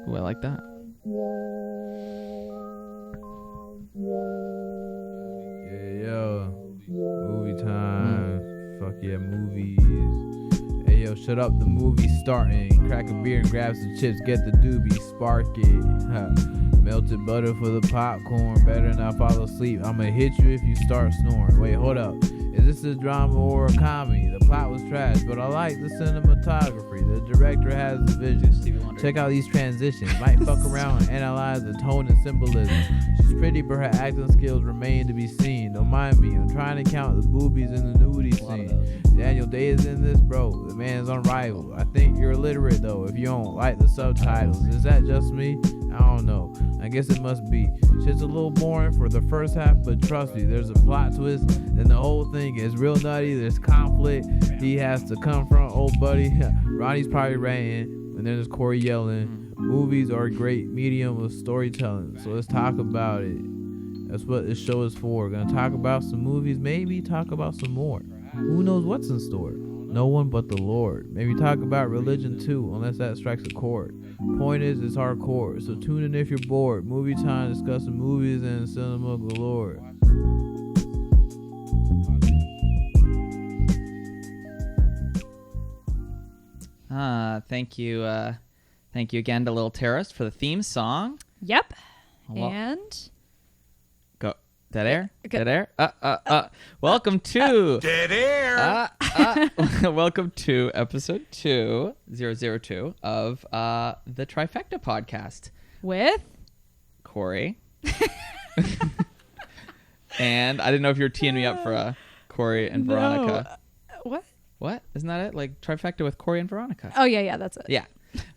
Ooh, I like that. Yeah, yo. Movie time. Fuck yeah, movies. Hey, yo, shut up. The movie's starting. Crack a beer and grab some chips. Get the doobie. Spark it. Melted butter for the popcorn. Better not fall asleep. I'ma hit you if you start snoring. Wait, hold up. Is this a drama or a comedy? The plot was trash, but I like the cinematography. The director has the vision. Check out these transitions. Might fuck around and analyze the tone and symbolism. She's pretty, but her acting skills remain to be seen. Don't mind me, I'm trying to count the boobies in the nudity scene. Daniel Day is in this, bro. The man's unrivaled. I think you're illiterate, though, if you don't like the subtitles. Is that just me? I don't know. I guess it must be. Shit's a little boring for the first half, but trust me, there's a plot twist. Then the whole thing is real nutty. There's conflict he has to confront old buddy. Ronnie's probably ranting, and then there's Cory yelling. Movies are a great medium of storytelling, so let's talk about it. That's what this show is for. We're gonna talk about some movies, maybe talk about some more. Who knows what's in store? No one but the Lord. Maybe talk about religion too, unless that strikes a chord. Point is, it's hardcore, so tune in if you're bored. Movie time, discussing movies and cinema galore. Thank you again to Lil Terrorist for the theme song. Yep. Well, And go dead air. Dead air. Welcome to Dead air. welcome to episode 2002 of the Trifecta podcast with Cory. And I didn't know if you were teeing me up for Cory and Veronica. What? Isn't that it? Like Trifecta with Cory and Veronica. Oh, yeah, that's it. Yeah.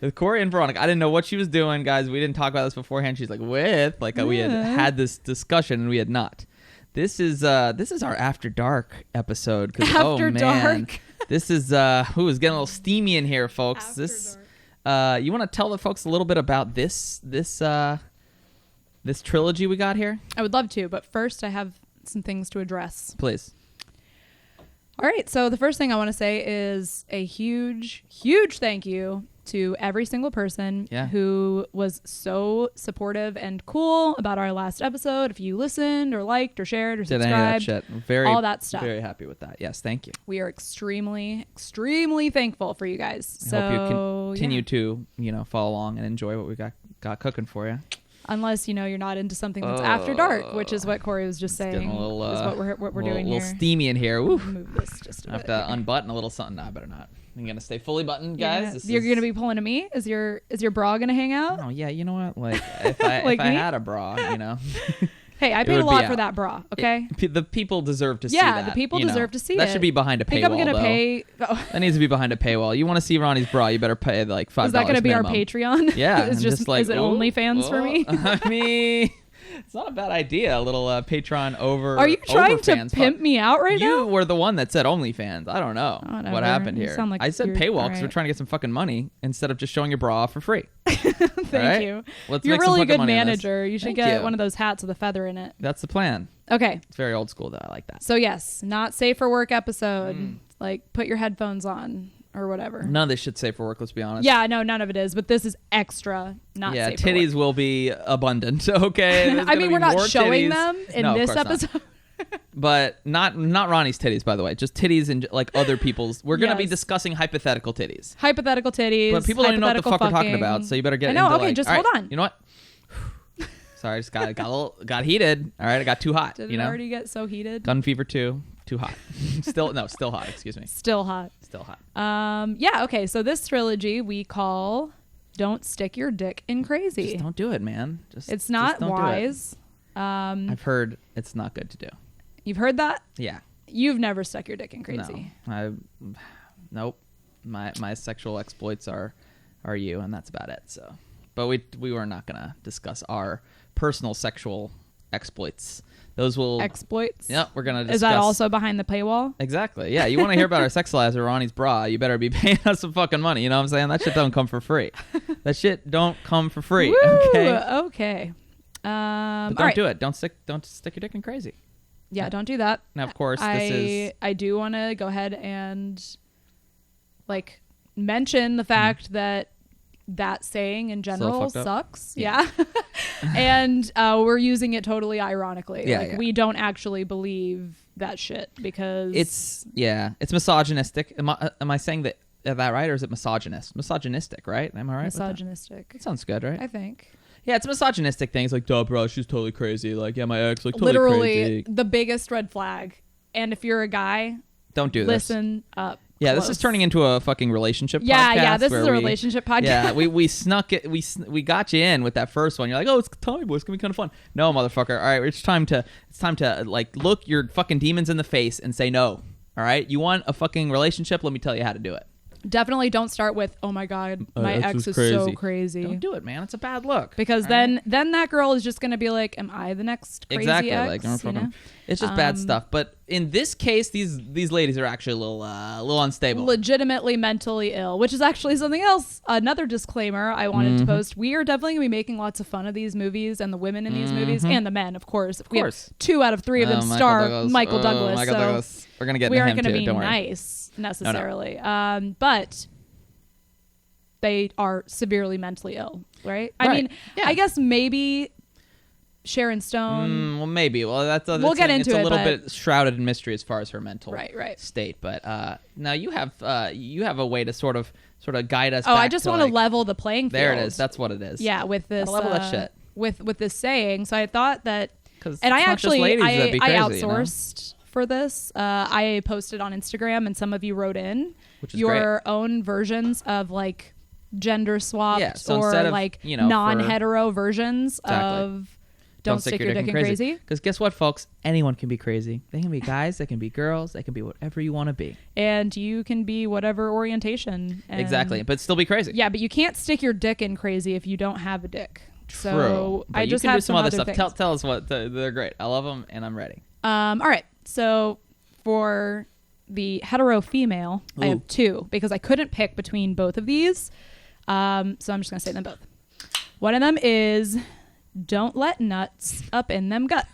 With Cory and Veronica. I didn't know what she was doing, guys. We didn't talk about this beforehand. She's like, we had this discussion and we had not. This is our After Dark episode. After Dark. This is it's getting a little steamy in here, folks. Dark. You want to tell the folks a little bit about this trilogy we got here? I would love to, but first I have some things to address. Please. All right, so the first thing I want to say is a huge, huge thank you to every single person who was so supportive and cool about our last episode. If you listened or liked or shared or subscribed, Did any of that shit. all that stuff. Very happy with that. Yes, thank you. We are extremely, extremely thankful for you guys. I hope you continue to, follow along and enjoy what we got cooking for you. Unless, you're not into something that's after dark, which is what Cory was just saying. A little, is what we're doing here. A little steamy in here. Woo. Move this just a bit. I have to unbutton a little something. No, I better not. I'm going to stay fully buttoned, guys. You're going to be pulling to me? Is your bra going to hang out? Oh, yeah. You know what? Like, if I had a bra, Hey, I paid a lot for that bra, okay? The people deserve to see that. Yeah, the people deserve to see that. That should be behind a paywall, I'm going to pay... Oh. That needs to be behind a paywall. You want to see Ronnie's bra, you better pay like $5 Is that going to be minimum. our Patreon? Yeah. Is it OnlyFans for me? I mean... It's not a bad idea. A little Patreon over. Are you trying to pimp me out right now? You were the one that said OnlyFans. I don't know what happened here. I said paywall because we're trying to get some fucking money instead of just showing your bra for free. Thank you. You're a really good manager. You should get one of those hats with a feather in it. That's the plan. Okay. It's very old school though. I like that. So yes, not safe for work episode. Like put your headphones on. Or whatever. None of this shit safe for work, let's be honest. Yeah, no, none of it is. But this is extra not safe for work. Yeah, titties will be abundant, okay? I mean, we're not showing them in this episode. But not Ronnie's titties, by the way. Just titties and like other people's. We're going to be discussing hypothetical titties. Hypothetical titties. But people don't even know what the fuck we're talking about, so you better get into okay, just hold on. You know what? Sorry, I just got heated. All right, I got too hot. Did it already get so heated? Gun Fever 2. Too hot. Still hot, excuse me. Still hot. Yeah, okay. So this trilogy we call Don't Stick Your Dick in Crazy. Just don't do it, man. It's not wise. I've heard it's not good to do. You've heard that? Yeah. You've never stuck your dick in crazy. No. Nope. My sexual exploits are you, and that's about it. So, but we were not gonna discuss our personal sexual exploits. Those will exploits. Yeah, we're gonna discuss. Is that also behind the paywall? Exactly. Yeah, you want to hear about our sex lives or Ronnie's bra? You better be paying us some fucking money. You know what I'm saying? That shit don't come for free. That shit don't come for free. Woo, okay. But don't do it. Don't stick your dick in crazy. Yeah, don't do that. Now, of course, I do want to go ahead and like mention the fact that that saying in general sucks. Yeah. And we're using it totally ironically. Yeah, like we don't actually believe that shit because it's misogynistic. Am I saying that right, or is it misogynistic, right? Am I right? Misogynistic. That sounds good, right? I think. Yeah, it's misogynistic things like, duh, bro, she's totally crazy. Like, yeah, my ex, like, totally literally crazy. The biggest red flag. And if you're a guy, don't do this. Listen up. Yeah, close. This is turning into a fucking relationship podcast. Yeah, this is a relationship podcast. Yeah, we snuck it. We got you in with that first one. You're like, oh, it's Tommy Boy. It's gonna be kind of fun. No, motherfucker. All right, it's time to like look your fucking demons in the face and say no. All right, you want a fucking relationship? Let me tell you how to do it. Definitely don't start with, oh my God, my ex is so crazy. Don't do it, man. It's a bad look. Because then that girl is just going to be like, am I the next crazy exactly, ex? Like, it's just bad stuff. But in this case, these ladies are actually a little unstable. Legitimately mentally ill, which is actually something else. Another disclaimer I wanted to post. We are definitely going to be making lots of fun of these movies and the women in these movies and the men, of course. Of course. 2 out of 3 of them star Michael Douglas. Michael Douglas. We're going to get we into aren't him going to too. be Don't worry. nice necessarily. No. But they are severely mentally ill, right? I mean, I guess maybe Sharon Stone. Well, maybe. Well, we'll get into it. It's a little but bit shrouded in mystery as far as her mental right. state. But now you have a way to sort of guide us. Oh, back I just want to level the playing field. There it is. That's what it is. Yeah, with this level that shit. With this saying. So I thought that, and I actually I outsourced for this. I posted on Instagram, and some of you wrote in your own versions of like gender swapped so or of, like non-hetero versions of don't stick your dick in crazy. Because guess what, folks? Anyone can be crazy. They can be guys, they can be girls, they can be whatever you want to be. And you can be whatever orientation. Exactly, but still be crazy. Yeah, but you can't stick your dick in crazy if you don't have a dick. True. So but I just have some other stuff. Things. Tell us what they're great. I love them, and I'm ready. All right. So for the hetero female, I have 2 because I couldn't pick between both of these. So I'm just gonna say them both. One of them is don't let nuts up in them guts.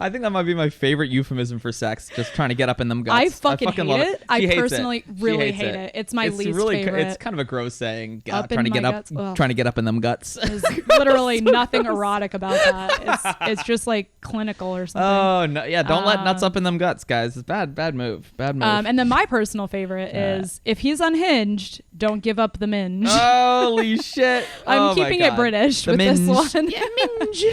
I think that might be my favorite euphemism for sex. Just trying to get up in them guts. I fucking hate love it. I personally really hate it. It's my least favorite. It's kind of a gross saying. Trying to get up in them guts. There's literally nothing erotic about that. It's just like clinical or something. Oh no, yeah. Don't let nuts up in them guts, guys. It's bad move. And then my personal favorite is if he's unhinged, don't give up the minge. Holy shit! I'm keeping it British with this one. Yeah, minge.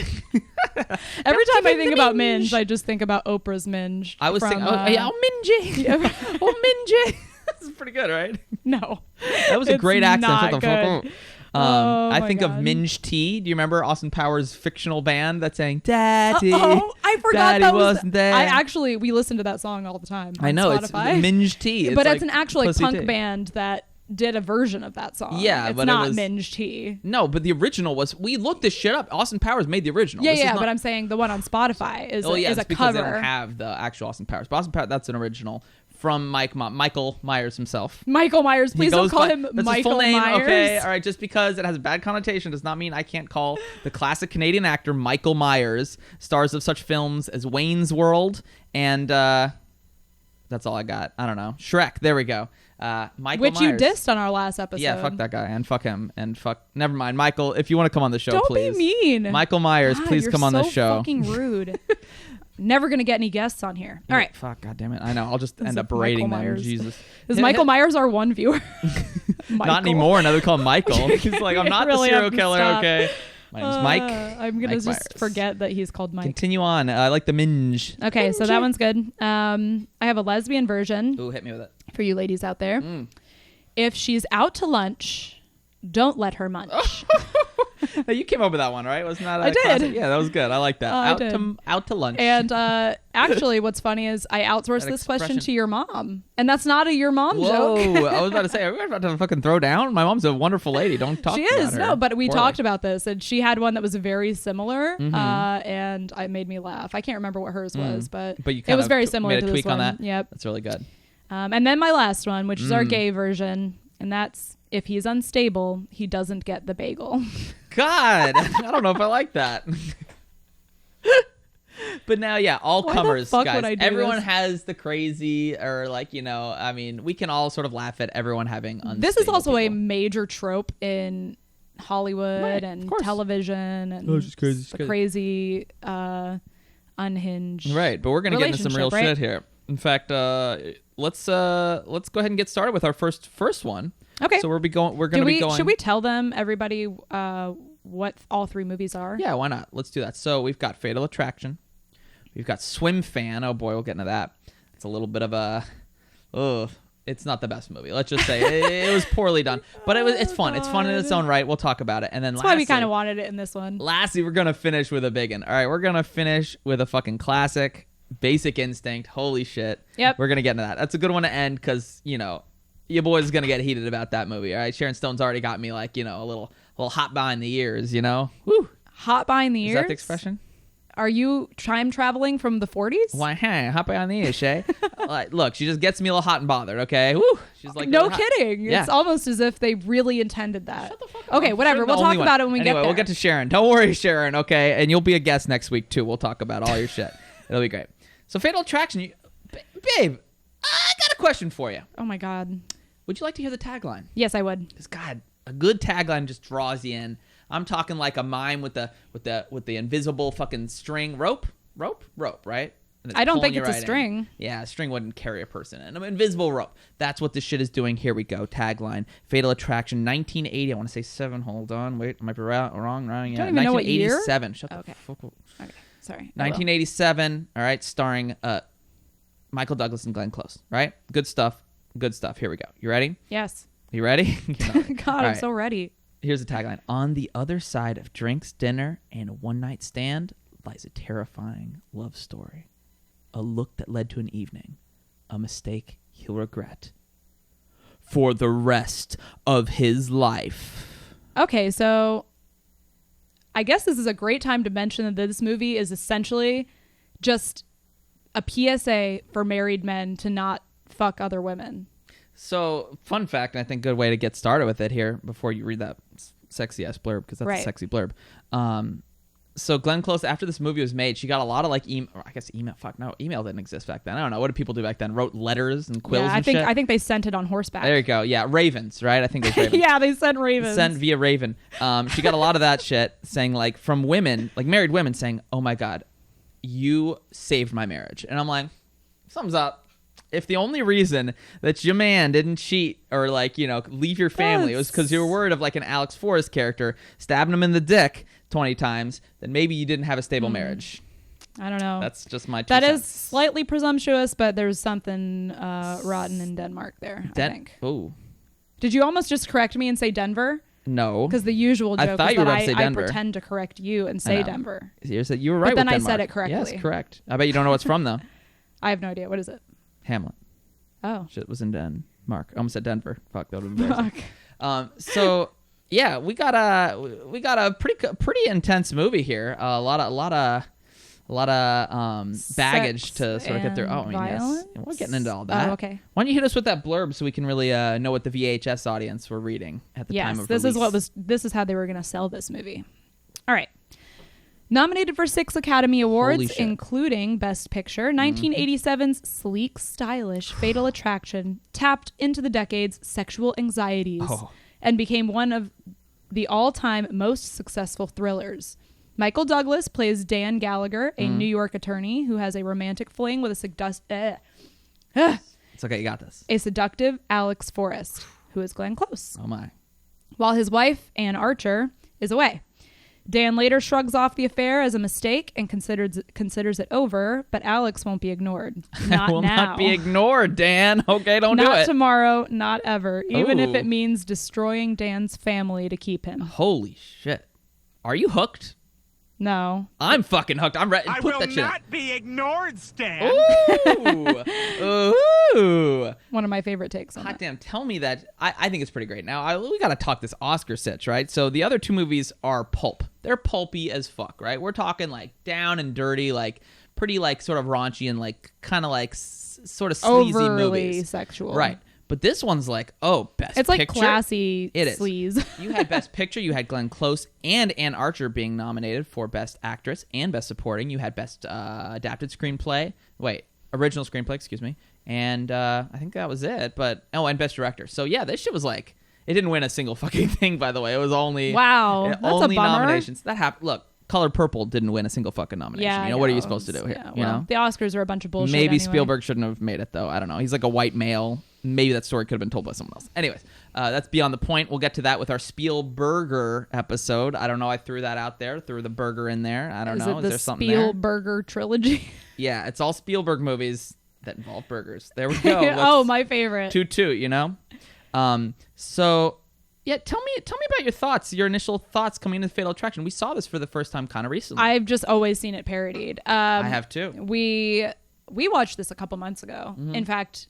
Every time I think about minge, I just think about Oprah's minge. I was thinking, mingy. Yeah. Mingy. This is pretty good, right? No, that was a great accent. Not good. I think of Minge T. Do you remember Austin Powers' fictional band that's saying "Daddy"? I forgot Daddy that wasn't there. We listen to that song all the time. I know Spotify. It's Minge T. But it's an actual punk band that did a version of that song. Yeah, it's but not it was Minge T. No, but the original was. We looked this shit up. Austin Powers made the original. Yeah, but I'm saying the one on Spotify is a because cover. They don't have the actual Austin Powers. But Austin Powers, that's an original from Michael Myers himself. Michael Myers. Please don't call him that's Michael his full name. Myers. Okay, all right. Just because it has a bad connotation does not mean I can't call the classic Canadian actor Michael Myers, stars of such films as Wayne's World and that's all I got. I don't know. Shrek. There we go. Michael Which Myers. You dissed on our last episode. Yeah, fuck that guy and fuck him and fuck. Never mind, Michael. If you want to come on the show, please. Don't be mean. Michael Myers, God, please come on the show. You're so fucking rude. Never gonna get any guests on here. All right. Fuck. God damn it. I know. I'll just end up berating them. Jesus. Is Michael Myers our one viewer? Not anymore. Now they call him Michael. He's like, I'm not really the serial killer. Okay. My name's Mike. I'm gonna just Myers. forget that he's called Mike. Continue on. I like the minge. Okay, so that one's good. I have a lesbian version. Ooh, hit me with it. For you ladies out there. If she's out to lunch, don't let her munch. Now, you came up with that one, right? Wasn't that I did. Classic? Yeah, that was good. I like that. Out to lunch. And actually, what's funny is I outsourced this question to your mom, and that's not a your mom joke. Whoa! I was about to say, are we about to fucking throw down? My mom's a wonderful lady. Don't talk. She about is her. no, but we Poorly. talked about this, and she had one that was very similar, and it made me laugh. I can't remember what hers was, but you it was very similar made to a this tweak one. on that. Yep, that's really good. And then my last one, which is our gay version, and that's if he's unstable, he doesn't get the bagel. God, I don't know if I like that. But now, yeah, all Why the comers, fuck guys. would I do Everyone this? has the crazy, or like, you know, I mean, we can all sort of laugh at everyone having unstable This is also a people. major trope in Hollywood Right, and of course. television and Oh, it's just crazy, it's the crazy. crazy unhinged. Right, but we're gonna get into some real relationship, shit here. In fact, let's go ahead and get started with our first one. Okay. So we're gonna be going. Should we tell them, everybody, what all three movies are? Yeah, why not? Let's do that. So we've got Fatal Attraction. We've got Swimfan. Oh boy, we'll get into that. It's a little bit of a, it's not the best movie. Let's just say it was poorly done, but it's fun. It's fun in its own right. We'll talk about it, and then That's why we kind of wanted it in this one. lastly, we're gonna finish with a big one. All right, we're gonna finish with a fucking classic, Basic Instinct. Holy shit. Yep. We're gonna get into that. That's a good one to end because you know your boy's gonna get heated about that movie. All right, Sharon Stone's already got me like, you know, a little hot behind the ears. You know, woo. Hot behind the ears. Is that the expression? Are you time traveling from the 40s? Why, hey, hot behind the ears, Shay. Like, look, she just gets me a little hot and bothered. Okay, woo. She's like, No really hot. kidding. Yeah. It's almost as if they really intended that. Shut the fuck up. Okay, I'm whatever. sure We'll the talk only one. about it when we get Anyway, there. we'll get to Sharon. Don't worry, Sharon, okay? And you'll be a guest next week, too. We'll talk about all your shit. It'll be great. So, Fatal Attraction, babe, I got a question for you. Oh my God. Would you like to hear the tagline? Yes, I would. Because, God, a good tagline just draws you in. I'm talking like a mime with the invisible fucking string rope, right? And I don't pulling think you it's a right in. string. Yeah, a string wouldn't carry a person in. An invisible rope. That's what this shit is doing. Here we go. Tagline: Fatal Attraction, 1980. I want to say 7. Hold on. Wait, might be wrong. Yeah, Don't even know what year? 1987. Shut Okay. the fuck up. Okay, sorry. I will. 1987. All right, starring Michael Douglas and Glenn Close. Right? Good stuff. Here we go. You ready? Yes. You ready? God, All I'm right. so ready. Here's the tagline. On the other side of drinks, dinner, and a one-night stand lies a terrifying love story. A look that led to an evening. A mistake he'll regret for the rest of his life. Okay, so I guess this is a great time to mention that this movie is essentially just a PSA for married men to not fuck other women. So, fun fact, and I think good way to get started with it here before you read that sexy-ass blurb, because that's Right. a sexy blurb. So Glenn Close, after this movie was made, she got a lot of like email. Email didn't exist back then. I don't know. What did people do back then? Wrote letters and quills Yeah, and shit? I think they sent it on horseback. There you go. Yeah, ravens, right? I think it was ravens. Yeah, they sent ravens. Sent via Raven. She got a lot of that shit saying like from women, like married women saying, "Oh my God, you saved my marriage." And I'm like, thumbs up. If the only reason that your man didn't cheat or like, you know, leave your family was because you were worried of like an Alex Forrest character stabbing him in the dick 20 times, then maybe you didn't have a stable marriage. I don't know. That's just my 2 That is cents. slightly presumptuous, but there's something rotten in Denmark there, I think. Oh, Did you almost just correct me and say Denver? no. Because the usual I joke thought is you were that about to say I Denver. pretend to correct you and I say know. Denver. You were right But then with I Denmark. said it correctly. Yes, correct. I bet you don't know what's from though. I have no idea. What is it? Hamlet. Oh. Shit was in Denmark. I almost said Denver. Fuck, that would have been embarrassing. Fuck. So yeah, we got a pretty intense movie here. A lot of baggage to sort of get through. and Oh, I mean, yes. violence? We're getting into all that. Oh, okay. Why don't you hit us with that blurb so we can really know what the VHS audience were reading at the time Yes, of this release? is how they were going to sell this movie. All right. Nominated for 6 Academy Holy Awards, shit. including Best Picture, 1987's sleek, stylish Fatal Attraction tapped into the decade's sexual anxieties and became one of the all-time most successful thrillers. Michael Douglas plays Dan Gallagher, a New York attorney who has a romantic fling with It's okay, you got this. a seductive Alex Forrest, who is Glenn Close, Oh my. while his wife, Ann Archer, is away. Dan later shrugs off the affair as a mistake and considers it over, but Alex won't be ignored. Not will now. not be ignored, Dan. Okay, don't do Not it. tomorrow, not ever, even if Ooh. it means destroying Dan's family to keep him. Holy shit. Are you hooked? No. I'm fucking hooked. I'm ready. I Put will that shit. not be ignored, Stan. Ooh. Ooh. One of my favorite takes on Hot it. damn. Tell me that. I think it's pretty great. Now, we got to talk this Oscar sitch, right? So the other two movies are pulp. They're pulpy as fuck, right? We're talking like down and dirty, like pretty like sort of raunchy and like kind of like sort of sleazy Overly movies. sexual. Right. But this one's like, oh, best It's like picture. classy It is. sleaze. You had best picture. You had Glenn Close and Ann Archer being nominated for best actress and best supporting. You had best adapted screenplay. Wait, original screenplay, excuse me. And I think that was it. But and best director. So yeah, this shit was like, it didn't win a single fucking thing, by the way. It was only That's only a bummer. nominations. That happened. Look, Color Purple didn't win a single fucking nomination. Yeah, you know, what are you supposed to do here? Yeah, You know, the Oscars are a bunch of bullshit. maybe anyway. Spielberg shouldn't have made it though. I don't know. He's like a white male. Maybe that story could have been told by someone else. Anyways, that's beyond the point. We'll get to that with our Spielberger episode. I don't know. I threw that out there. Threw the burger in there. I don't know. Is Is there something there? Spielberger trilogy? Yeah, it's all Spielberg movies that involve burgers. There we go. Oh, my favorite. Toot, you know? So, yeah, tell me about your thoughts, your initial thoughts coming into Fatal Attraction. We saw this for the first time kind of recently. I've just always seen it parodied. I have too. We watched this a couple months ago. Mm-hmm. In fact,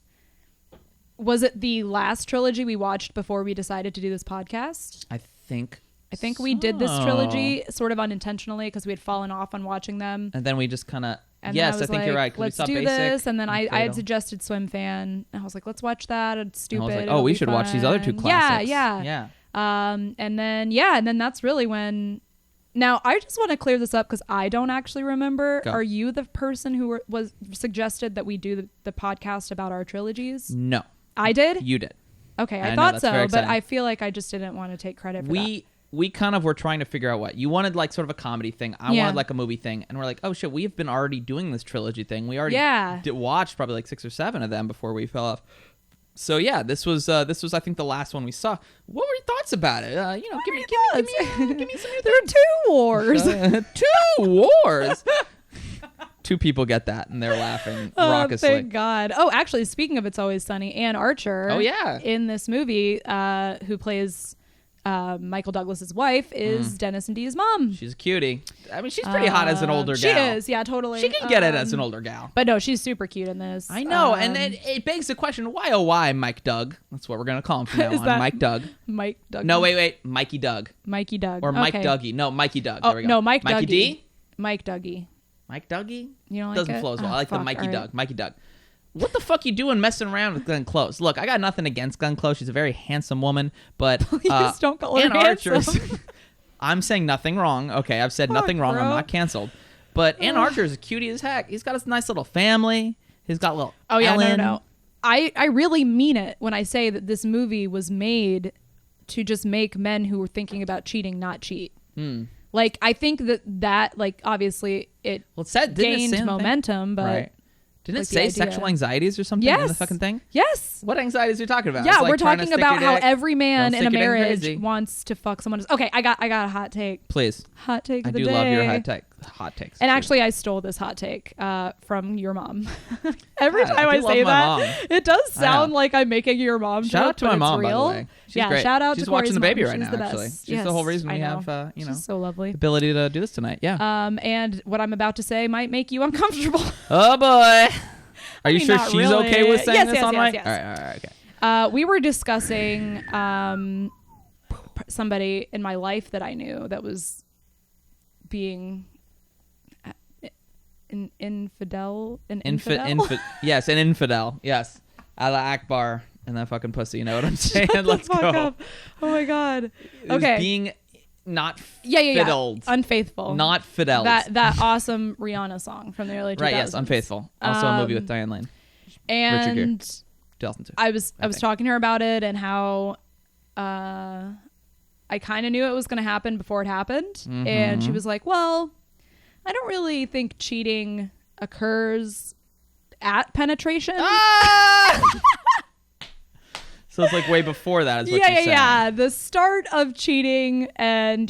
was it the last trilogy we watched before we decided to do this podcast? I think we did this trilogy sort of unintentionally because we had fallen off on watching them. And then we just kind of... And Yes, then I think you're right. 'Cause Let's we saw do Basic this, and then I had Fatal. suggested Swimfan, and I was like, let's watch that. It's stupid. I was like, It'll oh, we be should watch these other two fun. classics. Yeah. And then that's really when. Now I just want to clear this up because I don't actually remember. Go. Are you the person who was suggested that we do the podcast about our trilogies? No, I did. you did. Okay, I know, thought that's so, very but exciting. I feel like I just didn't want to take credit for that. We kind of were trying to figure out what you wanted, like sort of a comedy thing. I Yeah. wanted like a movie thing, and we're like, oh shit, we have been already doing this trilogy thing. We already Yeah. watched probably like 6 or 7 of them before we fell off. So yeah, this was I think the last one we saw. What were your thoughts about it? Give me some of your There are 2 wars. 2 wars. 2 people get that, and they're laughing raucously. Thank God. Oh, actually, speaking of It's Always Sunny, Ann Archer. Oh, yeah. In this movie, who plays Michael Douglas's wife, is Dennis and Dee's mom. She's a cutie. I mean, she's pretty hot as an older She gal. is, yeah, totally. She can get it as an older gal. But no, she's super cute in this. I know, and it begs the question, why oh why Mike Doug? That's what we're going to call him from now Is on, that Mike Doug. Mike Doug. No, wait, Mikey Doug. Mikey Doug. Or Mike Okay. Dougie. No, Mikey Doug. Oh, There we go. no, Mike Mikey Dougie. D? Mike Dougie. Mike Dougie? You don't like Doesn't it? flow as well. Oh, I like the fuck, Mikey all right. Doug. Mikey Doug. What the fuck you doing messing around with Glenn Close? Look, I got nothing against Glenn Close. She's a very handsome woman, but Please don't call her Ann Archer's. handsome. I'm saying nothing wrong. Okay, I've said nothing wrong. I'm bro. not canceled. But Ann Archer is a cutie as heck. He's got a nice little family. He's got little Oh yeah, Ellen. no. I really mean it when I say that this movie was made to just make men who were thinking about cheating not cheat. Like I think that like obviously it Well, it said, didn't it say gained anything? momentum, but Right. Didn't like it the say idea. sexual anxieties or something in the Yes. fucking thing? yes. What anxieties are you talking about? Yeah, It's like we're trying to talking stick about your how dick. every man Don't in a stick your dick marriage crazy. wants to fuck someone else. Okay, I got a hot take. Please. Hot take I of the do day. love your hot takes. And actually, I stole this hot take from your mom. Every God, I time I, do love say my that, mom. it does I sound know. like I'm making your mom Shout joke, out to but my it's mom, by the real. way. She's yeah, great. shout out She's to watching Cory's the baby mom. right She's now, the actually. best. She's the whole reason we have, She's so lovely. ability to do this tonight. Yeah. And what I'm about to say might make you uncomfortable. Oh boy. Are you mean, sure not she's really. okay with saying Yes, this yes, on yes, mic? yes. All right, okay. We were discussing somebody in my life that I knew that was being an infidel. Yes, an infidel. Yes. Allah Akbar and that fucking pussy. You know what I'm saying? Let's Fuck go. up. Oh my god. It was Okay. being not Yeah. fiddled. Unfaithful. Not fiddled. That awesome Rihanna song from the early 2000s. Right, yes, Unfaithful. Also a movie with Diane Lane. Richard Gere. And 2002. I was think. talking to her about it and how I kind of knew it was going to happen before it happened. And she was like, well, I don't really think cheating occurs at penetration. Ah! So it's like way before that is what you're saying. Yeah. The start of cheating and,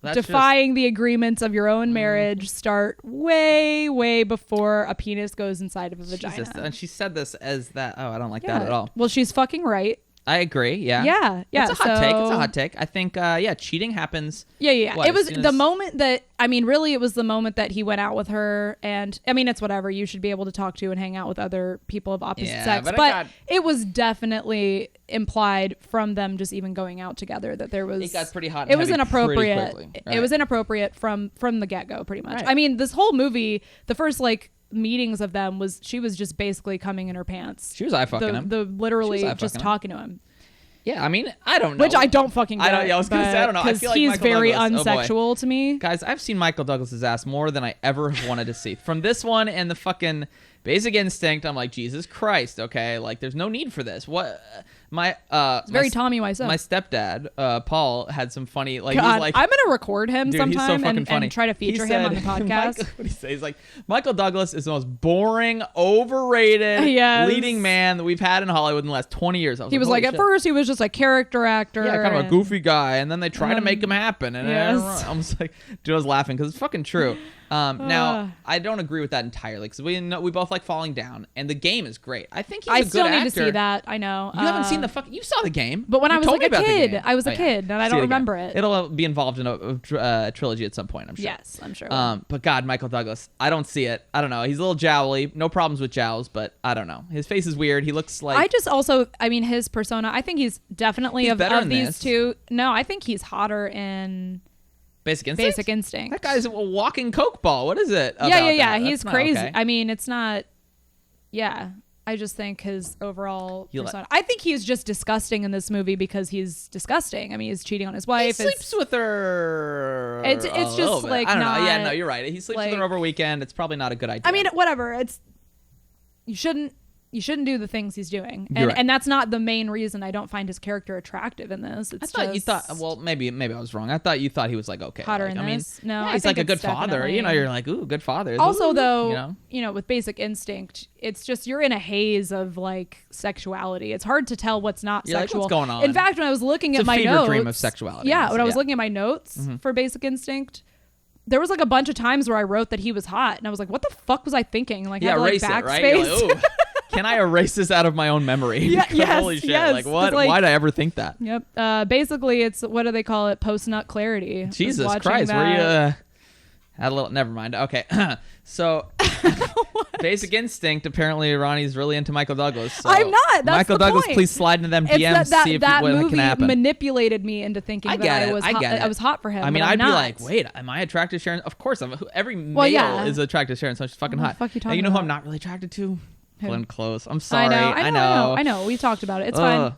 That's defying the agreements of your own marriage start way, way before a penis goes inside of a vagina. Jesus. And she said this as that. Oh, I don't like that at all. Well, she's fucking right. I agree. Yeah. Yeah. It's a hot take. It's a so- hot take. I think, cheating happens. Yeah. What, It was as soon the as- moment that, really, it was the moment that he went out with her. And, it's whatever. You should be able to talk to and hang out with other people of opposite Yeah, sex. but But, I got- it was definitely implied from them just even going out together that there was... It got pretty hot and It was heavy inappropriate. pretty quickly. It was inappropriate from the get-go, pretty much. Right. This whole movie, the first, meetings of them she was just basically coming in her pants. She was eye fucking him. Literally just talking to him. Yeah, I mean, I don't know. Which I don't fucking get. I was going to say, I don't know. I feel like he's Michael very Douglas, unsexual to me. Guys, I've seen Michael Douglas's ass more than I ever have wanted to see. From this one and the fucking Basic Instinct, I'm like, Jesus Christ, okay? Like, there's no need for this. What? It's very Tommy Wiseau. My stepdad, Paul, had some funny, like, God, he's like, I'm gonna record him dude, he's so sometime fucking funny. and try to feature him on the podcast. What he says, he's like, Michael Douglas is the most boring, overrated leading man that we've had in Hollywood in the last 20 years. He was like, at first he was just a character actor. Yeah, kind of a goofy guy, and then they try to make him happen. And I was like, dude, I was laughing because it's fucking true. Now, I don't agree with that entirely because we both like Falling Down, and the game is great. I think he's a good actor. I still need to see that. I know. You haven't seen you saw the game. But when I was like a kid, I was a kid, and I don't remember it. It'll be involved in a trilogy at some point, I'm sure. Yes, I'm sure. But God, Michael Douglas, I don't see it. I don't know. He's a little jowly. No problems with jowls, but I don't know. His face is weird. He looks like... his persona, I think he's definitely of these two. No, I think he's hotter in... Basic Instinct? That guy's a walking Coke ball. What is it? Yeah. He's crazy. Okay. I mean, it's not... Yeah. I just think his overall persona... I think he's just disgusting in this movie because he's disgusting. I mean, he's cheating on his wife. He sleeps with her... It's just like I don't know. Yeah, no, you're right. He sleeps with her over a weekend. It's probably not a good idea. I mean, whatever. You shouldn't do the things he's doing. And that's not the main reason I don't find his character attractive in this. You thought, well, maybe I was wrong. I thought you thought he was like, okay. Hotter in this? No, yeah, he's like a good father. You know, you're like, ooh, good father. Also, though, with Basic Instinct, it's just you're in a haze of like sexuality. It's hard to tell what's not sexual. Like, what's going on? In fact, when I was looking at my notes. It's a fever dream of sexuality. Yeah, when I was looking at my notes for Basic Instinct, there was like a bunch of times where I wrote that he was hot. And I was like, what the fuck was I thinking? Like, yeah, erase it, right? You're like, can I erase this out of my own memory? Yeah, holy shit. Like, what? Why did I ever think that? Yep. Basically, it's, what do they call it? Post-nut clarity. Jesus Christ. Were you... had a little... Never mind. Okay. So, Basic Instinct, apparently Ronnie's really into Michael Douglas. So I'm not. That's Michael the Douglas, point. please slide into them DMs, see if what can happen. That movie manipulated me into thinking I was hot for him. I mean, I'd be like, wait, am I attracted to Sharon? Of course. Every male is attracted to Sharon, so she's fucking hot. Fuck you talking you know about? who I'm not really attracted to? Glenn Close. I'm sorry. I know. We talked about it. It's fine.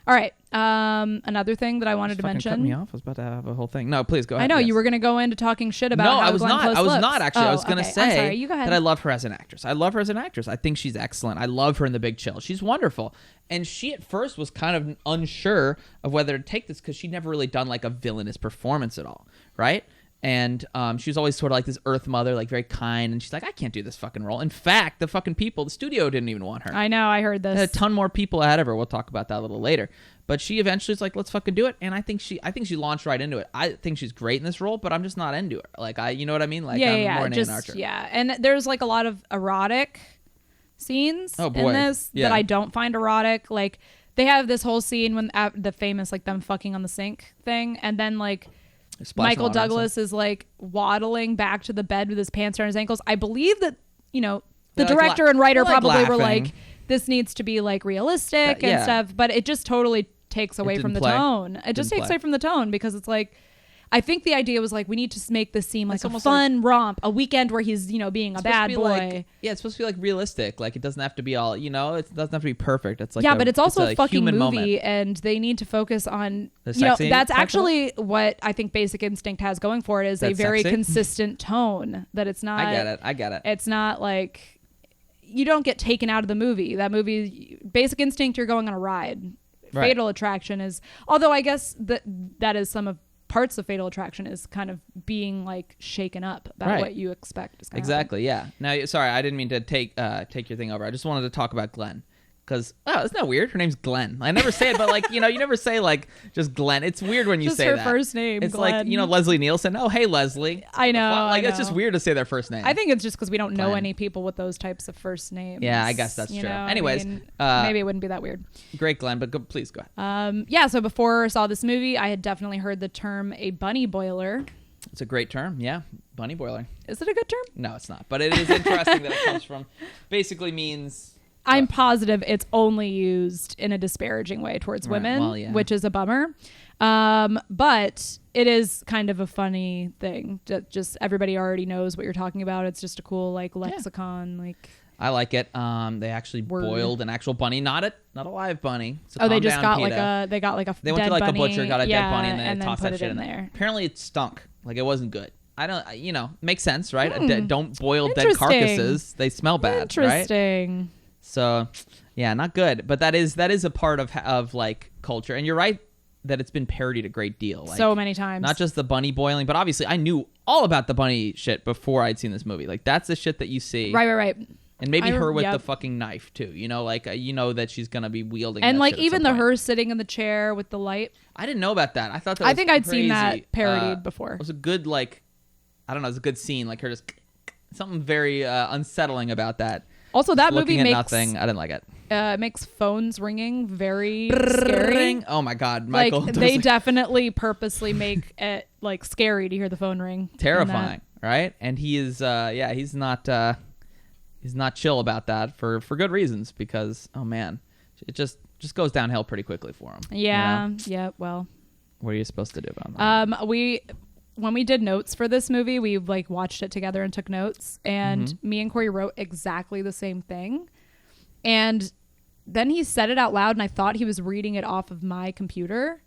All right. Another thing that I wanted to mention. Cut me off. I was about to have a whole thing. No, please go ahead. I know you were going to go into talking shit about. No, how I was Glenn not. Close I was looks. not actually. I was going to say sorry. You go ahead. that I love her as an actress. I think she's excellent. I love her in The Big Chill. She's wonderful. And she at first was kind of unsure of whether to take this because she'd never really done like a villainous performance at all, right? And she was always sort of like this Earth mother, like very kind. And she's like, I can't do this fucking role. In fact, the studio didn't even want her. I know. I heard this. Had a ton more people ahead of her. We'll talk about that a little later. But she eventually is like, let's fucking do it. And I think she launched right into it. I think she's great in this role, but I'm just not into her. Like, you know what I mean? Like, I'm more an Ann Archer. Yeah. And there's like a lot of erotic scenes in this that I don't find erotic. Like, they have this whole scene when the famous, like, them fucking on the sink thing. And then, like, Michael Douglas is like waddling back to the bed with his pants around his ankles. I believe that, the director and writer probably were like, this needs to be like realistic and stuff, but it just totally takes away from the tone. It just takes away from the tone because it's like, I think the idea was like, we need to make this seem like a fun romp, a weekend where he's, being a bad boy. It's supposed to be like realistic. Like, it doesn't have to be all, it doesn't have to be perfect. It's like, but it's also a fucking movie moment. And they need to focus on, that's actually what I think Basic Instinct has going for it is a very consistent tone that it's not. I get it. It's not like, you don't get taken out of the movie. That movie, Basic Instinct, you're going on a ride. Right. Fatal Attraction is, although I guess that is some of parts of Fatal Attraction is kind of being like shaken up about what you expect is exactly happen. Yeah. Now, sorry, I didn't mean to take your thing over. I just wanted to talk about Glenn because isn't that weird? Her name's Glenn. I never say it, but like you never say like just Glenn. It's weird when you just say her that. First name. It's Glenn. like Leslie Nielsen. Oh, hey Leslie. I know. Like it's just weird to say their first name. I think it's just because we don't know any people with those types of first names. Yeah, I guess that's true. Anyways, maybe it wouldn't be that weird. Great, Glenn, but please go ahead. So before I saw this movie, I had definitely heard the term a bunny boiler. It's a great term. Yeah, bunny boiler. Is it a good term? No, it's not. But it is interesting that it comes from. Basically means. I'm positive it's only used in a disparaging way towards women, which is a bummer. But it is kind of a funny thing. Just everybody already knows what you're talking about. It's just a cool like lexicon. Like I like it. They actually boiled an actual bunny, not a live bunny. So they just got PETA. They got like a they went to like a butcher, got a dead bunny, and then they tossed put that it shit in there. Apparently it stunk. Like it wasn't good. I don't, makes sense, right? Don't boil dead carcasses. They smell bad, Interesting. Right? So, yeah, not good. But that is a part of like culture. And you're right that it's been parodied a great deal. Like, so many times. Not just the bunny boiling, but obviously I knew all about the bunny shit before I'd seen this movie. Like that's the shit that you see. Right. And maybe her with the fucking knife too. Like that she's gonna be wielding. And that like shit even her sitting in the chair with the light. I didn't know about that. I thought that. I think I'd seen that parodied before. It was a good like, I don't know. It was a good scene. Like her just something very unsettling about that. Also, that movie makes nothing. I didn't like it. It makes phones ringing very scary. Oh my god, Michael! Like they definitely purposely make it like scary to hear the phone ring. Terrifying, right? And he is, he's not chill about that for good reasons because oh man, it just goes downhill pretty quickly for him. Yeah, yeah. Well, what are you supposed to do about that? When we did notes for this movie, we like watched it together and took notes, and me and Cory wrote exactly the same thing. And then he said it out loud, and I thought he was reading it off of my computer,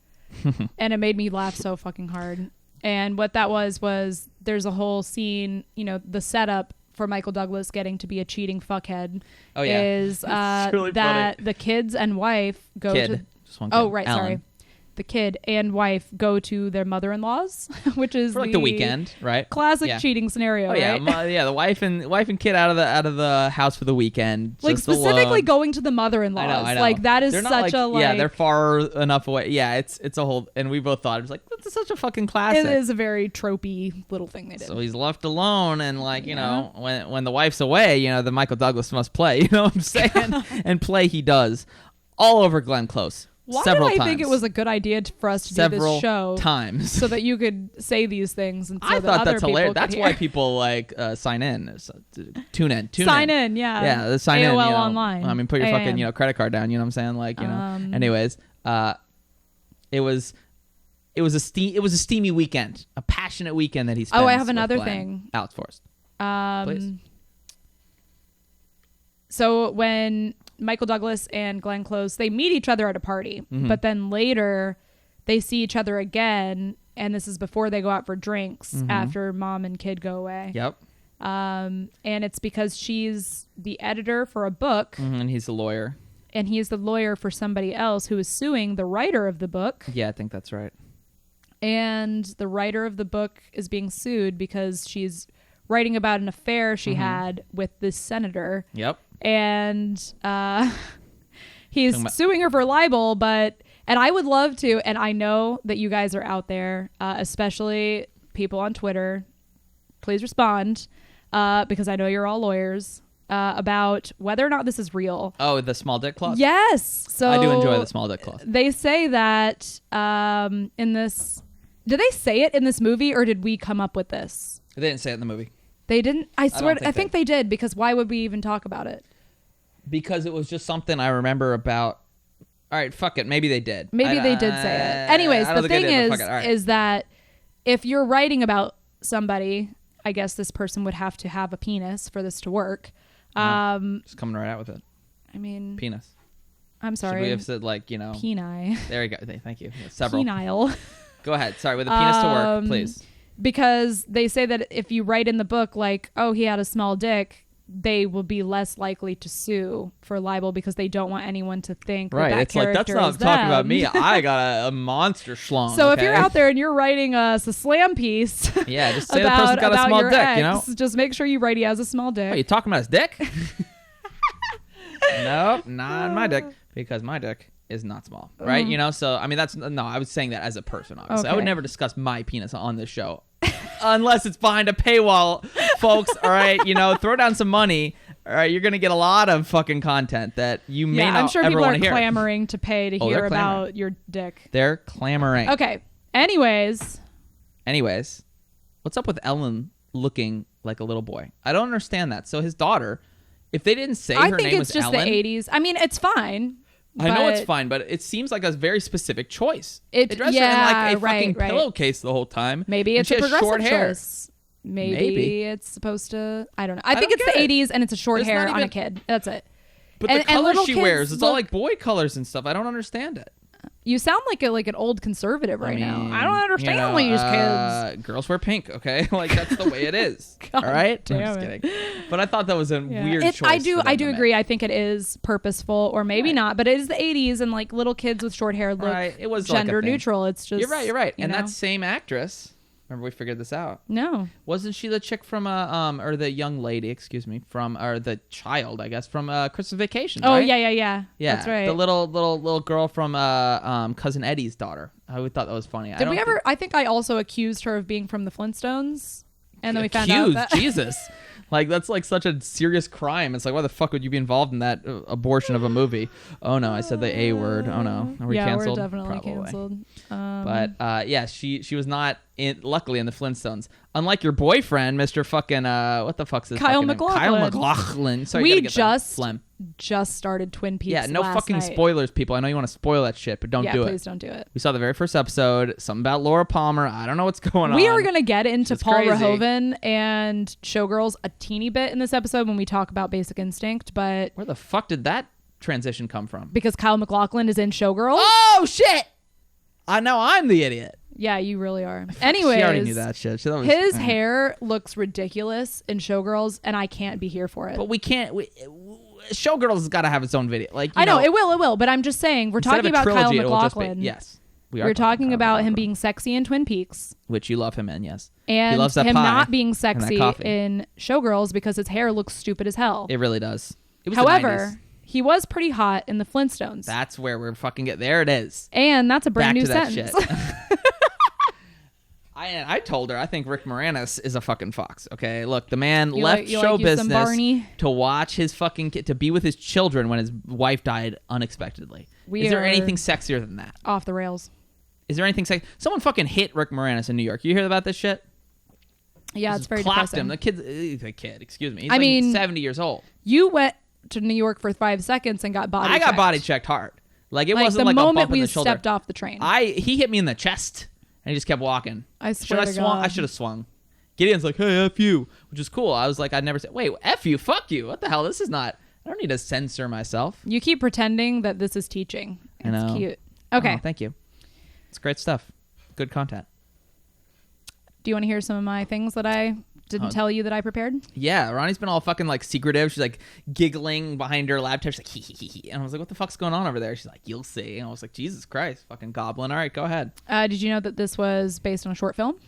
and it made me laugh so fucking hard. And what that was there's a whole scene, the setup for Michael Douglas getting to be a cheating fuckhead is really that funny. The kids and wife go to... Just one kid. Oh, right, Alan. sorry. The kid and wife go to their mother-in-law's, which is for like the weekend, right? Classic cheating scenario. Oh yeah, right? The wife and kid out of the house for the weekend. Like just specifically alone. going to the mother-in-law's. I know. Like that is they're such a like. Yeah, they're far enough away. Yeah, it's a whole. And we both thought it was like that's such a fucking classic. It is a very tropey little thing they did. So he's left alone, and like when the wife's away, the Michael Douglas must play. You know what I'm saying? And play he does, all over Glenn Close. Why Several do I times. think it was a good idea for us to do this show? Times. So that you could say these things and so I that thought other that's hilarious. That's hear. why people like sign in. Tune in. Sign in, yeah. Yeah, the sign AOL in. online. I mean, put your fucking credit card down. You know what I'm saying? Like Anyways, it was a steamy weekend, a passionate weekend that he spent. Oh, I have another thing. Alex Forrest. Please. So when Michael Douglas and Glenn Close, they meet each other at a party, but then later they see each other again, and this is before they go out for drinks after mom and kid go away. Yep. And it's because she's the editor for a book, And he's the lawyer. and he's the lawyer for somebody else who is suing the writer of the book. Yeah, I think that's right. And the writer of the book is being sued because she's writing about an affair she had with this senator. Yep. And he's suing her for libel, and I would love to, and I know that you guys are out there, especially people on Twitter, please respond, because I know you're all lawyers, about whether or not this is real. Oh, the small dick clause? Yes. So I do enjoy the small dick clause. They say that in this... Did they say it in this movie, or did we come up with this? They didn't say it in the movie. They didn't? I swear, I think they did, because why would we even talk about it? Because it was just something I remember about. All right, fuck it. Maybe they did. Maybe they did say it. Anyways, the thing is that if you're writing about somebody, I guess this person would have to have a penis for this to work. Just coming right out with it. I mean... Penis. I'm sorry. Should we have said Peni. There you go. Thank you. Several. Penile. Go ahead. Sorry, with a penis to work, please. Because they say that if you write in the book like, oh, he had a small dick, they will be less likely to sue for libel because they don't want anyone to think right. that It's like, that's not talking about me. I got a monster schlong. So if you're out there and you're writing a slam piece, yeah, just say the person's got a small dick, just make sure you write he has a small dick. Are you talking about his dick? Nope, not my dick, because my dick is not small, right? So I mean, I was saying that as a person, obviously. I would never discuss my penis on this show unless it's behind a paywall, folks. All right, throw down some money. All right, you're gonna get a lot of fucking content that you may not I'm sure ever people want are to hear. clamoring to pay to hear about your dick. They're clamoring. Okay. Anyways, what's up with Ellen looking like a little boy? I don't understand that. So his daughter, if they didn't say her name was Ellen, I think it's just the 80s. I mean, it's fine. I know it's fine, but it seems like a very specific choice. They dress her in like a fucking pillowcase the whole time. Maybe it's a progressive short hair. choice. Maybe it's supposed to. I don't know. I think it's the 80s and it's a short hair on a kid. That's it. But the colors she wears, it's all like boy colors and stuff. I don't understand it. You sound like an old conservative right now. I don't understand these kids. Girls wear pink, okay? Like that's the way it is. All right? I'm just kidding. But I thought that was a weird choice. I do agree. I think it is purposeful or maybe not, but it is the 80s and like little kids with short hair look it was gender like neutral. It's just You're right. And that same actress, remember we figured this out. No. Wasn't she the chick from or the young lady, excuse me, from or the child, I guess, from Christmas Vacation, Oh, right? yeah. That's right. The little girl from Cousin Eddie's daughter. I always thought that was funny. I think I also accused her of being from the Flintstones. And then we found out that Jesus. Like that's like such a serious crime. It's like why the fuck would you be involved in that abortion of a movie? Oh no, I said the A word. Oh no, are we canceled? We're definitely Probably. canceled. But she was not luckily in the Flintstones. Unlike your boyfriend, Mr. fucking what the fuck's his Kyle fucking MacLachlan. Kyle MacLachlan. Sorry, we just started Twin Peaks. Yeah, no last fucking night. spoilers, people. I know you want to spoil that shit, but don't do it. Please don't do it. We saw the very first episode. Something about Laura Palmer. I don't know what's going on. We are going to get into Paul crazy. Verhoeven and Showgirls a teeny bit in this episode when we talk about Basic Instinct, but where the fuck did that transition come from? Because Kyle MacLachlan is in Showgirls. Oh shit! I know I'm the idiot. Yeah, you really are. Anyways, she already knew that shit. His hair looks ridiculous in Showgirls, and I can't be here for it. But we can't. Showgirls has got to have its own video. Like I know it will. But I'm just saying we're talking about trilogy, Kyle MacLachlan. Yes, we're talking about him being sexy in Twin Peaks, which you love him in. Yes, and he loves that him pie not being sexy and in Showgirls because his hair looks stupid as hell. It really does. It was However, he was pretty hot in the Flintstones. That's where we're fucking get. There it is. And that's a brand Back new to that sentence. Shit. I told her I think Rick Moranis is a fucking fox. Okay, look, the man left show business to watch his fucking kid, to be with his children when his wife died unexpectedly. Is there anything sexier than that? Off the rails. Is there anything sexy? Someone fucking hit Rick Moranis in New York. You hear about this shit? Yeah, it's very clapped depressing. The kid. Excuse me. He's 70 years old. You went to New York for 5 seconds and got body checked. I got body checked hard. Like it wasn't like the a moment bump in we the shoulder. stepped off the train. He hit me in the chest. And he just kept walking. I swear to God. I should have swung. Gideon's like, hey, F you, which is cool. I was like, I'd never say, wait, F you, fuck you. What the hell? This is not, I don't need to censor myself. You keep pretending that this is teaching. It's cute. Okay. Oh, thank you. It's great stuff. Good content. Do you want to hear some of my things that I didn't tell you that I prepared? Yeah, Ronnie's been all fucking like secretive. She's like giggling behind her laptop. She's like, hee. And I was like, what the fuck's going on over there? She's like, you'll see. And I was like, Jesus Christ, fucking goblin. All right, go ahead. Did you know that this was based on a short film?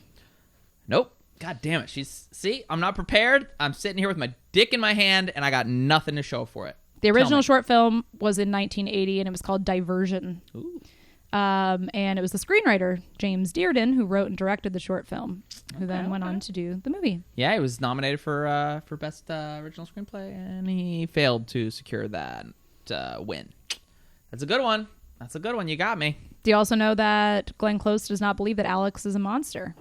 Nope. God damn it. See, I'm not prepared. I'm sitting here with my dick in my hand and I got nothing to show for it. The original short film was in 1980 and it was called Diversion. Ooh. And it was the screenwriter, James Dearden, who wrote and directed the short film, who then went on to do the movie. Yeah, he was nominated for Best Original Screenplay, and he failed to secure that win. That's a good one. You got me. Do you also know that Glenn Close does not believe that Alex is a monster?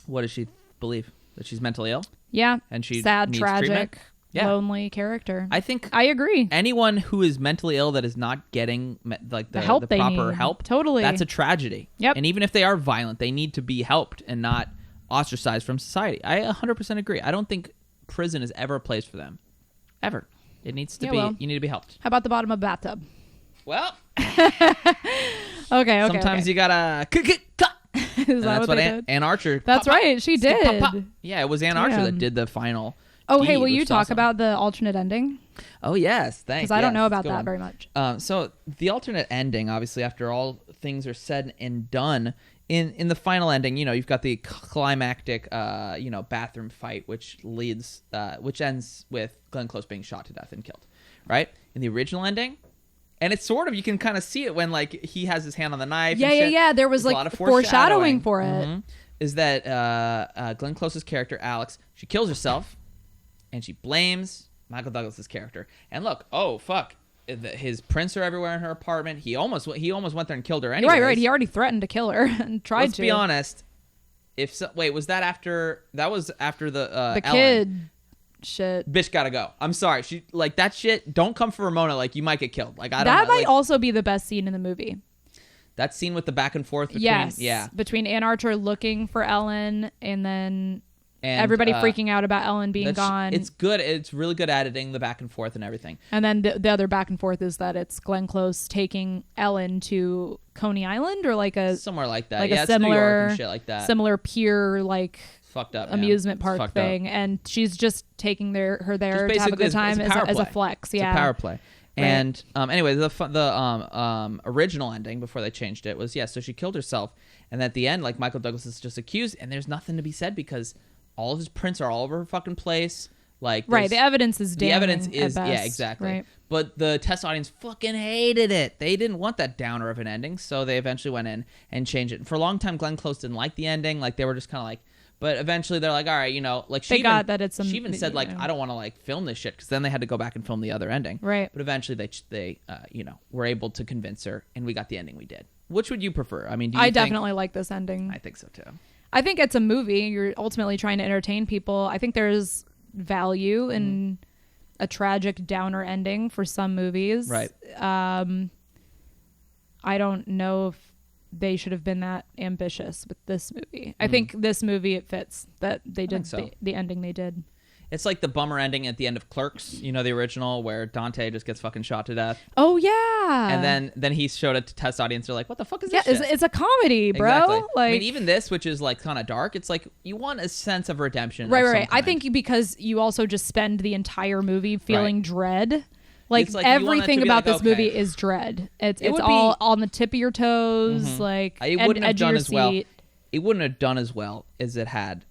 What does she believe? That she's mentally ill? Yeah. And she sad, needs tragic, treatment? Yeah. lonely character. I agree. Anyone who is mentally ill that is not getting the help the proper need. help, Totally. that's a tragedy. Yep. And even if they are violent, they need to be helped and not ostracized from society. I 100% agree. I don't think prison is ever a place for them. Ever. It needs to be. Well, you need to be helped. How about the bottom of a bathtub? Well. Okay. Sometimes you gotta. Is that what they did? Ann Archer. That's right. She did. Pop. Yeah, it was Ann Archer that did the final. Oh, hey, will you talk about the alternate ending? Oh, yes. Thanks. Because I don't know about that very much. So the alternate ending, obviously, after all things are said and done, in the final ending, you've got the climactic, bathroom fight, which ends with Glenn Close being shot to death and killed, right? In the original ending, and it's sort of, you can kind of see it when, like, he has his hand on the knife. Yeah. There was, like, a lot of foreshadowing for it. Mm-hmm. Is that Glenn Close's character, Alex, she kills herself, and she blames Michael Douglas's character. And look, oh, fuck. His prints are everywhere in her apartment. He almost went there and killed her anyway. Right. He already threatened to kill her and tried to. Let's be honest. Was that after... That was after the Ellen. Kid shit. Bitch gotta go. I'm sorry. She like that shit. Don't come for Ramona. Like you might get killed. Like I don't That know. might Like, also be the best scene in the movie. that scene with the back and forth between Yes. Between Ann Archer looking for Ellen and then and everybody freaking out about Ellen being that's- gone. It's good. It's really good editing, the back and forth and everything. And then the other back and forth is that it's Glenn Close taking Ellen to Coney Island or like a Somewhere like that. like Yeah, a it's New York similar and shit like that. similar pier like Fucked up, man. amusement It's park fucked thing, up. and she's just taking her there Just to have a basically good time it's a power as a play. flex. It's Yeah, a power play. Right. And anyway, the original ending before they changed it was so she killed herself, and at the end, like Michael Douglas is just accused, and there's nothing to be said because all of his prints are all over her fucking place. Like right. The evidence is damning. the evidence is at best, exactly. Right. But the test audience fucking hated it. They didn't want that downer of an ending, so they eventually went in and changed it. And for a long time, Glenn Close didn't like the ending. Like they were just kind of like. But eventually they're like, all right, like They got that it's she even said like, I don't want to like film this shit because then they had to go back and film the other ending. Right. But eventually they were able to convince her, and we got the ending we did. Which would you prefer? I mean, do you I think, definitely like this ending. I think so too. I think it's a movie. You're ultimately trying to entertain people. I think there's value in a tragic downer ending for some movies. Right. I don't know if they should have been that ambitious with this movie. I think this movie, it fits that they did the ending they did. It's like the bummer ending at the end of Clerks, the original where Dante just gets fucking shot to death. Oh yeah. And then he showed it to test audience. They're like, what the fuck is this Yeah, shit? it's a comedy, bro. Exactly. Like, I mean, even this, which is like kind of dark, it's like you want a sense of redemption. right. of some I kind. think because you also just spend the entire movie feeling dread. Like, It's like you want it to everything be about like, this okay. movie is dread. It's would all be- on the tip of your toes, like It and wouldn't have edge of done your as well. seat. It wouldn't have done as well as it had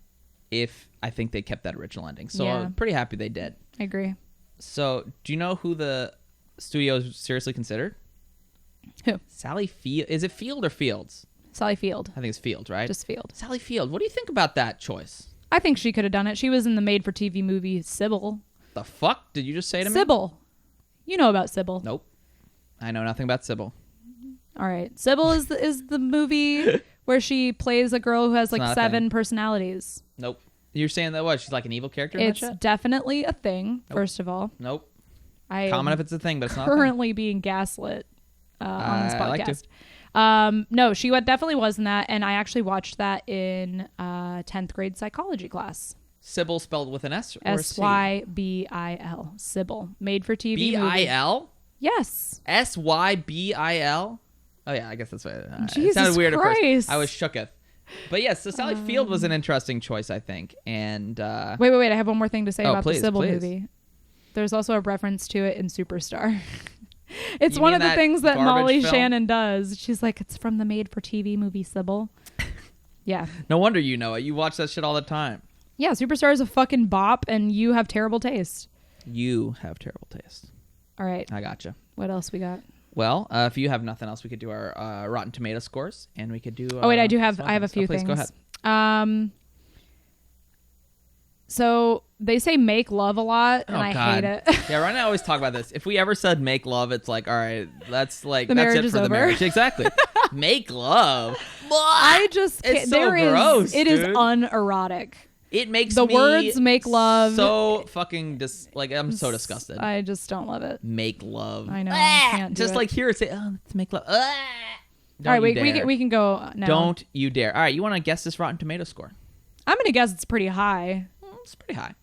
if I think they kept that original ending. So Yeah. I'm pretty happy they did. I agree. So do you know who the studio seriously considered? Who? Sally Field. Is it Field or Fields? Sally Field. I think it's Field, right? Just Field. Sally Field. What do you think about that choice? I think she could have done it. She was in the made-for-TV movie Sybil. The fuck did you just say to me? Sybil. You know about Sybil. Nope. I know nothing about Sybil. All right. Sybil is the movie where she plays a girl who has not like a 7 thing. personalities. Nope. You're saying that what? She's like an evil character in that It's shit? definitely a thing, first of all. Nope. I Comment am if it's a thing, but it's not a thing. currently being gaslit on this I like to. podcast. No, she definitely was in that, and I actually watched that in 10th grade psychology class. Sybil spelled with an S or a C? Sybil. Sybil. Made for TV movie. B-I-L? Yes. S-Y-B-I-L? Oh, yeah, I guess that's what it Jesus sounded weird at Christ. first. I was shooketh. But yes, so Sally Field was an interesting choice, I think. And Wait. I have one more thing to say about please, the Sybil please. movie. There's also a reference to it in Superstar. It's You one mean of the that things that garbage Molly film? Shannon does. She's like, it's from the made-for-TV movie Sybil. Yeah. no wonder you know it. You watch that shit all the time. Yeah, Superstar is a fucking bop, and you have terrible taste. You have terrible taste. All right. I gotcha. What else we got? Well, if you have nothing else, we could do our Rotten Tomato scores, and we could do. Oh wait, I have a things. few Please things. go ahead. So they say make love a lot, and I hate it. Yeah, Ryan and I always talk about this. If we ever said make love, it's like, all right, that's like The that's marriage it is for the over. marriage. Exactly. Make love. I just can't. It's so gross, It is dude. unerotic. It makes The me words make love. so fucking I'm so disgusted. I just don't love it. Make love. I know. I can't do Just it. like here, say, oh, let's make love. Don't All right, you dare. we can go now. Don't you dare. All right, you want to guess this Rotten Tomato score? I'm gonna guess it's pretty high. It's pretty high.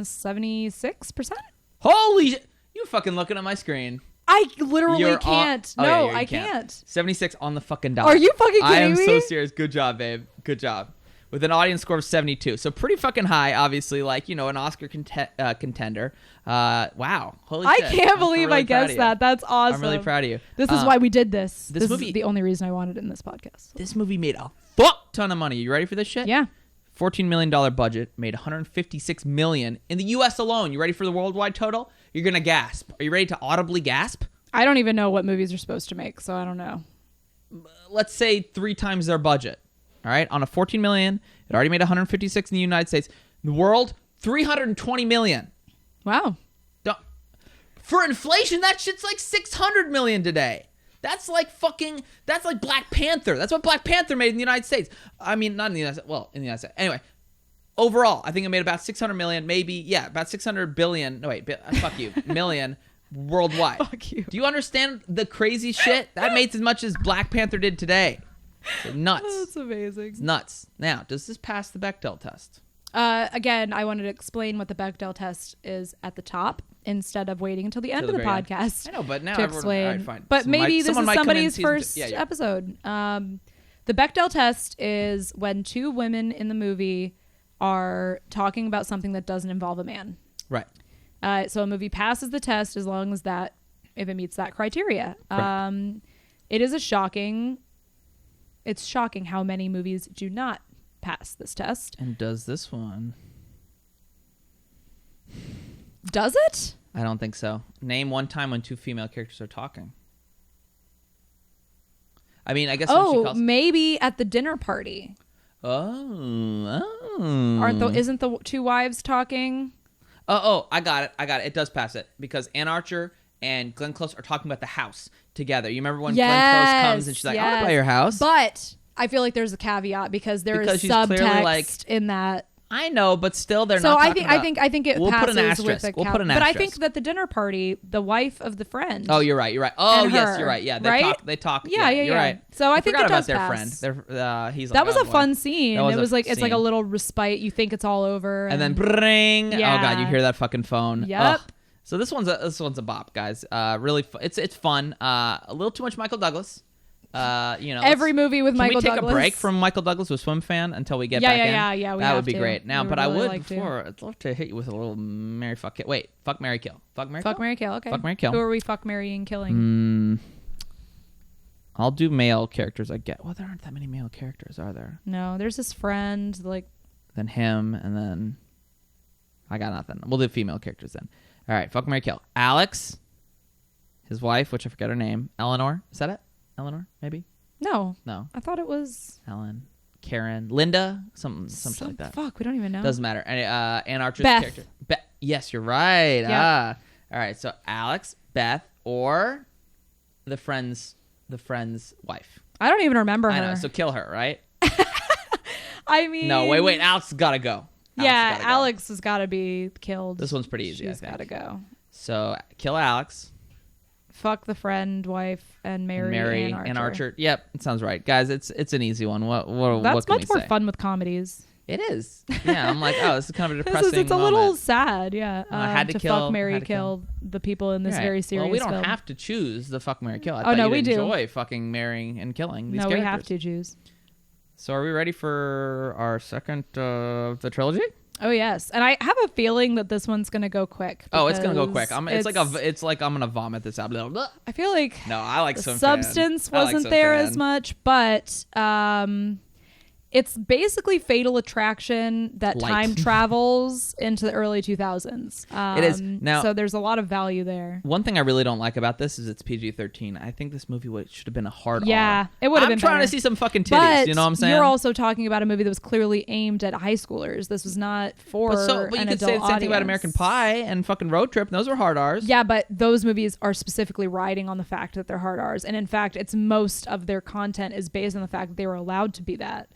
76%. Holy shit. You fucking looking at my screen. I literally You're can't. on, No, you I can't. can't. 76 on the fucking dot. Are you fucking I am kidding so me? serious. Good job, babe. Good job. With an audience score of 72. So pretty fucking high, obviously, like, an Oscar contender. Wow. Holy I shit. can't I'm believe really I proud of guessed you. that. That's awesome. I'm really proud of you. This is why we did this. this This movie- is the only reason I wanted it in this podcast. This movie made a fuck ton of money. You ready for this shit? Yeah. $14 million budget, made $156 million in the U.S. alone. You ready for the worldwide total? You're going to gasp. Are you ready to audibly gasp? I don't even know what movies are supposed to make, so I don't know. Let's say 3 times their budget. All right, on a $14 million, it already made $156 in the United States. In the world, $320 million. Wow. For inflation, that shit's like $600 million today. That's like Black Panther. That's what Black Panther made in the United States. I mean, not in the United States. Well, in the United States. Anyway, overall, I think it made about 600 million, maybe, yeah, about 600 billion. No, wait, fuck you, million worldwide. Fuck you. Do you understand the crazy shit? That made as much as Black Panther did today. So nuts. That's amazing. It's nuts. Now, does this pass the Bechdel test? Again, I wanted to explain what the Bechdel test is at the top instead of waiting until the end of the podcast. I know, but now to everyone, explain. all right, fine. But maybe this is someone might come in somebody's season first episode. The Bechdel test is when two women in the movie are talking about something that doesn't involve a man. Right. So a movie passes the test as long as if it meets that criteria. Right. It's shocking how many movies do not pass this test. And does this one? Does it? I don't think so. Name one time when two female characters are talking. I mean, I guess. Maybe at the dinner party. Oh. Isn't the two wives talking? Oh, I got it. It does pass it because Ann Archer and Glenn Close are talking about the house together. You remember when Glenn Close comes and she's like, I want to buy your house? But I feel like there's a caveat because there is she's subtext in that. I know, but still they're so not. I think it we'll passes put an asterisk. with a We'll put an But I asterisk. think that the dinner party, the wife of the friend. Oh, you're right. Oh, and yes, her, you're right. Yeah, right? They talk. Yeah, You're right. So I think forgot it does about pass. their friend. He's like, that was a boy. fun scene. That was It was like it's like a scene. little respite. You think it's all over, And then bring. Yeah. Oh god, you hear that fucking phone. Yep. Ugh. So this one's a bop, guys. Really, it's fun. A little too much Michael Douglas. Every movie with Michael Douglas. Can we take a break from Michael Douglas with Swimfan until we get back in? Yeah. That would be great. Now, We but would I really would like to. before. I'd love to hit you with a little Mary fuck kill. Wait, fuck Mary kill. Fuck Mary Fuck kill. Mary kill. Okay. Fuck Mary kill. Who are we fuck marrying killing? I'll do male characters. I get. Well, there aren't that many male characters, are there? No, there's this friend like. Then him, and then I got nothing. We'll do female characters then. All right, fuck Mary kill. Alex, his wife, which I forget her name. Eleanor. Is that it? Eleanor, maybe. No. No. I thought it was Helen, Karen, Linda, some shit like that. Fuck, we don't even know. Doesn't matter. Ann Archer's Beth. character. Yes, you're right. Yeah. All right. So Alex, Beth, or the friend's wife. I don't even remember her. I know. So kill her, right? I mean. No, wait. Alex has gotta go. Alex has got to be killed. This one's pretty easy. She's got to go. So kill Alex. Fuck the friend, wife, and marry Ann Archer. Yep, it sounds right, guys. It's an easy one. What That's can much we more say? fun with comedies. It is. Yeah, I'm like, oh, this is kind of a depressing. It's a little sad, yeah. I had to kill. Fuck, marry, kill the people in this very serious. Well, we don't film. have to choose the fuck, marry, kill. I Oh, thought no, you'd we do. enjoy fucking marrying and killing these No, characters. we have to choose. So, are we ready for our second of the trilogy? Oh yes, and I have a feeling that this one's gonna go quick. Oh, it's gonna go quick. It's It's like I'm gonna vomit this out. I feel like No, I like the Swimfan. substance I like wasn't there Swimfan. as much, but it's basically Fatal Attraction that Light. time travels into the early 2000s. It is. Now- so there's a lot of value there. One thing I really don't like about this is it's PG-13. I think this movie should have been a hard Yeah, R. it would have been I'm trying better. to see some fucking titties. But You know what I'm saying? you're also talking about a movie that was clearly aimed at high schoolers. This was not for but you an could adult say the same audience. thing about American Pie and fucking Road Trip. And those were hard R's. Yeah, but those movies are specifically riding on the fact that they're hard R's. And in fact, it's most of their content is based on the fact that they were allowed to be that.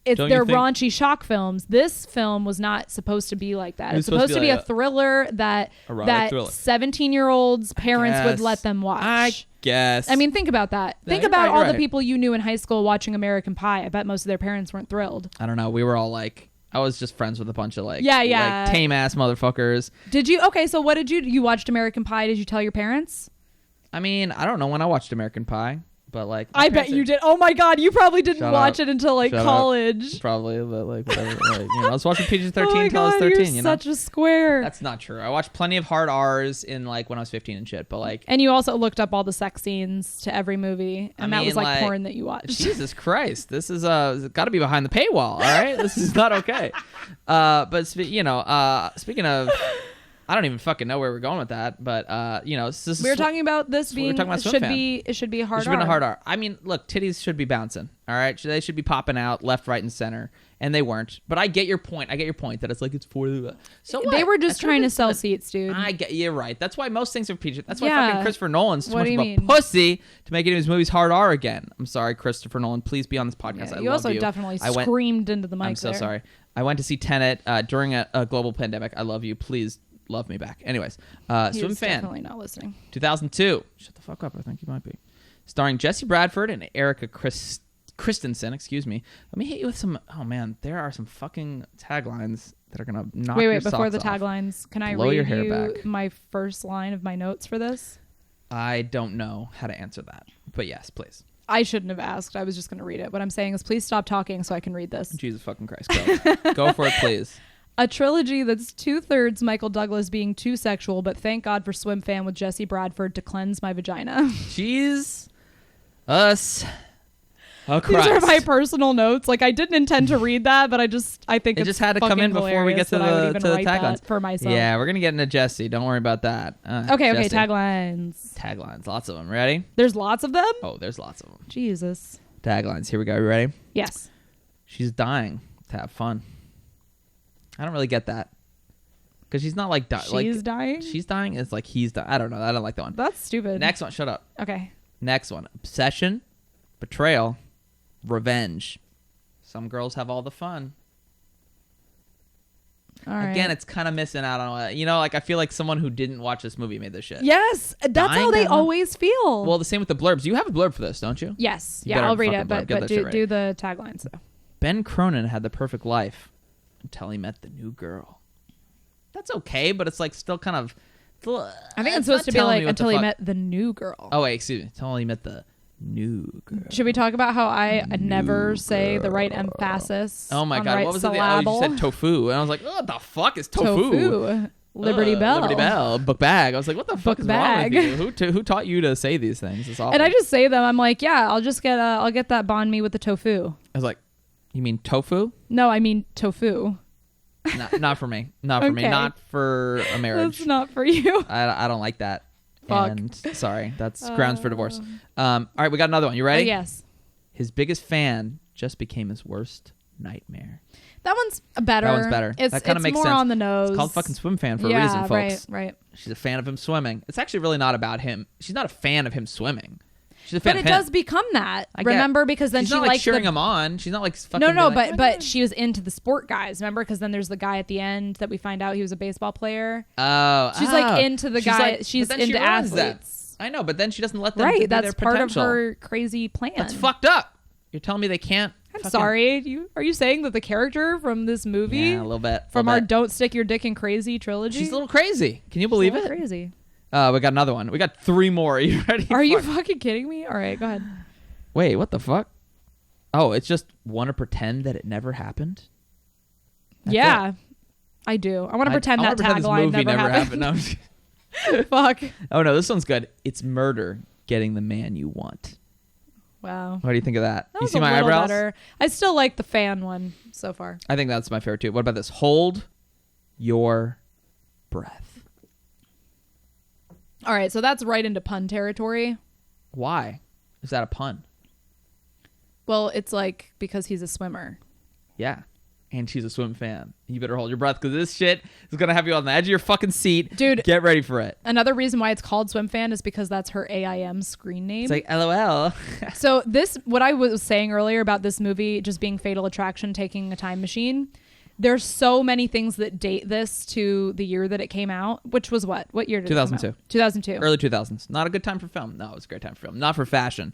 Don't you They're think- raunchy shock films. This film was not supposed to be like that. It was It's supposed to be like a thriller that erotic thriller. 17-year-olds parents would Yes. let them watch. I guess. I mean, think about that. Yeah, Think you're about right, all you're the right. people you knew in high school watching American Pie. I bet most of their parents weren't thrilled. I don't know. We were all like, I was just friends with a bunch of like, Yeah. like tame ass motherfuckers. Did you? Okay, so what did you watched American Pie? Did you tell your parents? I mean, I don't know when I watched American Pie, but like, my I bet parents you are- did. Oh my God, you probably didn't Shut watch up. it until like Shut up. college. Probably, but like, whatever. Like, I was watching PG-13 Oh my until I was God, 13. you're You know, such a square. that's not true. I watched plenty of hard R's in like when I was 15 and shit. But like, And you also looked up all the sex scenes to every movie, and that mean, was like like, porn that you watched. Jesus Christ, this is got to be behind the paywall. All right, this is not okay. But speaking of I don't even fucking know where we're going with that, but we were talking about this being it should be a hard R. It should be a hard R. I mean, look, titties should be bouncing. All right, they should be popping out left, right, and center, and they weren't. But I get your point. That it's like it's for the. So what? They were just trying to sell seats, dude. You're right. That's why most things are PG. That's why fucking Christopher Nolan's too much of a mean? pussy to make any of his movies hard R again. I'm sorry, Christopher Nolan. Please be on this podcast. I love you. You also definitely screamed into the mic. I'm so sorry. I went to see Tenet during a global pandemic. I love you. Please love me back. Anyways, Swimfan. Definitely not listening. 2002. Shut the fuck up. I think you might be. Starring Jesse Bradford and Erica Christensen. Excuse me. Let me hit you with some. Oh man, there are some fucking taglines that are gonna knock your socks off. Before the taglines, can I read you my first line of my notes for this? I don't know how to answer that, but yes, please. I shouldn't have asked. I was just going to read it. What I'm saying is please stop talking so I can read this. Jesus fucking Christ. Go. Go for it, please. A trilogy that's 2/3 Michael Douglas being too sexual, but thank God for Swimfan with Jesse Bradford to cleanse my vagina. Jeez. Us. Oh, These are my personal notes. Like, I didn't intend to read that, but I think it just had to come in before we get to the taglines for myself. Yeah, we're gonna get into Jesse. Don't worry about that. Okay, taglines. Taglines, lots of them. Ready? There's lots of them. Oh, there's lots of them. Jesus. Taglines. Here we go. You ready? Yes. She's dying to have fun. I don't really get that because she's not like she's dying. She's dying. It's like he's dying. I don't know. I don't like that one. That's stupid. Next one. Shut up. Okay. Next one. Obsession, betrayal, revenge. Some girls have all the fun. All right. Again, it's kind of missing out on like I feel like someone who didn't watch this movie made this shit. Yes, that's how they always feel. Well, the same with the blurbs. You have a blurb for this, don't you? Yes. I'll read it, but do the taglines though. Ben Cronin had the perfect life until he met the new girl. That's okay, but it's like still kind of. I think it's supposed to be like until he met the new girl. Oh wait, excuse me. Until he met the new girl. Should we talk about how I never say the right emphasis? Oh my god, right what was syllable? it? Oh, you said tofu, and I was like, what the fuck is tofu? Liberty Bell. Liberty Bell. Book bag. I was like, what the fuck is wrong with you? Who taught you to say these things? It's awful. And I just say them. I'm like, yeah, I'll just get I'll get that banh mi with the tofu. I was like, you mean tofu? No, I mean tofu. Not for me. Not for me. Not for a marriage. That's not for you. I don't like that. Fuck. And sorry, that's grounds for divorce. All right, we got another one. You ready? Yes. His biggest fan just became his worst nightmare. That one's better. That one's better. That kind of makes more sense. on the nose. It's called fucking Swimfan for a reason, folks. Right. She's a fan of him swimming. It's actually really not about him. She's not a fan of him swimming. She's a fan but of it him. does become that. Remember, because then she's she not like likes cheering him on. She's not like fucking. No, like, but she was into the sport guys. Remember, because then there's the guy at the end that we find out he was a baseball player. Oh, she's like into the guy. Like, she's into athletes. I know, but then she doesn't let them. Right, that's part of her crazy plan. That's fucked up. You're telling me they can't. I'm sorry. Are you saying that the character from this movie, yeah, a little bit, from our "Don't Stick Your Dick in Crazy" trilogy, she's a little crazy. Can you believe it? Crazy. We got another one. We got 3 more. Are you ready? Are you fucking kidding me? All right, go ahead. Wait, what the fuck? Oh, it's just want to pretend that it never happened? Yeah, I do. I want to pretend that tagline never happened. No. Fuck. Oh no, this one's good. It's murder getting the man you want. Wow. What do you think of that? That you see my eyebrows? Better. I still like the fan one so far. I think that's my favorite too. What about this? Hold your breath. All right, so that's right into pun territory. Why? Is that a pun? Well, it's like because he's a swimmer. Yeah. And she's a swim fan. You better hold your breath because this shit is going to have you on the edge of your fucking seat. Dude. Get ready for it. Another reason why it's called Swimfan is because that's her AIM screen name. It's like, LOL. So what I was saying earlier about this movie just being Fatal Attraction, taking a time machine, there's so many things that date this to the year that it came out, which was what? What year did 2002. it come out? 2002. Early 2000s. Not a good time for film. No, it was a great time for film. Not for fashion.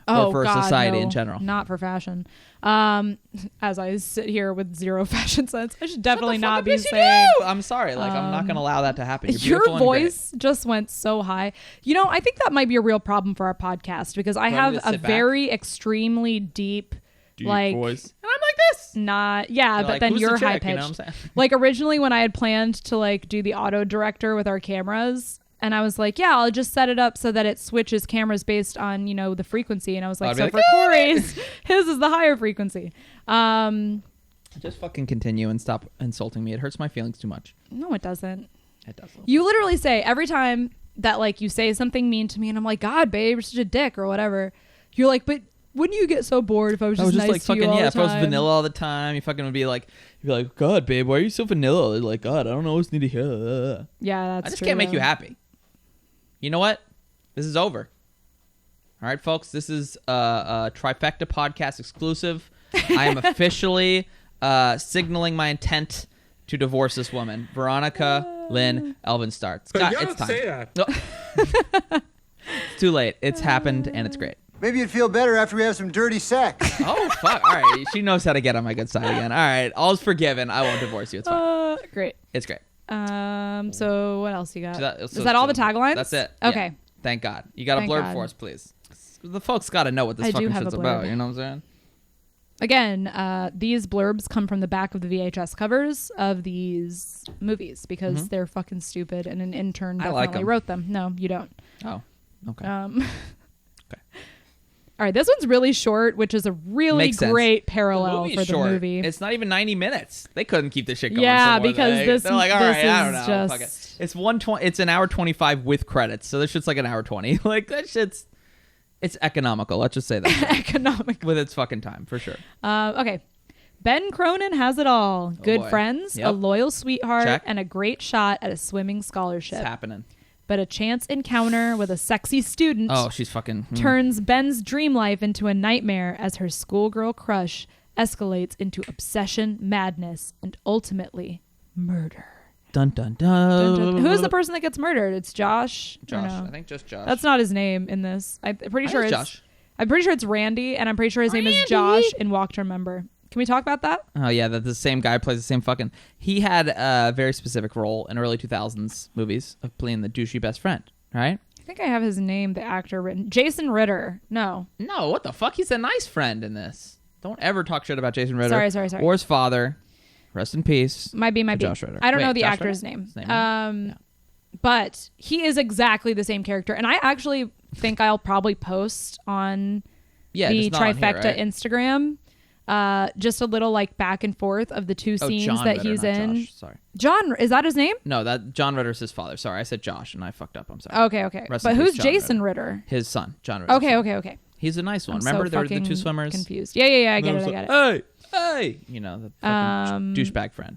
Or for society in general. Not for fashion. As I sit here with zero fashion sense, I should definitely not be saying. I'm sorry. Like, I'm not going to allow that to happen. Your voice just went so high. You know, I think that might be a real problem for our podcast because I have a very extremely deep like voice. And I'm like this. But like, then you're high pitched. You know what I'm saying? Like originally when I had planned to like do the auto director with our cameras. And I was like, yeah, I'll just set it up so that it switches cameras based on, the frequency. And I was like, so for Corey's, his is the higher frequency. Just fucking continue and stop insulting me. It hurts my feelings too much. No, it doesn't. It does. You literally say every time that like you say something mean to me and I'm like, God, babe, you're such a dick or whatever. You're like, but wouldn't you get so bored if I was just nice like to fucking you all the if I was time? vanilla all the time, you fucking would be like, you'd be like, God, babe, why are you so vanilla? Like, God, I don't always need to hear. Yeah, that's I just true, can't make though. you happy. You know what? This is over. All right, folks. This is a Trifecta podcast exclusive. I am officially signaling my intent to divorce this woman, Veronica Lynn Elvenstar. It's time. say that. No. It's too late. It's happened, and it's great. Maybe you'd feel better after we have some dirty sex. Oh, fuck. All right. She knows how to get on my good side again. All right. All's forgiven. I won't divorce you. It's fine. Great. It's great. So what else you got? So Is that all the taglines? That's it. Okay. Yeah. Thank God. You got a Thank blurb God. for us, please. The folks got to know what this I do fucking have shit's a about. blurb. You know what I'm saying? Again, these blurbs come from the back of the VHS covers of these movies because they're fucking stupid and an intern I like definitely 'em. wrote them. No, you don't. Oh, okay. Okay. All right, this one's really short, which is a really Makes sense. great The parallel movie's for the short. movie. It's not even 90 minutes. They couldn't keep this shit going. Yeah, for more because than this- they're like, all this right, I don't know. is Fuck it. just- It's 120. It's an hour 25 with credits. So this shit's like an hour 20. Like that shit's. It's economical. Let's just say that. Economic. With its fucking time, for sure. Okay. Ben Cronin has it all. Good boy. friends, Yep. a loyal sweetheart, Check. and a great shot at a swimming scholarship. It's happening. But a chance encounter with a sexy student Oh, she's fucking. turns Ben's dream life into a nightmare as her schoolgirl crush escalates into obsession, madness, and ultimately murder. Dun dun Dun, dun. dun. Who's the person that gets murdered? It's Josh. Or Josh. no? I think just Josh. That's not his name in this. I'm pretty I sure think it's it's Josh. I'm pretty sure it's Randy, and I'm pretty sure his name is Randy. Josh in Walk to Remember. Can we talk about that? Oh yeah, that the same guy plays the same fucking. He had a very specific role in early 2000s movies of playing the douchey best friend. Right? I think I have his name, the actor written. Jason Ritter. No. No, what the fuck? He's a nice friend in this. Don't ever talk shit about Jason Ritter. Sorry. Or his father. Rest in peace. Might be. Josh Ritter. I don't Wait, know the Josh actor's Ritter? name. His name, yeah. But he is exactly the same character. And I actually think I'll probably post on Yeah, the just not on here, Trifecta right? Instagram just a little like back and forth of the two scenes John that Ritter, he's not in. Josh. Sorry. John, is that his name? No, that John Ritter's his father. Sorry, I said Josh and I fucked up. I'm sorry. Okay. Rest But in who's peace, John Jason Ritter? His son, John Ritter. Okay. He's a nice one. I'm Remember so there were the fucking two swimmers? confused. Yeah. I get And it. then was Hey! You know, the fucking douchebag friend.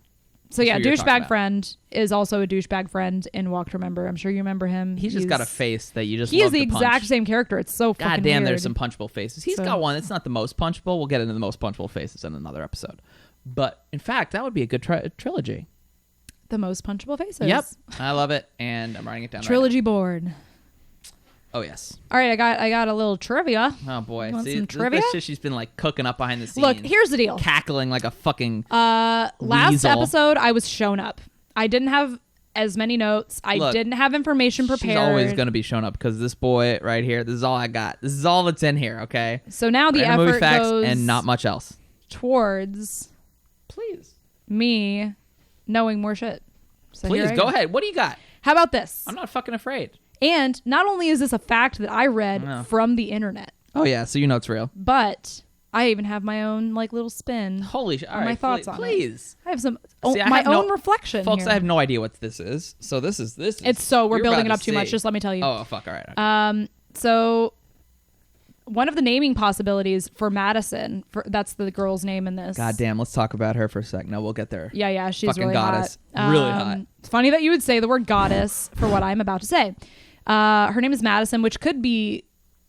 So yeah, That's who you're talking douchebag about. friend is also a douchebag friend in Walk to Remember. I'm sure you remember him. He's just got a face that you just He is love the to exact punch. same character. It's so fucking God damn, weird. there's some punchable faces. He's So- got one. It's not the most punchable. We'll get into the most punchable faces in another episode. But in fact, that would be a good trilogy. The most punchable faces. Yep, I love it, and I'm writing it down. Trilogy board. Right now. Oh yes. All right, I got a little trivia. Oh boy. You want See, some this trivia? shit she's been like cooking up behind the scenes. Look, here's the deal. cackling like a fucking. Last Weasel. episode, I was shown up. I didn't have as many notes. I Look, didn't have information prepared. She's always going to be shown up because this boy right here. This is all I got. This is all that's in here. Okay. So now the Random movie effort facts goes and not much else. towards Please. me knowing more shit. So here Please I go go. ahead. What do you got? How about this? I'm not fucking afraid. And not only is this a fact that I read No. from the internet, Oh yeah, so you know it's real. but I even have my own like little spin. Holy shit! All My right, thoughts on it. please. I have some See, I my have no- own reflection. Folks, here. I have no idea what this is. So this is. It's so we're you're building it about up to too much. see. Just let me tell you. Oh fuck! All right. Okay. So one of the naming possibilities for Madison, that's the girl's name in this. God damn. Let's talk about her for a sec. No, we'll get there. Yeah, she's Fucking really goddess. hot. Really hot. It's funny that you would say the word goddess for what I'm about to say. Her name is Madison, which could be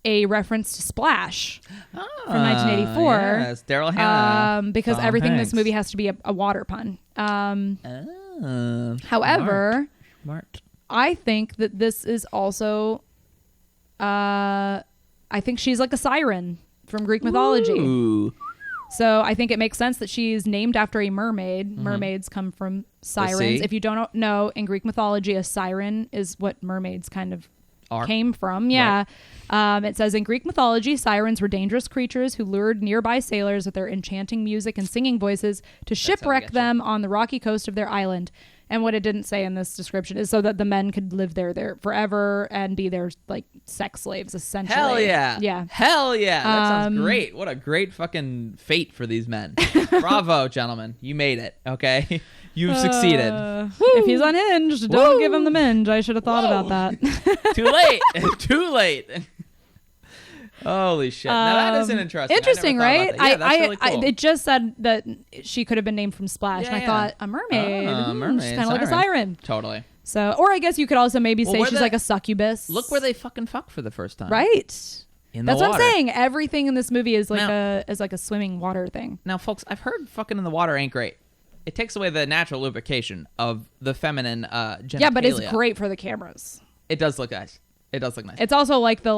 a reference to Splash from 1984. Yes, Daryl Hannah. Because Tom everything in Hanks. this movie has to be a water pun. Oh, However, smart. I think that this is also, I think she's like a siren from Greek mythology. Ooh. So I think it makes sense that she's named after a mermaid. Mermaids come from sirens. sea? If you don't know, in Greek mythology, a siren is what mermaids kind of Are. came from. Yeah. It says in Greek mythology, sirens were dangerous creatures who lured nearby sailors with their enchanting music and singing voices to shipwreck get you. them on the rocky coast of their island. And what it didn't say in this description is so that the men could live there forever and be their like sex slaves, essentially. Hell yeah. Yeah. Hell yeah. That sounds great. What a great fucking fate for these men. Bravo, gentlemen. You made it. Okay. You've succeeded. If he's unhinged, don't give him the minge. I should have thought about that. Too late. Too late. Holy shit. Now that is an interesting. Interesting, right? Yeah, that's really cool. It just said that she could have been named from Splash, and I thought a mermaid. Mermaid, she's kind of like a siren. Totally. So, or I guess you could also maybe say she's like a succubus. Look where they fucking fuck for the first time. Right. In That's the what water. I'm saying. Everything in this movie is like a swimming water thing. Now, folks, I've heard fucking in the water ain't great. It takes away the natural lubrication of the feminine genitalia. Yeah, but it's great for the cameras. It does look nice. It does look nice. It's also like woo,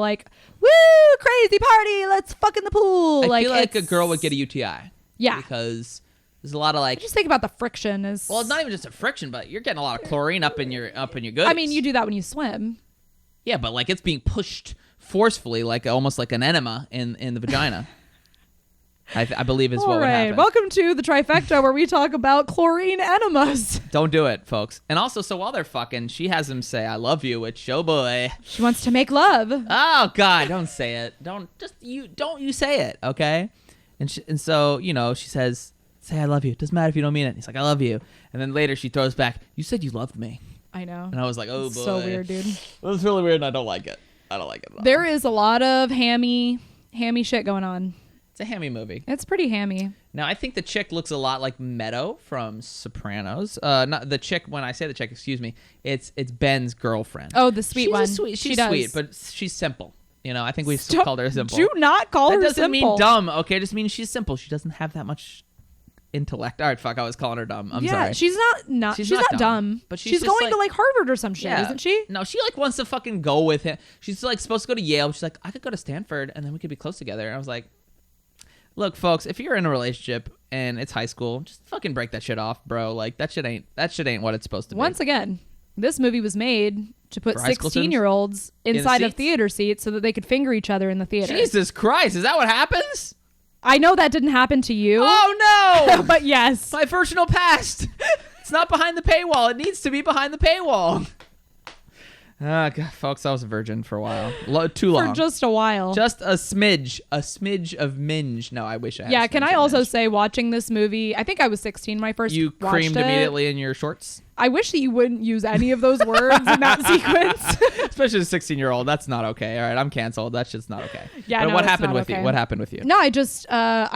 crazy party, let's fuck in the pool. I feel like a girl would get a UTI. Yeah. Because there's a lot of like. Just think about the friction. Well, it's not even just a friction, but you're getting a lot of chlorine up in your goodies. I mean, you do that when you swim. Yeah, but like it's being pushed forcefully, like almost like an enema in the vagina. I believe is what would happen. Welcome to the Trifecta, where we talk about chlorine enemas. Don't do it, folks. And also, so while they're fucking, she has him say, "I love you," with show boy. She wants to make love. Oh God, don't say it. Don't you say it, okay? And so she says, "Say I love you. It doesn't matter if you don't mean it." He's like, "I love you," and then later she throws back, "You said you loved me." I know. And I was like, "Oh boy, so weird, dude." Well, it's really weird, and I don't like it. I don't like it at all. There is a lot of hammy shit going on. It's a hammy movie. It's pretty hammy. Now, I think the chick looks a lot like Meadow from Sopranos. Not the chick. When I say the chick, excuse me, it's Ben's girlfriend. Oh, the sweet one. She's sweet, but she's simple. I think we've still called her simple. Do not call her simple. That doesn't mean dumb, okay? It just means she's simple. She doesn't have that much intellect. All right, fuck, I was calling her dumb. I'm sorry. She's not dumb. But she's going to like Harvard or some shit, isn't she? No, she like wants to fucking go with him. She's like supposed to go to Yale. She's like, I could go to Stanford and then we could be close together. And I was like, look, folks, if you're in a relationship and it's high school, just fucking break that shit off, bro. Like that shit ain't what it's supposed to be. Once again, this movie was made to put For high school 16-year-olds inside of theater seats so that they could finger each other in the theater. Jesus Christ, is that what happens? I know that didn't happen to you. Oh no! But yes. My virginal past. It's not behind the paywall. It needs to be behind the paywall. God, folks, I was a virgin for a while. Too long. For just a while. Just a smidge of minge. No, I wish I had. Yeah, can I also say, watching this movie, I think I was 16 when I first You watched creamed it. immediately in your shorts? I wish that you wouldn't use any of those words in that sequence. Especially a 16-year-old. That's not okay. All right, I'm canceled. That's just not okay. Yeah, but no, what it's happened not with okay. you? What happened with you? No, I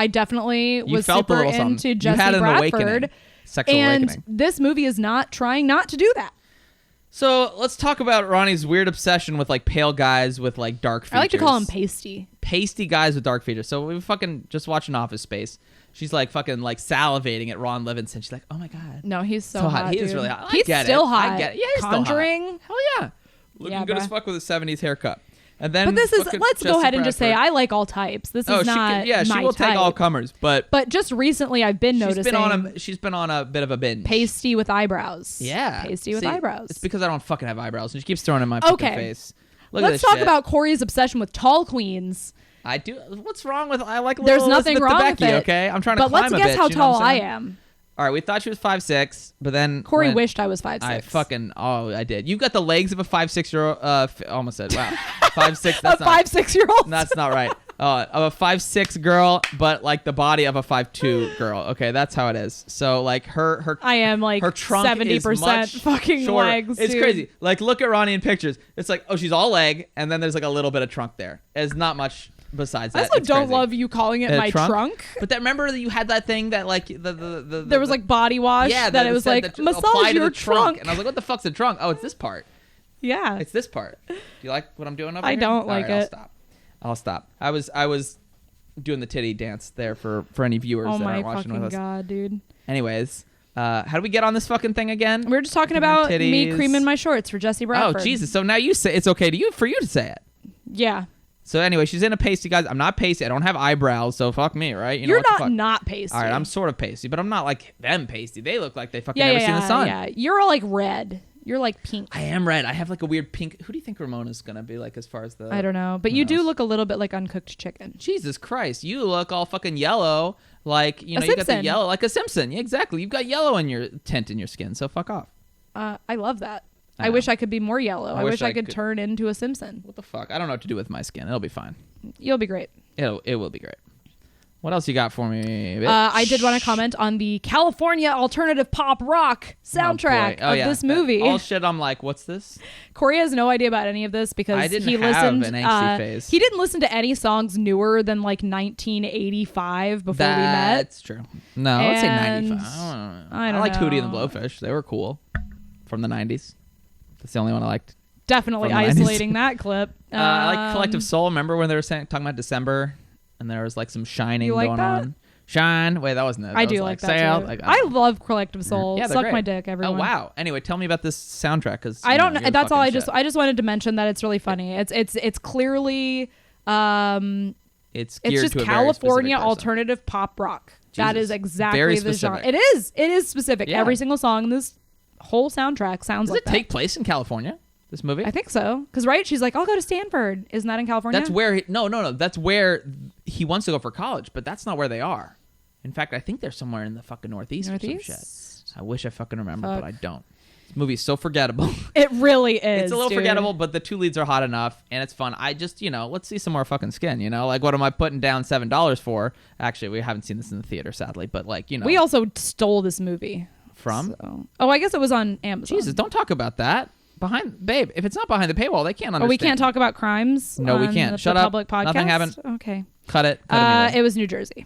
definitely was felt a super little something. into You Jesse had an Bradford. awakening. Sexual and awakening. this movie is not trying not to do that. So let's talk about Ronnie's weird obsession with like pale guys with like dark features. I like to call him pasty. Pasty guys with dark features. So we were fucking just watching Office Space. She's like fucking like salivating at Ron Livingston. She's like, oh my God. No, he's so hot. He is dude. really hot. He's still hot. I get it. Yeah, he's Conjuring. Still hot. Hell yeah. Looking Yeah, good bruh. as fuck with a 70s haircut. And then But this is, fucking let's Jesse go ahead and just say, Bradford. I like all types. This is not she my will type. take all comers. But just recently I've been noticing. she's been on a bit of a binge. Pasty with eyebrows. Yeah. Pasty with See, eyebrows. It's because I don't fucking have eyebrows. And she keeps throwing in my fucking face. Look at Let's this talk shit. about Corey's obsession with tall queens. I do. What's wrong with? I like. There's little nothing Elizabeth wrong with Debicki, it. Okay, I'm trying to But climb let's a guess bit, how you know what tall I'm I saying? am. All right, we thought she was 5'6", but then Corey wished I was 5'6". I fucking I did. You've got the legs of a 5'6" almost said wow 5'6". A 5'6" That's not right. Of a 5'6" girl, but like the body of a 5'2" girl. Okay, that's how it is. So like her I am like her trunk 70% is much fucking shorter. legs. It's dude. crazy. Like look at Ronnie in pictures. It's like she's all leg, and then there's like a little bit of trunk there. There's not much besides I that. also It's don't crazy. love you calling it my trunk. But that remember that you had that thing that like the There was like body wash. yeah that it was said like that apply massage to your the trunk. trunk. And I was like, what the fuck's the trunk? Oh, it's this part. Yeah. It's this part. Do you like what I'm doing over I here? don't All like right, it. I'll stop. I was doing the titty dance there for any viewers Oh that my aren't watching with fucking us. god, dude. Anyways, how do we get on this fucking thing again? We were just talking about me Titties. creaming my shorts for Jesse Bradford. Oh Jesus! So now you say it's okay for you to say it. Yeah. So anyway, she's in a pasty, guys. I'm not pasty. I don't have eyebrows, so fuck me, right? You know You're what the fuck? not pasty. All right, I'm sort of pasty, but I'm not like them pasty. They look like they fucking yeah, never yeah, seen the sun. Yeah, you're all like red. You're like pink. I am red. I have like a weird pink. Who do you think Ramona's gonna be like as far as the? I don't know, but you do look a little bit like uncooked chicken. Jesus Christ, you look all fucking yellow, like you got the Simpson. yellow, like a Simpson. Yeah, exactly. You've got yellow in your tint in your skin, so fuck off. I love that. I I know. wish I could be more yellow. I wish I could could- turn into a Simpson. What the fuck? I don't know what to do with my skin. It'll be fine. You'll be great. It will be great. What else you got for me, bitch? I did want to comment on the California alternative pop rock soundtrack of this movie. All shit, I'm like, what's this? Corey has no idea about any of this because I didn't he have listened. an angsty phase. He didn't listen to any songs newer than like 1985 before we met. That's true. No, let's say 95. I don't liked know. Hootie and the Blowfish. They were cool from the 90s. That's the only one I liked. Definitely From the 90s. isolating that clip. I like Collective Soul. Remember when they were talking about December and there was like some shining You like going that? on? Shine. Wait, that wasn't it. I That do was like that Say too. Out. Like, I love Collective Soul. Yeah, they're Suck great. my dick, everyone. Oh wow. Anyway, tell me about this soundtrack because I don't know. That's all. I just wanted to mention that it's really funny. It's clearly it's it's geared just to a very California specific person. alternative pop rock. That Jesus. is exactly Very the genre. specific. It is specific. Yeah. Every single song in this whole soundtrack sounds Does like it take place in California? This movie? I think so. Because right, she's like, I'll go to Stanford. Isn't that in California? That's where no. That's where he wants to go for college, but that's not where they are. In fact, I think they're somewhere in the fucking Northeast or some shit. I wish I fucking remember, but I don't. This movie's so forgettable. It really is. It's a little dude. forgettable, but the two leads are hot enough, and it's fun. I just, let's see some more fucking skin, Like, what am I putting down $7 for? Actually, we haven't seen this in the theater, sadly, but We also stole this movie. From? So. Oh, I guess it was on Amazon. Jesus, don't talk about that. Babe, if it's not behind the paywall, they can't understand. Oh, we can't talk about crimes. No, we on can't. the Shut up. Public podcast? Nothing happened. Okay. Cut it. It was New Jersey.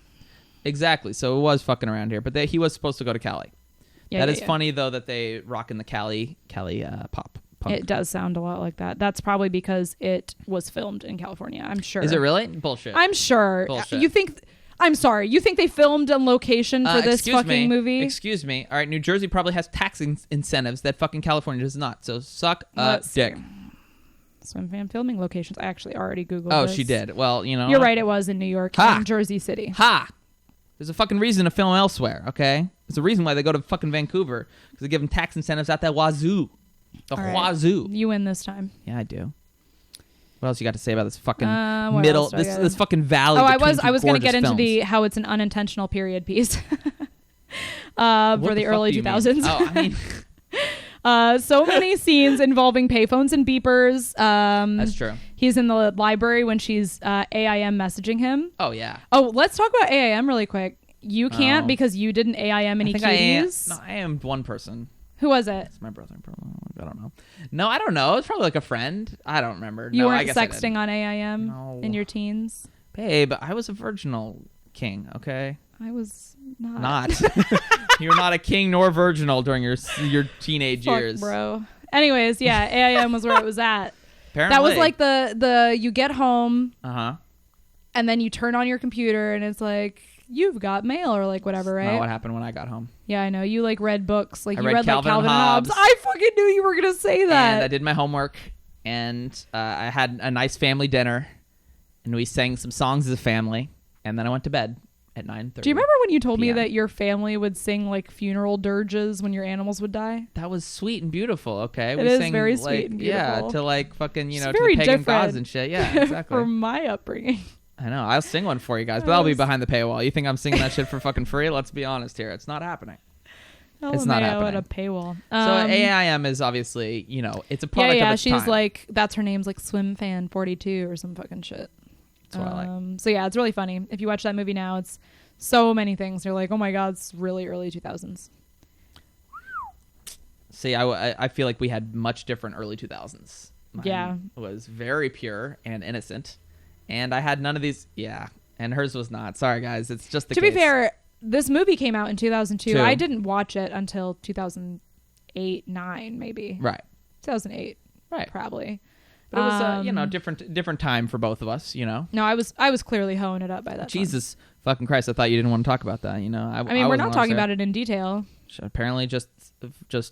Exactly. So it was fucking around here, but he was supposed to go to Cali. Yeah, That is funny though that they rock in the Cali pop punk. It does sound a lot like that. That's probably because it was filmed in California. I'm sure. Is it really? Bullshit. I'm sure. Bullshit. You think? I'm sorry. You think they filmed on location for this fucking movie? Excuse me. All right, New Jersey probably has tax incentives that fucking California does not. So suck a Let's dick. see. Swimfan filming locations. I actually already googled. Oh, this. she did. Well, You're right. It was in New York Ha! and Jersey City. Ha! There's a fucking reason to film elsewhere, okay? There's a reason why they go to fucking Vancouver because they give them tax incentives at that wazoo. The All right. wazoo. You win this time. Yeah, I do. What else you got to say about this fucking what middle, else do I got? this fucking valley? Oh, I between was two going to get gorgeous into films? how it's an unintentional period piece What for the fuck early do you mean? 2000s. Oh, I mean, So many scenes involving payphones and beepers. that's true. He's in the library when she's AIM messaging him. Oh yeah. Oh, let's talk about AIM really quick. You can't Oh. because you didn't AIM any I think I am. cuties. No, I am one person. Who was it? It's my brother. Probably. I don't know. No, I don't know. It's probably like a friend. I don't remember. You no, I weren't guess I sexting didn't. on AIM No. in your teens? Babe, I was a virginal king. Okay. I was not. Not. You're not a king nor virginal during your teenage Fuck, years, bro. Anyways, yeah, AIM was where it was at. Apparently. That was like the you get home Uh-huh. and then you turn on your computer and it's like you've got mail or like whatever, Not what right? happened when I got home. Yeah, I know. You like read books. Like I you read read like Calvin Calvin and and Hobbes. Hobbes. I fucking knew you were gonna say that. And I did my homework, and I had a nice family dinner, and we sang some songs as a family, and then I went to bed at 9:30. Do you remember when you told me PM. that your family would sing like funeral dirges when your animals would die? That was sweet and beautiful. Okay, It we is sang, very like, sweet and Yeah, beautiful. to like fucking It's to the very pagan different gods and shit. Yeah, exactly. For my upbringing. I know. I'll sing one for you guys, but that'll be behind the paywall. You think I'm singing that shit for fucking free? Let's be honest here. It's not happening. It's not LMAO at happening. a paywall. So AIM is obviously, it's a product of its she's time. like, that's her name's like Swimfan 42 or some fucking shit. That's what I like. So yeah, it's really funny. If you watch that movie now, it's so many things. You're like, oh my god, it's really early 2000s. See, I feel like we had much different early 2000s. Mine Yeah. was very pure and innocent, and I had none of these. Yeah, and hers was not. Sorry, guys. It's just the To case. be fair, this movie came out in 2002. Two. I didn't watch it until 2008, 9 maybe. Right. 2008, Right. probably. But it was different time for both of us. No, I was clearly hoeing it up by that time. Jesus fucking Christ! I thought you didn't want to talk about that. I I mean, wasn't we're not talking about it in detail. Apparently, just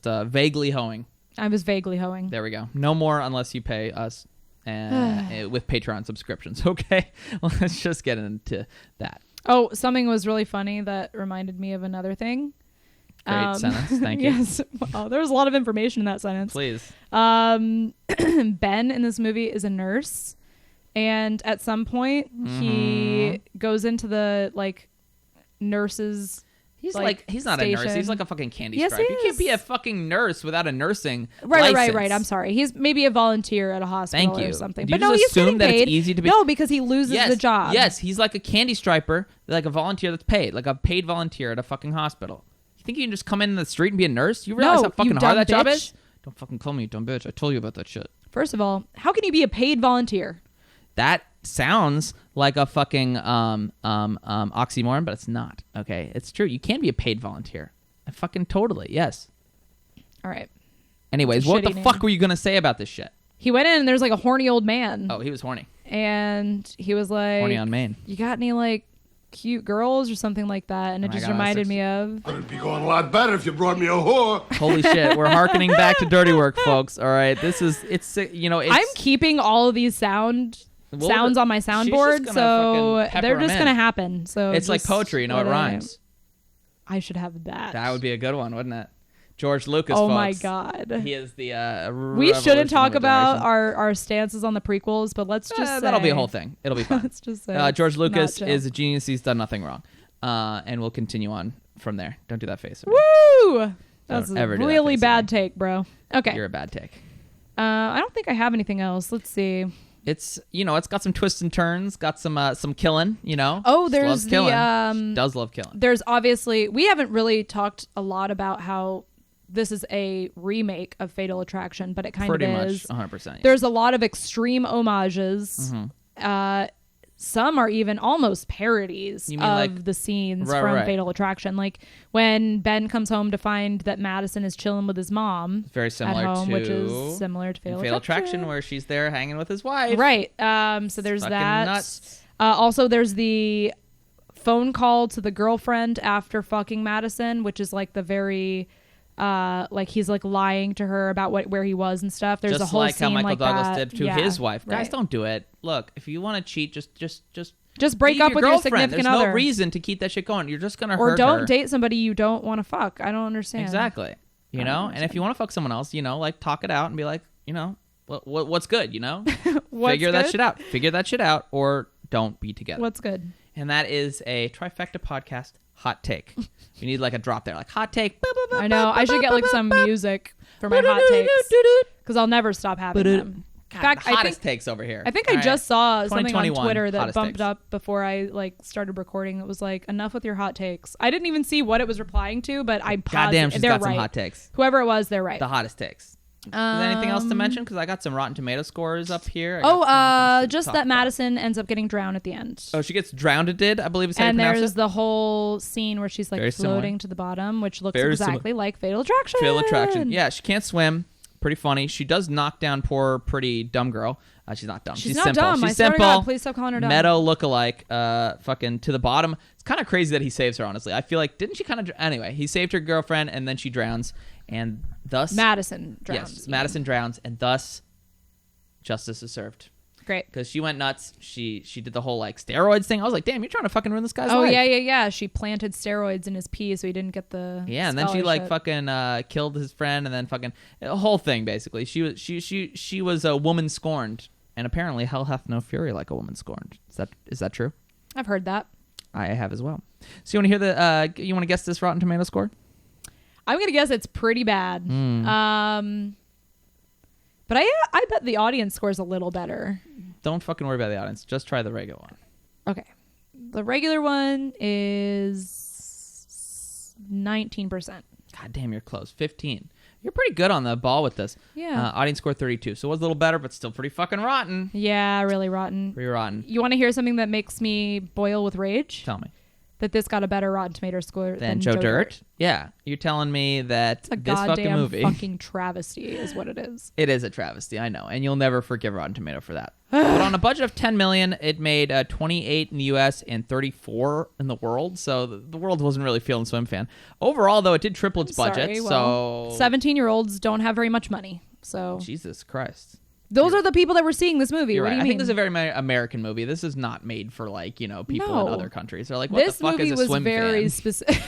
vaguely hoeing. I was vaguely hoeing. There we go. No more unless you pay us with Patreon subscriptions. Okay, let's just get into that. Oh, something was really funny that reminded me of another thing. Great sentence. Thank you. Yes. Wow, there was a lot of information in that sentence. Please. Ben in this movie is a nurse, and at some point he goes into the like nurses' He's not a nurse. He's like a fucking candy Yes, stripe. he You can't be is. a fucking nurse without a nursing Right. license. I'm sorry. He's maybe a volunteer at a hospital Thank you. or something. Do But you no, just he's assume getting that paid. it's easy to be? No, because he loses the job. Yes, he's like a candy striper, like a volunteer that's paid, like a paid volunteer at a fucking hospital. You think you can just come in the street and be a nurse? You realize No, how fucking you hard dumb that job bitch. is? Don't fucking call me a dumb bitch. I told you about that shit. First of all, how can you be a paid volunteer? That sounds like a fucking oxymoron, but it's not. Okay, it's true. You can be a paid volunteer. Fucking totally, yes. All right. Anyways, It's a what the shitty fuck name. were you gonna say about this shit? He went in and there's like a horny old man. Oh, he was horny. And he was like, Horny on Maine. you got any like cute girls or something like that? And it I just got reminded 6. me of. It'd be going a lot better if you brought me a whore. Holy shit, we're hearkening back to dirty work, folks. All right, it's I'm keeping all of these sounds on my soundboard, gonna so fucking pepper they're 'em just in. gonna happen. So It's like just poetry, you know, it let rhymes. I should have that. That would be a good one, wouldn't it? George Lucas, Oh folks. my god. He is the We shouldn't talk revolution of a about generation. our stances on the prequels, but let's just say, that'll be a whole thing. It'll be fun. Let's just say George it's Lucas not chill. is a genius. He's done nothing wrong. And we'll continue on from there. Don't do that face. Woo! That's a ever do that really face bad again. take, bro. Okay. You're a bad take. I don't think I have anything else. Let's see. It's it's got some twists and turns, got some killing, Oh, Just there's loves the, killing. She does love killing. There's obviously, we haven't really talked a lot about how this is a remake of Fatal Attraction, but it kind Pretty of is. much 100%. There's a lot of extreme homages. Mm-hmm. Some are even almost parodies You of mean like- the scenes Right, from right. Fatal Attraction. Like when Ben comes home to find that Madison is chilling with his mom Very similar at home, to which is similar to Fatal Attraction, where she's there hanging with his wife. Right. So there's Fucking that. nuts. Also, there's the phone call to the girlfriend after fucking Madison, which is like the very, like he's like lying to her about where he was and stuff. There's Just a whole like how scene Michael like Douglas that. did to Yeah, his wife. Guys, right. don't do it. Look, if you want to cheat, just break leave up with your girlfriend. significant There's other. no reason to keep that shit going. You're just gonna Or hurt don't her. date somebody you don't want to fuck. I don't understand. Exactly. And if you want to fuck someone else, like talk it out and be like, what's good, What's Figure that good? shit out. Figure that shit out, or don't be together. What's good? And that is a Trifecta podcast hot take. You need like a drop there, like hot take. I know. I should get like some music for my hot takes because I'll never stop having them. In fact, the hottest takes over here. I think All I right. just saw something on 2021 Twitter that hottest bumped takes. up before I like started recording. It was like, enough with your hot takes. I didn't even see what it was replying to, but I'm Goddamn, she's they're got right. some hot takes. Whoever it was, they're right. The hottest takes. Is there anything else to mention? Because I got some Rotten Tomato scores up here. I got some things to Just talk that about. Madison ends up getting drowned at the end. Oh, she gets drowned. I believe is how And you pronounce there's it. the whole scene where she's like Very similar. floating to the bottom, which looks Very exactly like Fatal Attraction. Fatal Attraction. Yeah, she can't swim. Pretty funny. She does knock down poor, pretty dumb girl. She's not dumb. She's She's not simple. dumb. She's I swear to simple. God, please stop calling her dumb. Meadow lookalike. Fucking to the bottom. It's kind of crazy that he saves her. Honestly, I feel like didn't she kind of anyway? He saved her girlfriend and then she drowns, and thus Madison drowns. Yes, Madison drowns, and thus justice is served. Great. Because she went nuts. She did the whole like steroids thing. I was like, damn, you're trying to fucking ruin this guy's Oh life. yeah. She planted steroids in his pee so he didn't get the Yeah, and then she like scholarship. fucking killed his friend, and then fucking a whole thing basically. She was a woman scorned, and apparently hell hath no fury like a woman scorned. Is that true? I've heard that. I have as well. So you want to hear the? You want to guess this Rotten Tomato score? I'm gonna guess it's pretty bad. Hmm. But I bet the audience scores a little better. Don't fucking worry about the audience. Just try the regular one. Okay, the regular one is 19%. God damn, you're close. 15. You're pretty good on the ball with this. Yeah. Audience score 32. So it was a little better, but still pretty fucking rotten. Yeah, really rotten. Pretty rotten. You want to hear something that makes me boil with rage? Tell me. That this got a better Rotten Tomato score Then than Joe Dirt? Yeah. You're telling me that It's a this fucking goddamn movie. fucking travesty is what it is. It is a travesty, I know, and you'll never forgive Rotten Tomato for that. But on a budget of $10 million, it made 28 in the U.S. and 34 in the world. So the world wasn't really feeling Swimfan. Overall, though, it did triple its budget. Sorry, well, so 17-year-olds don't have very much money. So Jesus Christ. those are the people that were seeing this movie. You're What right. do you I mean? think this is a very American movie. This is not made for people in No. other countries. They're like, what this the fuck movie is a was swim very fan? specific.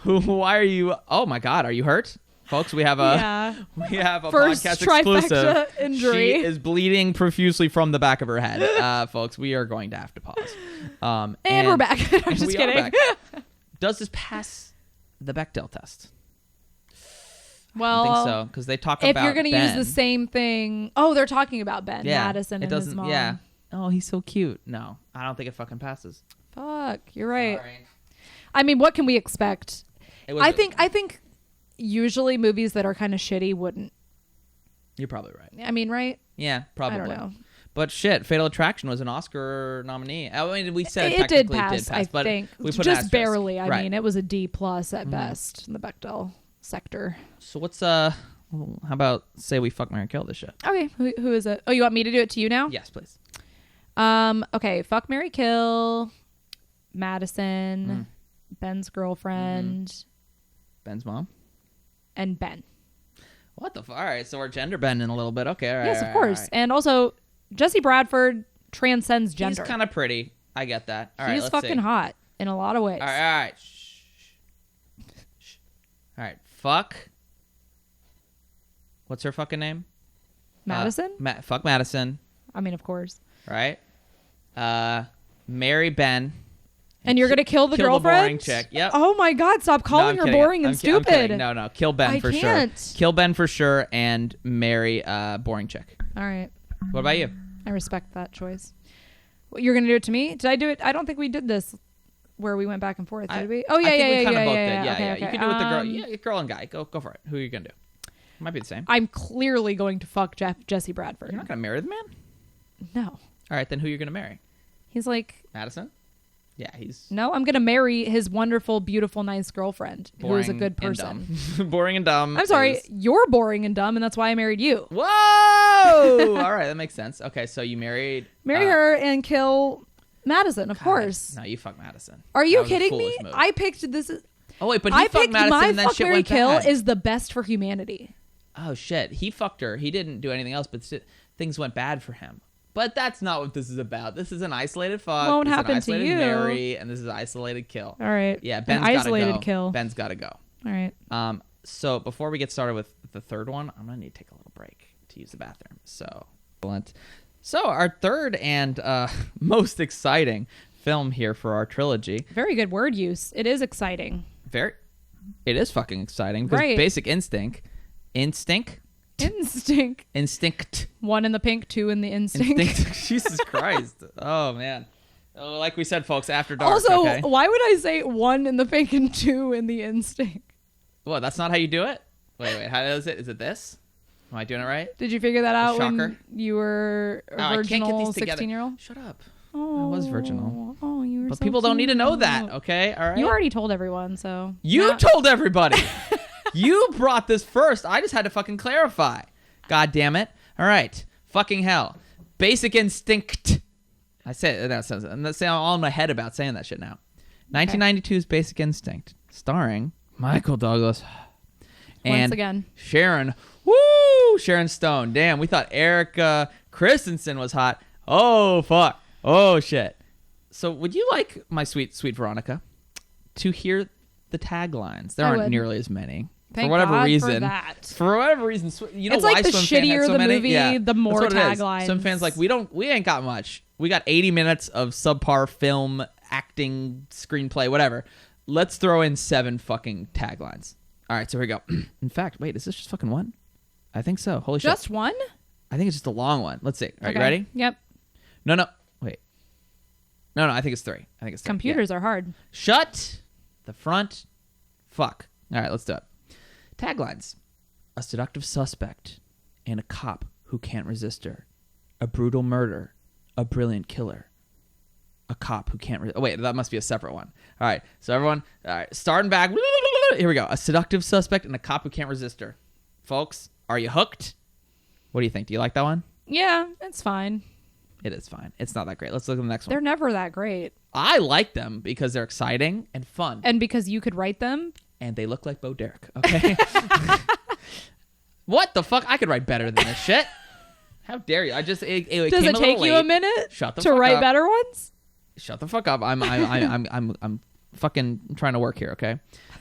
Why are you? Oh my God, are you hurt, folks? We have a Yeah. podcast Trifecta exclusive. injury. She is bleeding profusely from the back of her head, folks. We are going to have to pause. And we're back. I'm and just we kidding. are back. Does this pass the Bechdel test. Well, I think so, because they talk if about you're going to use Ben. the same thing. Oh, they're talking about Ben Madison it and doesn't. his mom. Yeah. Oh, he's so cute. No, I don't think it fucking passes. Fuck, you're right. Sorry. I mean, what can we expect? It was I think usually movies that are kind of shitty wouldn't. You're probably right. I mean, right? Yeah, probably. I don't know. But shit, Fatal Attraction was an Oscar nominee. I mean, we said It technically did pass, I but think. we put just an asterisk. barely. I Right. mean, it was a D+ at best in the Bechdel sector. So what's how about say we fuck, marry, kill this shit? Okay, who is it? Oh, you want me to do it to you now? Yes, please. Okay, fuck, marry, kill. Madison, Ben's girlfriend, Ben's mom. and Ben. What the fuck? All right, so we're gender bending a little bit. Okay, all right. Yes, all of right, course. all right. And also, Jesse Bradford transcends gender. He's kind of pretty. I get that. All right, He's let's fucking see. hot in a lot of ways. All right. Shh. All right. Fuck. What's her fucking name? Madison? Fuck Madison. I mean, of course. Right. Marry Ben. And you're going to kill the girlfriend? The boring chick. Yep. Oh my God, stop calling No, her I'm kidding. boring and I'm stupid. kidding. No. Kill Ben I for can't. sure. Kill Ben for sure and marry boring chick. All right. What about you? I respect that choice. Well, you're going to do it to me? Did I do it? I don't think we did this where we went back and forth, did we? Oh, yeah, I think yeah, we yeah, kind of yeah, both yeah, did. Yeah, okay, yeah. okay. You can do it with the girl. Yeah, girl and guy. Go for it. Who are you gonna do? Might be the same. I'm clearly going to fuck Jesse Bradford. You're not gonna marry the man. No. All right, then who you're gonna marry? He's like, Madison. Yeah, he's no, I'm going to marry his wonderful, beautiful, nice girlfriend who is a boring good and person. dumb. Boring and dumb. I'm sorry, is- you're boring and dumb, and that's why I married you. Whoa! All right, that makes sense. Okay, so you married. Marry her and kill Madison, of course. No, you fuck Madison. Are you That was a kidding me? foolish move. I picked this. Oh wait, but he I fucked picked Madison my and then fuck, shit marry, went kill bad. is the best for humanity. Oh shit, he fucked her. He didn't do anything else, but things went bad for him. But that's not what this is about. This is an isolated fuck. Won't this is happen an to isolated you. Marry, and this is an isolated kill. All right. Yeah, An Ben's gotta isolated go. kill. Ben's got to go. All right. So before we get started with the third one, I'm gonna need to take a little break to use the bathroom. So our third and most exciting film here for our trilogy. Very good word use. It is exciting. It is fucking exciting because Right. Basic Instinct. 1 in the pink, 2 in the instinct. Jesus Christ. Oh man. Oh, like we said, folks, after dark. Also, okay? why would I say 1 in the pink and 2 in the instinct? What? That's not how you do it. Wait. How is it? Is it this? Am I doing it right? Did you figure that out Shocker. when you were a Oh, I can't get virginal these together. 16-year-old? Shut up. Oh, I was virginal. Oh, you were But so people don't need to know that. cute. Okay. All right. You already told everyone, so. You Now- told everybody. You brought this first. I just had to fucking clarify. God damn it. All right. Fucking hell. Basic Instinct. I say that sounds. I'm all in my head about saying that shit now. 1992's Basic Instinct, starring Michael Douglas and Once again. Sharon. Woo! Sharon Stone. Damn, we thought Erica Christensen was hot. Oh fuck. Oh shit. So would you like, my sweet Veronica, to hear the taglines? There I aren't would. nearly as many. Thank for whatever God reason. for that. For whatever reason, you know It's why like the Swimfan had shittier so the many? movie, Yeah, the more that's what it is. taglines. Swimfan's like, we ain't got much. We got 80 minutes of subpar film, acting, screenplay, whatever. Let's throw in 7 fucking taglines. All right, so here we go. In fact, wait, is this just fucking one? I think so. Holy shit. Just one? I think it's just a long one. Let's see. All right, Okay. you ready? Yep. No. Wait. No, I think it's 3. I think it's 3. Computers Yeah. are hard. Shut the front. Fuck. All right, let's do it. Taglines. A seductive suspect and a cop who can't resist her. A brutal murder. A brilliant killer. A cop who can't... Oh, wait, that must be a separate one. All right, so everyone... All right, starting back. Here we go. A seductive suspect and a cop who can't resist her. Folks, are you hooked? What do you think? Do you like that one? Yeah, it's fine. It is fine. It's not that great. Let's look at the next They're one. never that great. I like them because they're exciting and fun. And because you could write them, And they look like Bo Derek, okay? What the fuck? I could write better than this shit. How dare you? It does came it a take little you late. a minute Shut the to fuck write up. better ones? Shut the fuck up. I'm fucking trying to work here, okay?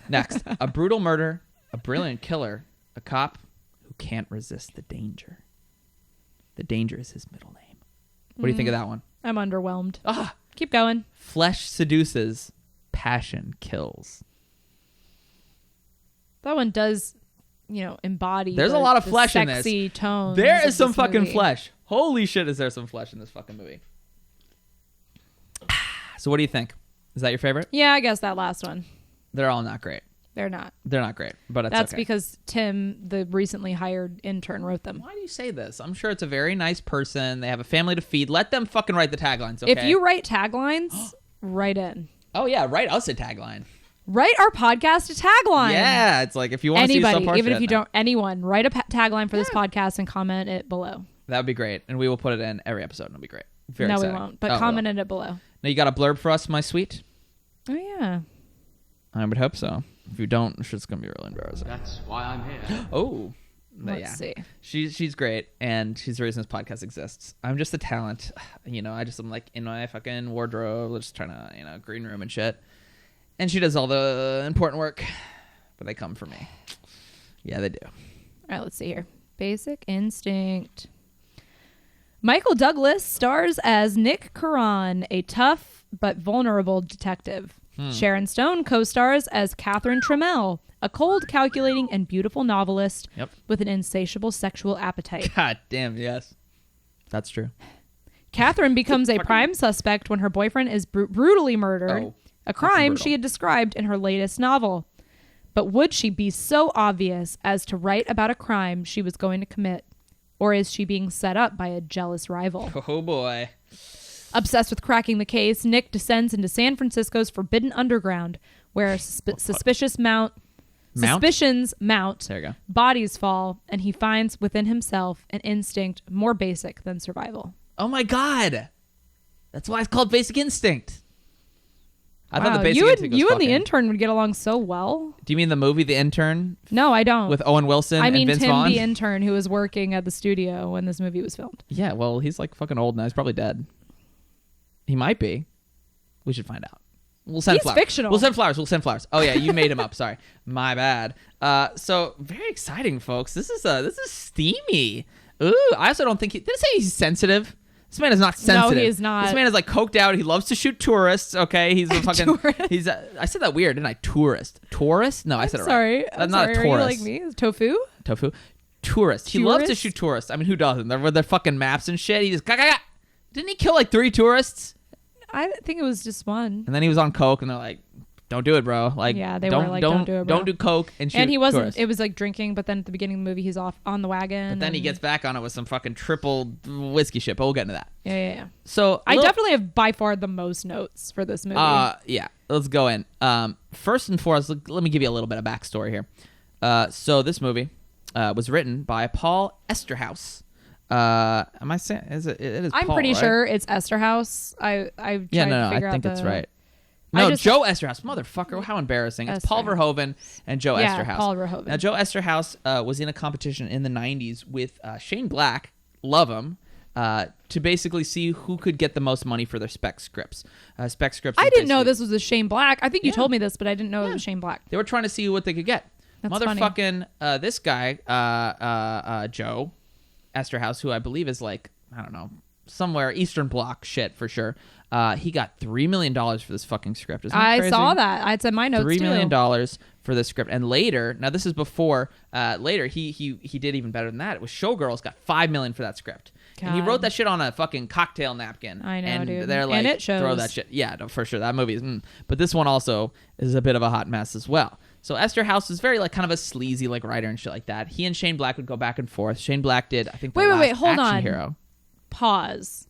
Next, a brutal murder, a brilliant killer, a cop who can't resist the danger. The danger is his middle name. What do you think of that one? I'm underwhelmed. Ah, Keep going. flesh seduces, passion kills. That one does, embody. There's a lot of flesh in this. Sexy tone. There is some fucking flesh. Holy shit, is there some flesh in this fucking movie? So what do you think? Is that your favorite? Yeah, I guess that last one. They're all not great. They're not. They're not great, but that's okay. because Tim, the recently hired intern, wrote them. Why do you say this? I'm sure it's a very nice person. They have a family to feed. Let them fucking write the taglines, okay? If you write taglines, write in. Oh, yeah, write us a tagline. Write our podcast a tagline. Yeah, it's like if you want to see some part even if you don't, anyone, write a tagline for this podcast and comment it below. That would be great, and we will put it in every episode. It'll be great. Very exciting. We won't, but comment it below. Now, you got a blurb for us, my sweet? Oh, yeah. I would hope so. If you don't, I'm sure it's going to be really embarrassing. That's why I'm here. Oh. Let's see. She's great, and she's the reason this podcast exists. I'm just a talent. I'm like in my fucking wardrobe, just trying to, green room and shit. And she does all the important work, but they come for me. Yeah, they do. All right, let's see here. Basic Instinct. Michael Douglas stars as Nick Caron, a tough but vulnerable detective. Sharon Stone co-stars as Catherine Trammell, a cold, calculating, and beautiful novelist with an insatiable sexual appetite. God damn, yes. That's true. Catherine becomes a prime suspect when her boyfriend is brutally murdered, a crime she had described in her latest novel. But would she be so obvious as to write about a crime she was going to commit? Or is she being set up by a jealous rival? Oh, boy. Obsessed with cracking the case, Nick descends into San Francisco's forbidden underground, where suspicions mount, there you go. bodies fall, and he finds within himself an instinct more basic than survival. Oh my God. That's why it's called Basic Instinct. I thought Wow, the Basic Instinct was you and the fucking- intern would get along so well. Do you mean the movie The Intern? No, I don't. With Owen Wilson I and mean Vince Tim, Vaughn? the intern, who was working at the studio when this movie was filmed. Yeah, well, he's like fucking old now. He's probably dead. He might be. We should find out. We'll send He's flowers. fictional. We'll send flowers. Oh yeah, you made him up. Sorry, my bad. So very exciting, folks. This is steamy. Ooh, I also don't think did it say he's sensitive? This man is not sensitive. No, he is not. This man is like coked out. He loves to shoot tourists. Okay, he's a fucking. Tourist. He's. I said that weird, didn't I? Tourist? No, I said it Sorry, right. I'm not sorry. a Are you tourist. like me? Tofu? Tourist. He loves to Tourist? shoot tourists. I mean, who doesn't? They're with their fucking maps and shit. He just didn't he kill like 3 tourists? I think it was just one. And then he was on coke, and they're like, "Don't do it, bro." Like, Yeah, they don't, were like, don't "Don't do it, bro." Don't do coke and shoot. And he wasn't. tourists. It was like drinking, but then at the beginning of the movie, he's off on the wagon. But then he gets back on it with some fucking triple whiskey shit. But we'll get into that. Yeah. So I definitely have by far the most notes for this movie. Yeah, let's go in. First and foremost, let me give you a little bit of backstory here. So this movie was written by Paul Esterhaus. Am I saying it is? I'm Paul, pretty right? sure it's Esterhaus. I tried Yeah, to no, figure I out think the, it's right. I No, just- Joe Esterhaus, motherfucker! How embarrassing! It's Paul Esther. Verhoeven and Joe Yeah, Esterhaus. Paul Verhoeven. Now, Joe Esterhaus was in a competition in the '90s with Shane Black. Love him. To basically see who could get the most money for their spec scripts. Spec scripts. I is didn't know basically- this was a Shane Black. I think you told me this, but I didn't know it was Shane Black. They were trying to see what they could get. That's funny. Motherfucking this guy, Joe Esterhaus, who I believe is like, I don't know, somewhere Eastern Bloc shit for sure. He got $3 million for this fucking script. Isn't that I crazy? saw that. I said my notes $3 too. million for this script, and later, now this is before. Later, he did even better than that. It was Showgirls got $5 million for that script, and he God. wrote that shit on a fucking cocktail napkin. I know, and dude. They're like, And it shows. throw that shit. Yeah, no, for sure. That movie is. But this one also is a bit of a hot mess as well. So Esterhaus is very like kind of a sleazy like writer and shit like that. He and Shane Black would go back and forth. Shane Black did, I think, the Wait, last hold Action on. Hero. Pause.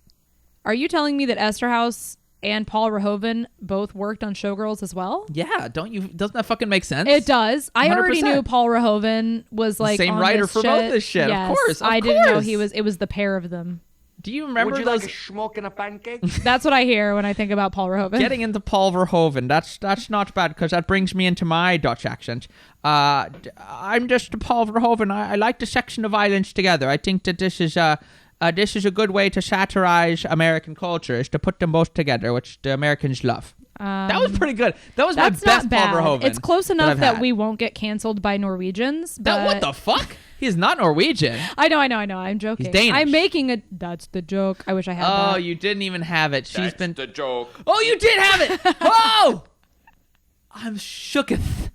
Are you telling me that Esterhaus and Paul Verhoeven both worked on Showgirls as well? Yeah, doesn't that fucking make sense? It does. I already 100%. knew Paul Verhoeven was like same on writer this for shit. both this shit. Yes, Of course. I didn't know course. he was. It was the pair of them. Do you remember Would you those? like a schmuck and a pancake? That's what I hear when I think about Paul Verhoeven. Getting into Paul Verhoeven, that's not bad because that brings me into my Dutch accent. I'm just Paul Verhoeven. I like the section of violence together. I think that this is a good way to satirize American culture, is to put them both together, which the Americans love. That was pretty good. That was That's my best not bad. Paul Verhoeven. It's close enough I've that had. we won't get canceled by Norwegians. But What the fuck? He's not Norwegian. I know. I'm joking. He's Danish. I'm making a. That's the joke. I wish I had Oh, that. you didn't even have it. She's been. the joke. Oh, you did have it. Whoa! I'm shooketh.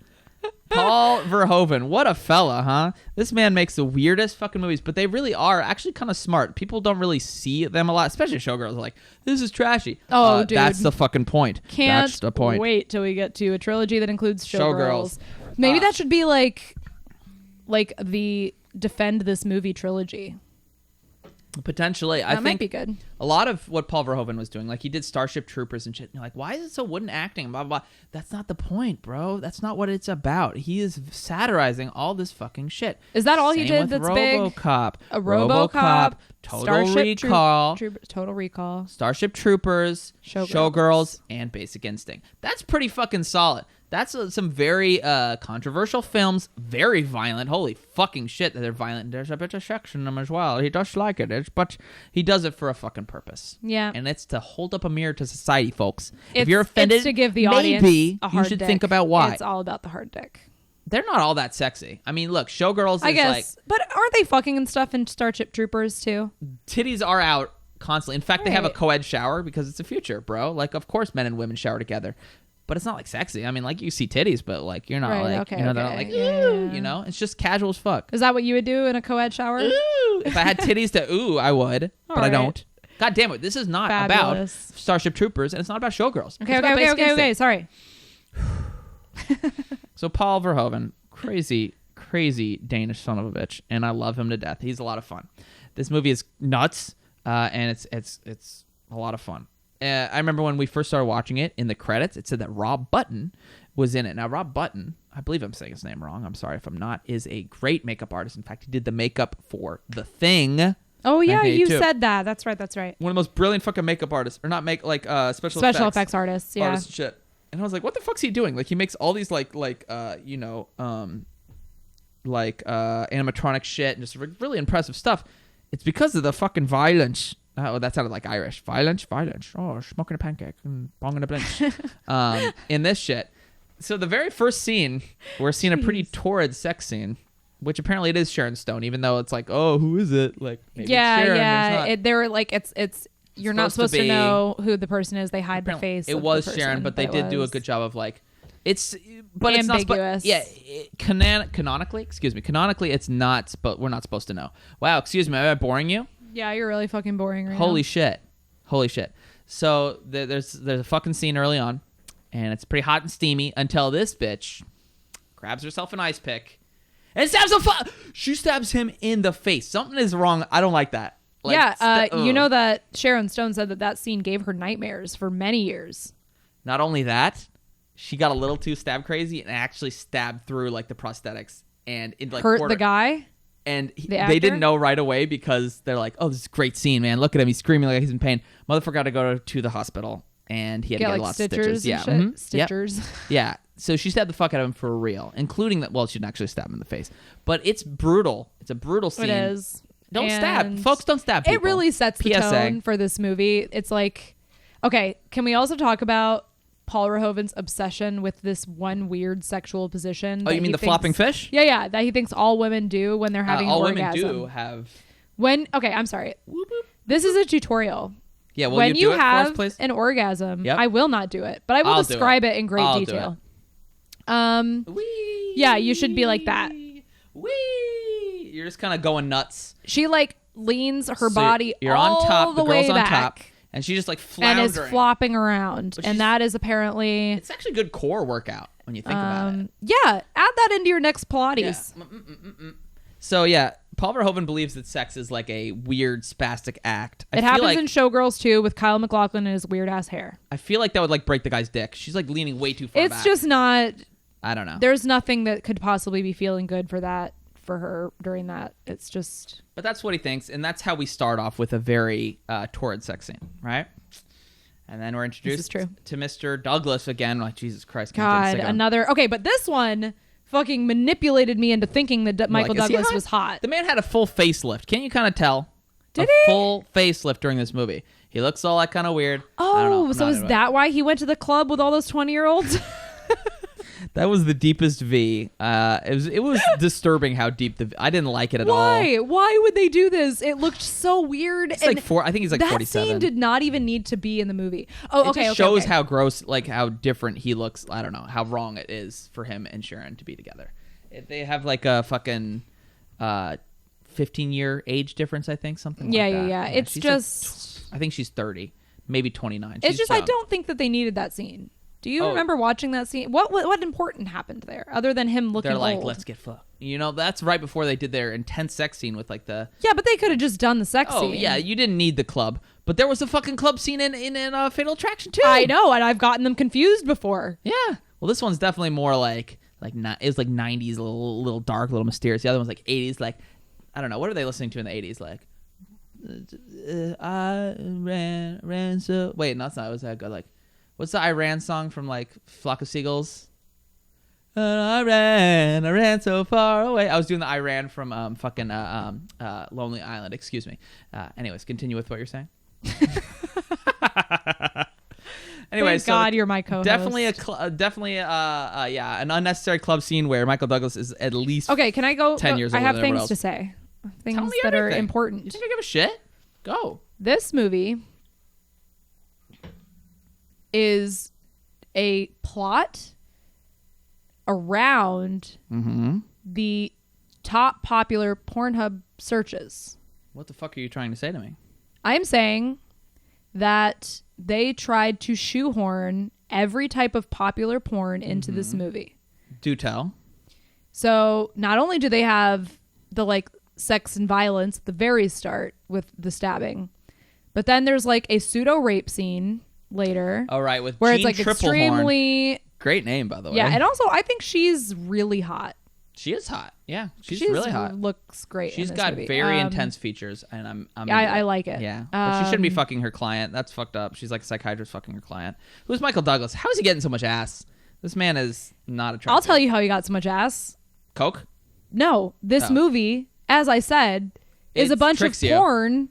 Paul Verhoeven, what a fella, huh? This man makes the weirdest fucking movies, but they really are actually kind of smart. People don't really see them a lot, especially Showgirls are like, this is trashy. Oh, dude. That's the fucking point. Can't That's the point. wait till we get to a trilogy that includes Showgirls. Showgirls. Maybe that should be like the Defend This Movie trilogy. Potentially. I That think might be good. a lot of what Paul Verhoeven was doing, like he did Starship Troopers and shit. And you're like, why is it so wooden acting? Blah, blah, blah. That's not the point, bro. That's not what it's about. He is satirizing all this fucking shit. Is that all Same he did with that's RoboCop. big? A RoboCop, Total Starship Recall, Total Recall, Starship Troopers, Showgirls. Showgirls, and Basic Instinct. That's pretty fucking solid. That's some very controversial films, very violent. Holy fucking shit that they're violent. There's a bit of sex in them as well. He does like it, but he does it for a fucking purpose. Yeah. And it's to hold up a mirror to society, folks. If It's- you're offended, it's to give the audience maybe a hard you should dick. think about why. It's all about the hard dick. They're not all that sexy. I mean, look, Showgirls I is guess, but aren't they fucking and stuff in Starship Troopers too? like, titties are out constantly. In fact, they have a Right. co-ed shower because it's the future, bro. Like, of course men and women shower together. But it's not like sexy. I mean, like you see titties, but like you're not Right, like okay, they're not okay. like Yeah, ooh, yeah. you know. It's just casual as fuck. Is that what you would do in a co-ed shower? Ooh, if I had titties to ooh, I would, but I right. don't. God damn it, this is not Fabulous. about Starship Troopers, and it's not about Showgirls. Okay, It's about okay, Basic okay. Instinct. Sorry. So Paul Verhoeven, crazy Danish son of a bitch, and I love him to death. He's a lot of fun. This movie is nuts, and it's a lot of fun. I remember when we first started watching it, in the credits, it said that Rob Button was in it. Now, Rob Button, I believe I'm saying his name wrong. I'm sorry if I'm not, is a great makeup artist. In fact, he did the makeup for The Thing. Oh yeah, you 1982. said that. That's right. That's right. One of the most brilliant fucking makeup artists, or not special Effects artists. Yeah. artists and shit. And I was like, what the fuck's he doing? Like, he makes all these animatronic shit and just really impressive stuff. It's because of the fucking violence. Oh, that sounded like Irish. Violence. Oh, smoking a pancake and bonging a blinch. In this shit. So the very first scene, we're seeing a pretty torrid sex scene, which apparently it is Sharon Stone, even though it's like, oh, who is it? Like, maybe yeah, it's Sharon. yeah. It's not. They were like, it's. You're not supposed to be- know who the person is. They hide the Apparently face. It of was the Sharon, person, but they it did do a was- good job of like, it's, but it's not. Ambiguous. Canonically, it's not. But we're not supposed to know. Wow, excuse me, am I boring you? Yeah, you're really fucking boring right Holy now. shit. So there's a fucking scene early on, and it's pretty hot and steamy until this bitch grabs herself an ice pick and she stabs him in the face. Something is wrong. I don't like that. Like, you know that Sharon Stone said that scene gave her nightmares for many years. Not only that, she got a little too stab crazy and actually stabbed through like the prosthetics and it like Hurt the guy. And The actor? they didn't know right away because they're like, oh, this is a great scene, man. Look at him. He's screaming like he's in pain. Motherfucker got to go to the hospital, and he had to get like lots of stitchers stitches. Yeah. and shit. Yep. Stitchers. Yeah. So she stabbed the fuck out of him for real, including that. Well, she didn't actually stab him in the face. But it's brutal. It's a brutal scene. It is. Don't stab. And Folks, don't stab people. It really sets the PSA. tone for this movie. It's like, okay, can we also talk about Paul Verhoeven's obsession with this one weird sexual position? Oh, that you mean he the thinks- flopping fish? Yeah, that he thinks all women do when they're having all an orgasm. women do have. Okay, I'm sorry. This is a tutorial. Yeah, will When you do it have for us, please? an orgasm, Yep. I will not do it, but I will I'll do describe it. it in great I'll do detail. Wee. Yeah, you should be like that. Wee. You're just kind of going nuts. She like leans her So body you're all on top. the The girl's way on back top, and she's just like and floundering. is flopping around, But she's- and that is apparently It's actually a good core workout when you think about it. yeah. Add that into your next Pilates. Yeah. So yeah, Paul Verhoeven believes that sex is like a weird spastic act. It happens in Showgirls too with Kyle MacLachlan and his weird ass hair. I feel like that would like break the guy's dick. She's like leaning way too far It's back. just not. I don't know. There's nothing that could possibly be feeling good for her during that. It's just. But that's what he thinks, and that's how we start off with a very torrid sex scene, right? And then we're introduced true. to Mr. Douglas again. Like, Jesus Christ. can't God, get sick of him. another. Okay, but this one fucking manipulated me into thinking that Michael Like, is he Douglas was hot. The man had a full facelift. Can't you kind of tell? Did a he? full facelift during this movie. He looks all like kind of weird. I don't know. Oh, I'm so not is into it. that why he went to the club with all those 20-year-olds? That was the deepest V. It was disturbing how deep I didn't like it at all. Why would they do this? It looked so weird. It's like I think he's like that 47. That scene did not even need to be in the movie. Oh, okay. It just shows how gross, like how different he looks. I don't know how wrong it is for him and Sharon to be together. They have like a fucking 15-year age difference, I think, something like that. Yeah. It's just... I think she's 30, maybe 29. It's just young. I don't think that they needed that scene. Do you remember watching that scene? What important happened there other than him looking old? They're like, let's get fucked. You know, that's right before they did their intense sex scene with like the... Yeah, but they could have just done the sex scene. Oh, yeah, you didn't need the club. But there was a fucking club scene in Fatal Attraction too. I know, and I've gotten them confused before. Yeah. Well, this one's definitely more like it was like 90s, a little dark, a little mysterious. The other one's like 80s, like, I don't know. What are they listening to in the 80s? Like, I ran so... Wait, no, that's not. It was that good. Like, what's the I Ran song from like Flock of Seagulls? I ran so far away. I was doing the I Ran from Lonely Island. Excuse me. Anyways, continue with what you're saying. Anyway, Thank God you're my co-host. Definitely an unnecessary club scene where Michael Douglas is at least okay. Can I go? 10 years I older have than things else. to say. Things Tell me that everything. are important. You think I give a shit? Go. This movie is a plot around the top popular Pornhub searches. What the fuck are you trying to say to me? I'm saying that they tried to shoehorn every type of popular porn into this movie. Do tell. So not only do they have the like sex and violence at the very start with the stabbing, but then there's like a pseudo rape scene later. Oh, right, with where Jean it's like Triplehorn. extremely Great name, by the way. Yeah, and also I think she's really hot. She is hot. Yeah, she's really hot. Looks great. She's in this got movie. very intense features, and I'm I like it. Yeah, but she shouldn't be fucking her client. That's fucked up. She's like a psychiatrist fucking her client. Who's Michael Douglas? How is he getting so much ass? This man is not attractive. I'll tell you how he got so much ass. Coke? No, this movie, as I said, is It a bunch of tricks you. porn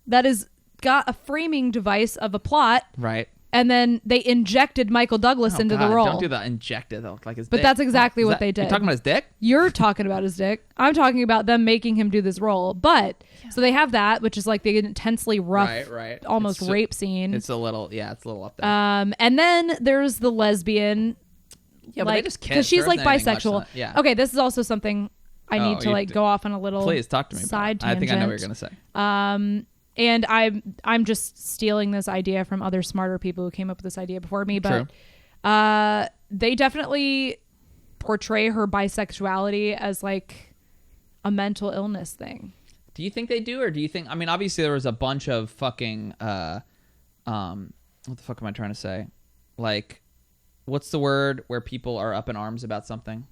that has got a framing device of a plot. Right. And then they injected Michael Douglas into the role. Don't do that. Injected. That look like his But dick. that's exactly what that, they did. You're talking about his dick? You're talking about his dick. I'm talking about them making him do this role. But so they have that, which is like the intensely rough, Right. almost rape scene. It's a little up there. And then there's the lesbian. Yeah, but they just kiss. Because she's There like isn't anything much bisexual. to that. Yeah. Okay, this is also something I need to like go off on a little Please talk to me side about it. I think I know what tangent. you're going to say. And I'm just stealing this idea from other smarter people who came up with this idea before me, but they definitely portray her bisexuality as like a mental illness thing. Do you think they do, or do you think? I mean, obviously there was a bunch of fucking what the fuck am I trying to say? Like, what's the word where people are up in arms about something?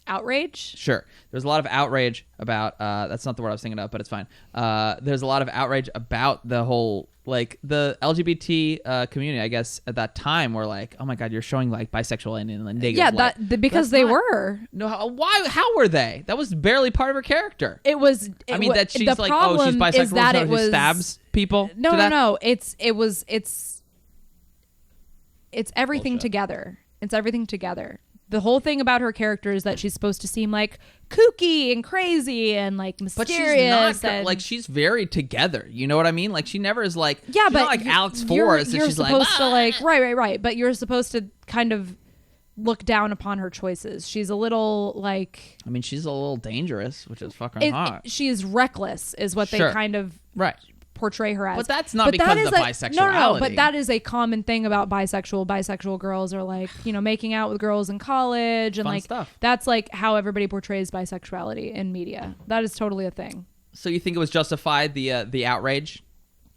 Outrage? Sure. There's a lot of outrage about that's not the word I was thinking of, but it's fine. There's a lot of outrage about the whole like the LGBT community, I guess, at that time were like, oh my god, you're showing like bisexual and in a negative Yeah, light. because they were. No, how were they? That was barely part of her character. It was. I mean, that she's the like, oh, she's problem bisexual, is that so it she was stabs people. No. It's everything Bullshit. together. It's everything together. The whole thing about her character is that she's supposed to seem like kooky and crazy and like mysterious. But she's not and, like she's very together. You know what I mean? Like she never is like yeah, she's but not like Alex you're Forrest. She's supposed like, to like right. But you're supposed to kind of look down upon her choices. She's a little like. I mean, she's a little dangerous, which is fucking hot. She is reckless, is what they kind of portray her as. But that's not because of the bisexuality. No, but that is a common thing about bisexual girls are like, you know, making out with girls in college and Fun like stuff. that's like how everybody portrays bisexuality in media. That is totally a thing. So you think it was justified, the outrage?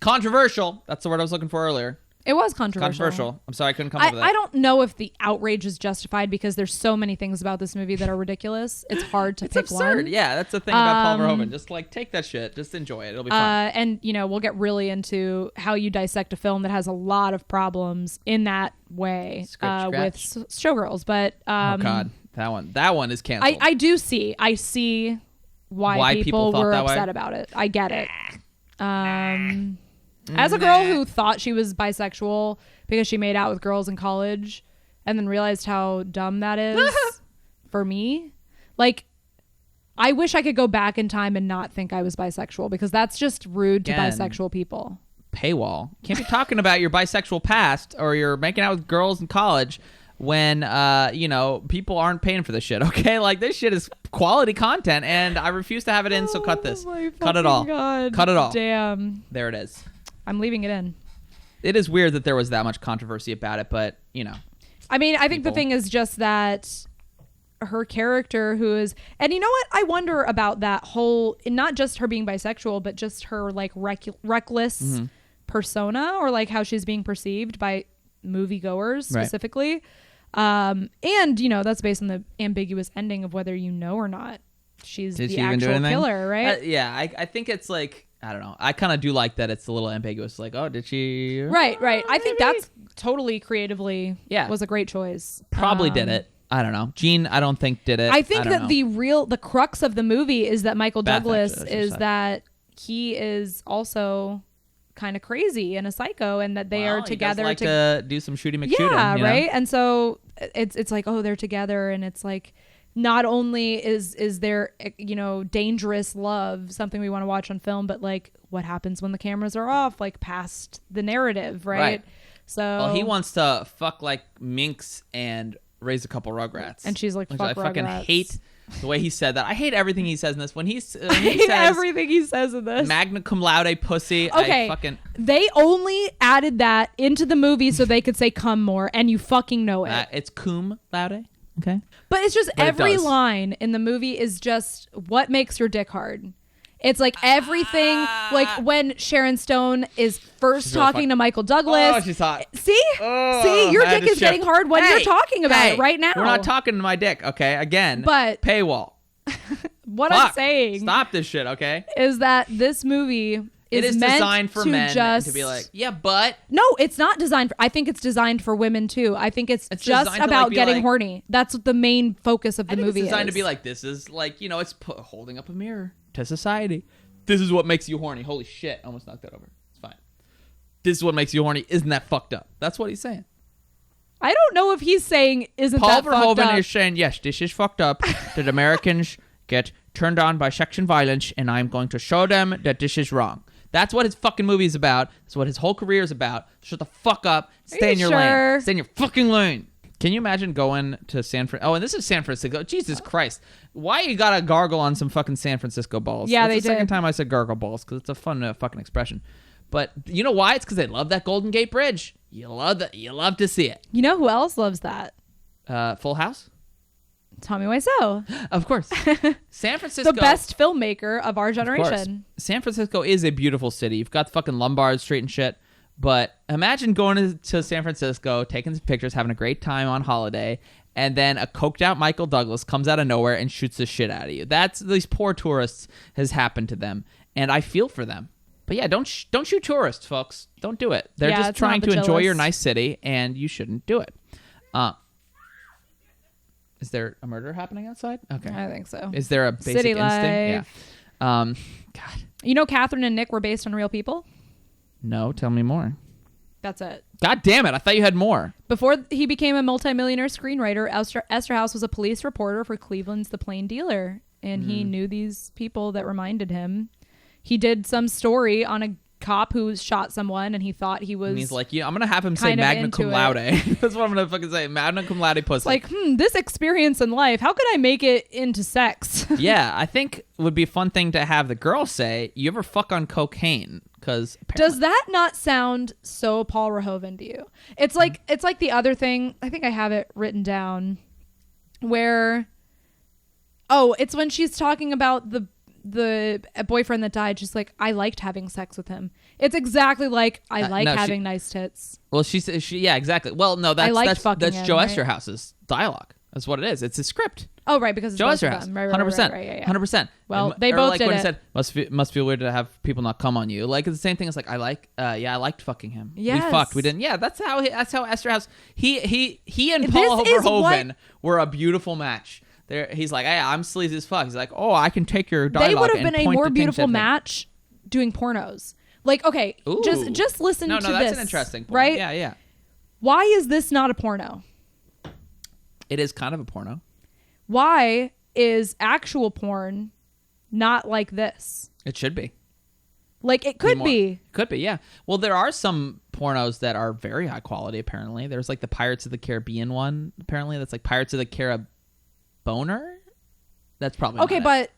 Controversial. That's the word I was looking for earlier. It was controversial. Controversial. I'm sorry I couldn't come up with that. I don't know if the outrage is justified because there's so many things about this movie that are ridiculous. It's hard to It's pick absurd. one. Yeah, that's the thing about Paul Verhoeven. Just like take that shit. Just enjoy it. It'll be fun. And you know, we'll get really into how you dissect a film that has a lot of problems in that way with showgirls. But oh god, that one is canceled. I see why people were upset about it. I get it. As a girl who thought she was bisexual because she made out with girls in college, and then realized how dumb that is for me. Like, I wish I could go back in time and not think I was bisexual, because that's just rude to bisexual people. Paywall. Can't be talking about your bisexual past or you're making out with girls in college when people aren't paying for this shit. Okay, like this shit is quality content, and I refuse to have it in. So cut this. Cut it all. God. Cut it all. Damn. There it is. I'm leaving it in. It is weird that there was that much controversy about it, but I mean, I think the thing is just that her character, who is, and you know what, I wonder about that whole, not just her being bisexual, but just her like reckless persona, or like how she's being perceived by moviegoers specifically. And that's based on the ambiguous ending of whether or not she's the actual killer, right? I think it's like, I don't know. I kind of do like that it's a little ambiguous. Like, oh, did she? Right. I think that's totally creatively was a great choice. Probably did it. I don't know. Gene, I don't think did it. I think that the crux of the movie is that Michael Douglas that he is also kind of crazy and a psycho, and that they are together he does like to do some shooty McShooting. Yeah, right. And so it's like, oh, they're together, and it's like, not only is there dangerous love something we want to watch on film, but like what happens when the cameras are off, like past the narrative, right? So he wants to fuck like minks and raise a couple rugrats, and she's like, fuck I fucking rugrats. Hate the way he said that. I hate everything he says in this. When he says everything he says in this, magna cum laude pussy. Okay, they only added that into the movie so they could say cum more, and you fucking know it. It's cum laude. Okay. But it's just every line in the movie is just what makes your dick hard. It's like everything, like when Sharon Stone is first talking to Michael Douglas. Oh, she's hot. See, your dick is getting hard when you're talking about it right now. We're not talking to my dick, okay? Again, but paywall. What I'm saying, stop this shit, okay? Is that this movie is meant designed for men just, to be like, yeah, but no, it's not designed for. I think it's designed for women too. I think it's just about getting horny. That's what the main focus of the movie is. It's designed to be like, this is like, it's holding up a mirror to society. This is what makes you horny. Holy shit! I almost knocked that over. It's fine. This is what makes you horny. Isn't that fucked up? That's what he's saying. I don't know if he's saying isn't that fucked up. Paul Verhoeven is saying, yes, this is fucked up. That Americans get turned on by sex and violence, and I'm going to show them that this is wrong. That's what his fucking movie is about. That's what his whole career is about. Shut the fuck up. Stay in your lane. Stay in your fucking lane. Can you imagine going to San Francisco? Oh, and this is San Francisco. Jesus Christ. Why you gotta gargle on some fucking San Francisco balls? Yeah, That's the second time I said gargle balls, because it's a fun fucking expression. But you know why? It's because they love that Golden Gate Bridge. You love that. You love to see it. You know who else loves that? Full House? Tommy Wiseau. Of course. San Francisco. The best filmmaker of our generation. San Francisco is a beautiful city. You've got fucking Lombard Street and shit. But imagine going to San Francisco, taking some pictures, having a great time on holiday, and then a coked out Michael Douglas comes out of nowhere and shoots the shit out of you. That's these poor tourists has happened to them, and I feel for them. But yeah, don't shoot tourists, folks. Don't do it. They're just trying to enjoy your nice city, and you shouldn't do it. Is there a murder happening outside? Okay, I think so. Is there a basic City instinct? life. Yeah. God. You know, Catherine and Nick were based on real people. No, tell me more. That's it. God damn it. I thought you had more. Before he became a multimillionaire screenwriter, Esterhaus was a police reporter for Cleveland's The Plain Dealer, and he knew these people that reminded him. He did some story on a cop who shot someone, and he thought he was. And he's like, I'm going to have him say magna cum laude. That's what I'm going to fucking say. Magna cum laude pussy. Like, this experience in life, how could I make it into sex? Yeah, I think it would be a fun thing to have the girl say, you ever fuck on cocaine? Because does that not sound so Paul Verhoeven to you? It's like the other thing. I think I have it written down where, it's when she's talking about the boyfriend that died. She's like, I liked having sex with him. It's exactly like I like having nice tits. Well, she yeah, exactly. Well, no, that's Joe Esterhaus's dialogue. That's what it is. It's a script. Oh, right, because it's Joe Esterhaus. 100%. Right, 100%. Well, they both like did when it. He said, must feel weird to have people not come on you. Like, it's the same thing as like, I liked fucking him. Yes. We fucked. We didn't. Yeah, that's how Esterhaus. He and Paul Verhoeven were a beautiful match. He's like, hey, I'm sleazy as fuck. He's like, oh, I can take your dialogue. They would have been a more beautiful match doing pornos. Like, okay, just listen to this. No, that's an interesting point. Right? Yeah. Why is this not a porno? It is kind of a porno. Why is actual porn not like this? It should be. Like, it could be. Could be, yeah. Well, there are some pornos that are very high quality, apparently. There's like the Pirates of the Caribbean one, apparently. That's like Pirates of the Caraboner? That's probably Okay, not but... it.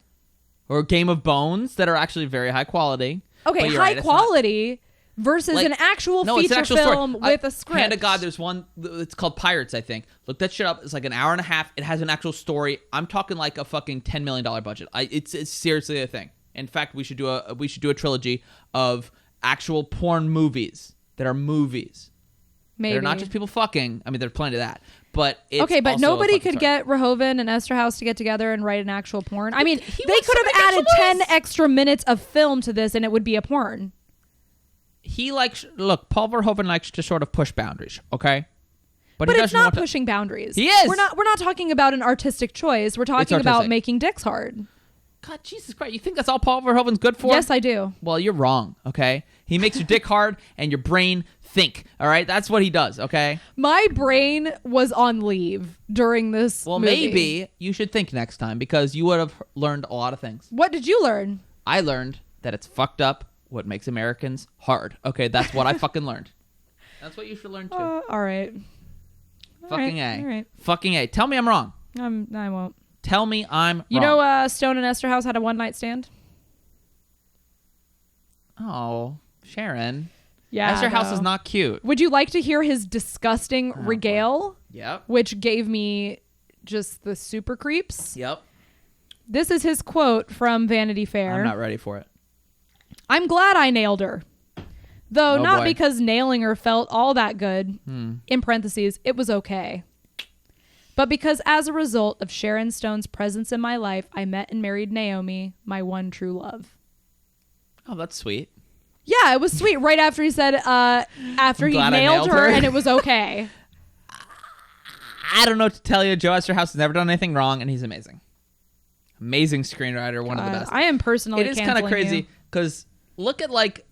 Or Game of Bones that are actually very high quality. Okay, high quality versus like, an actual no, it's feature an actual film story. with a script. Hand to God, there's one. It's called Pirates, I think. Look that shit up. It's like an hour and a half. It has an actual story. I'm talking like a fucking $10 million budget. It's seriously a thing. In fact, we should do a trilogy of actual porn movies that are movies. Maybe. They're not just people fucking. I mean, there's plenty of that. But it's okay, but also nobody could story. get Verhoeven and Esterhaus to get together and write an actual porn. I mean, He they wants could to have make added 10 extra minutes of film to this and it would be a porn. He likes. Look, Paul Verhoeven likes to sort of push boundaries. Okay. But he it's doesn't not want to- pushing boundaries. He is. We're not talking about an artistic choice. We're talking about artistic. making dicks hard. God, Jesus Christ! You think that's all Paul Verhoeven's good for? Yes, I do. Well, you're wrong, okay? He makes your dick hard and your brain think, all right? That's what he does, okay? My brain was on leave during this Well, movie. maybe you should think next time because you would have learned a lot of things. What did you learn? I learned that it's fucked up what makes Americans hard. Okay, that's what I fucking learned. That's what you should learn too. All right. Fucking right, A. all right. Fucking A. Tell me I'm wrong. I won't. Tell me I'm You wrong. know Stone and Esterhaus had a one-night stand? Oh, Sharon. Yeah. Esther House no. is not cute. Would you like to hear his disgusting regale? Yep. Which gave me just the super creeps. Yep. This is his quote from Vanity Fair. I'm not ready for it. I'm glad I nailed her. Though Oh, not boy. because nailing her felt all that good. In parentheses, it was okay. But because as a result of Sharon Stone's presence in my life, I met and married Naomi, my one true love. Oh, that's sweet. Yeah, it was sweet. Right after he said, after he glad I nailed nailed her her. and it was okay. I don't know what to tell you. Joe Esterhaus has never done anything wrong, and he's amazing. Amazing screenwriter, one of the best. I am personally It is kind of canceling crazy you. because look at like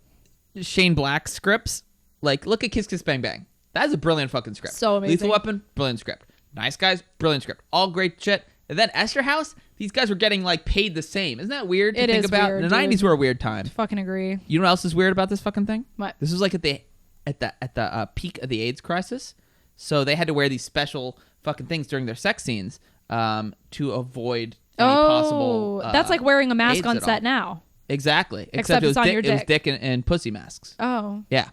Shane Black's scripts. Like look at Kiss Kiss Bang Bang. That is a brilliant fucking script. So amazing. Lethal Weapon, brilliant script. Nice Guys, brilliant script. All great shit. And then Esterhaus, these guys were getting like paid the same. Isn't that weird to It think is about? weird, The dude. 90s were a weird time. Fucking agree. You know what else is weird about this fucking thing? What? This was like at the peak of the AIDS crisis. So they had to wear these special fucking things during their sex scenes to avoid any possible. That's like wearing a mask AIDS on at set all. now. Exactly. Except it it's was on your It was dick. dick and pussy masks. Oh. Yeah. They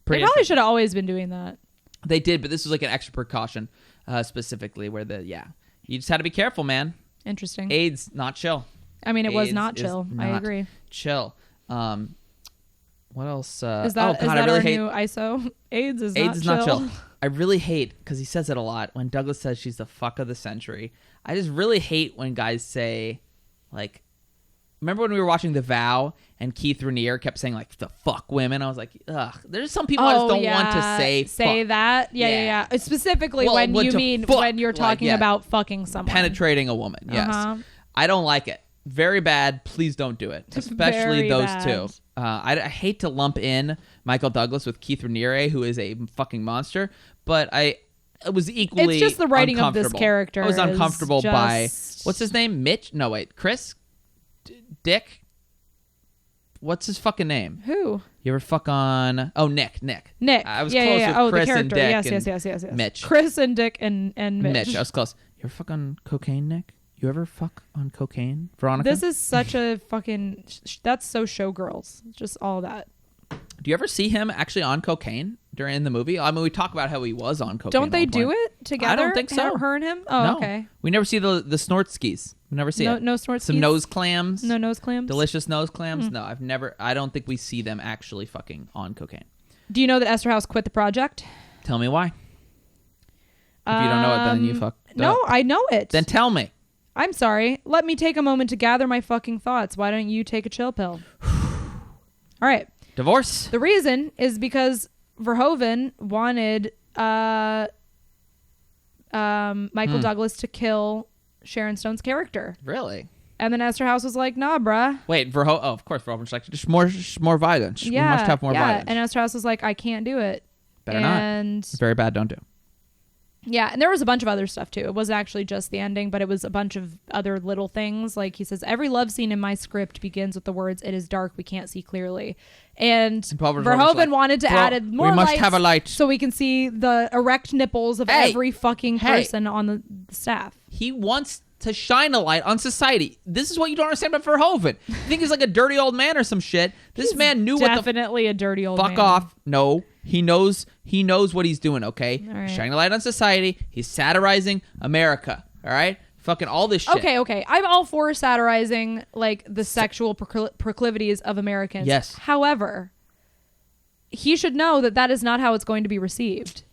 Pretty probably insane. should have always been doing that. They did, but this was like an extra precaution specifically where you just had to be careful, man. Interesting. AIDS, not chill. I mean, it was AIDS not is chill. I not agree. Chill. What else? Is that, oh, is God, that I really our hate new ISO? AIDS is AIDS not is chill. not chill. I really hate because he says it a lot when Douglas says she's the fuck of the century. I just really hate when guys say, like, remember when we were watching The Vow and Keith Raniere kept saying like the fuck women? I was like, ugh. There's some people I just don't want to say fuck. that. Yeah, Yeah. yeah. Specifically Well, when what you to mean fuck, when you're like, talking yeah. about fucking someone. Penetrating a woman. Yes. Uh-huh. I don't like it. Very bad. Please don't do it. Especially Very those bad. two. I hate to lump in Michael Douglas with Keith Raniere, who is a fucking monster, but it was equally It's just the writing of this uncomfortable. character I was is uncomfortable by just- what's his name? Mitch? No, wait, Chris? Dick? What's his fucking name? Who? You ever fuck on? Oh, Nick. Nick. Nick. I was yeah, close yeah, with yeah. Oh, Chris the and character. Dick. Yes. Mitch. Chris and Dick and Mitch. Mitch. I was close. You ever fuck on cocaine, Nick? You ever fuck on cocaine, Veronica? This is such a fucking. That's so showgirls. Just all that. Do you ever see him actually on cocaine during the movie? I mean, we talk about how he was on cocaine. Don't at they one do point. it together? I don't think so. Her and him. Oh, No. okay. We never see the snort skis. We never see it. No snort Some skis? nose clams. No nose clams. Delicious nose clams. No, I've never. I don't think we see them actually fucking on cocaine. Do you know that Esterhaus quit the project? Tell me why. If you don't know it, then you fuck. No, I know it. Then tell me. I'm sorry. Let me take a moment to gather my fucking thoughts. Why don't you take a chill pill? All right. Divorce. The reason is because Verhoeven wanted Michael Douglas to kill Sharon Stone's character. Really? And then Esterhaus was like, nah, bruh. Wait, Oh, of course, Verhoeven's like just more violence. Yeah. We must have more violence. And Esterhaus was like, I can't do it. Better not. and It's very bad. Don't do. Yeah, and there was a bunch of other stuff too. It wasn't actually just the ending, but it was a bunch of other little things. Like he says, every love scene in my script begins with the words, "It is dark, we can't see clearly." And Verhoeven wanted to add more we must lights have a light. so we can see the erect nipples of every fucking person on the staff. He wants to shine a light on society. This is what you don't understand about Verhoeven. You think he's like a dirty old man or some shit. This man knew what the definitely a dirty old man. Fuck off. No. He knows what he's doing, okay? All right. Shining a light on society. He's satirizing America. All right? Fucking all this shit. Okay. I'm all for satirizing like the sexual proclivities of Americans. Yes. However, he should know that is not how it's going to be received.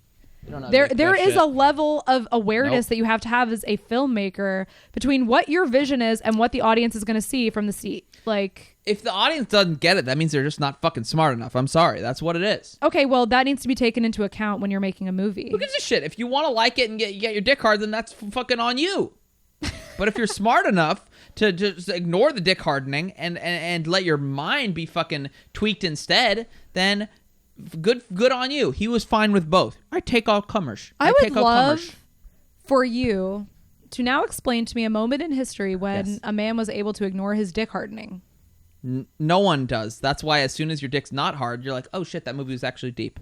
There is a level of awareness that you have to have as a filmmaker between what your vision is and what the audience is going to see from the seat. Like, if the audience doesn't get it, that means they're just not fucking smart enough. I'm sorry. That's what it is. Okay, well, that needs to be taken into account when you're making a movie. Who gives a shit? If you want to like it and get your dick hard, then that's fucking on you. But if you're smart enough to just ignore the dick hardening and let your mind be fucking tweaked instead, then good on you. He was fine with both. I take all comers. I would love for you to now explain to me a moment in history when a man was able to ignore his dick hardening. No one does. That's why as soon as your dick's not hard, you're like, oh shit, that movie was actually deep.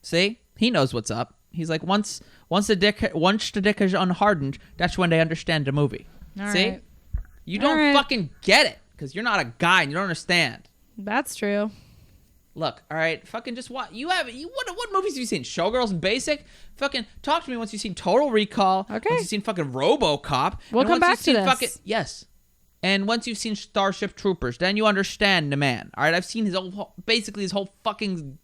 See? He knows what's up. He's like, once the dick is unhardened, that's when they understand the movie. All See? right. You don't fucking get it because you're not a guy and you don't understand. That's true. Look, all right, fucking just what what movies have you seen? Showgirls and Basic? Fucking talk to me once you've seen Total Recall. Okay. Once you've seen fucking RoboCop. We'll come back to this. Yes. And once you've seen Starship Troopers, then you understand the man. All right, I've seen his whole fucking,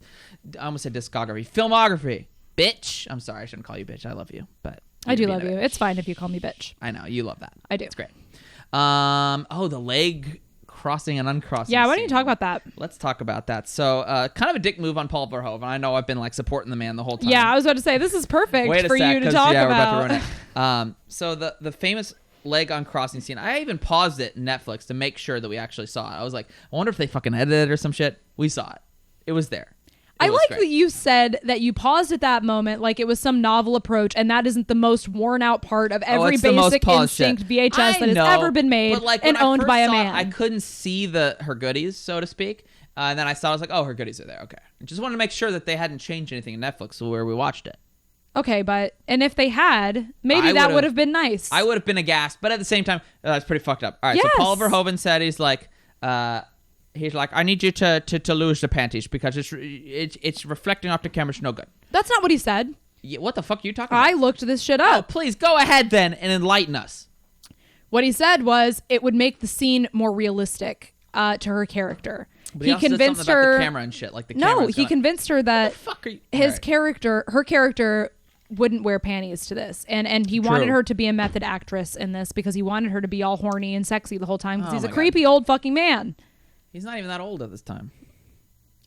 I almost said discography, filmography. Bitch. I'm sorry, I shouldn't call you bitch. I love you, but I do love you. It's fine if you call me bitch. I know you love that. I do. It's great. The leg crossing and uncrossing. Yeah, why don't scene. you talk about that? Let's talk about that. So, kind of a dick move on Paul Verhoeven. I know I've been like supporting the man the whole time. Yeah, I was about to say this is perfect for you to talk We're about. about to run it. So the famous leg uncrossing scene. I even paused it in Netflix to make sure that we actually saw it. I was like, I wonder if they fucking edited it or some shit. We saw it. It was there. I like that you said that you paused at that moment like it was some novel approach, and that isn't the most worn out part of every basic instinct VHS that has ever been made and owned by a man. I couldn't see her goodies, so to speak. And then I saw, I was like, oh, her goodies are there. Okay. I just wanted to make sure that they hadn't changed anything in Netflix where we watched it. Okay, and if they had, maybe that would have been nice. I would have been aghast, but at the same time, it's pretty fucked up. All right, so Paul Verhoeven said he's like, I need you to lose the panties because it's reflecting off the camera. It's no good. That's not what he said. Yeah, what the fuck are you talking about? I looked this shit up. Oh, please go ahead then and enlighten us. What he said was it would make the scene more realistic to her character. But he convinced her about the camera and shit. Like the he convinced her that her character wouldn't wear panties to this, and he wanted her to be a method actress in this because he wanted her to be all horny and sexy the whole time because he's a creepy old fucking man. He's not even that old at this time.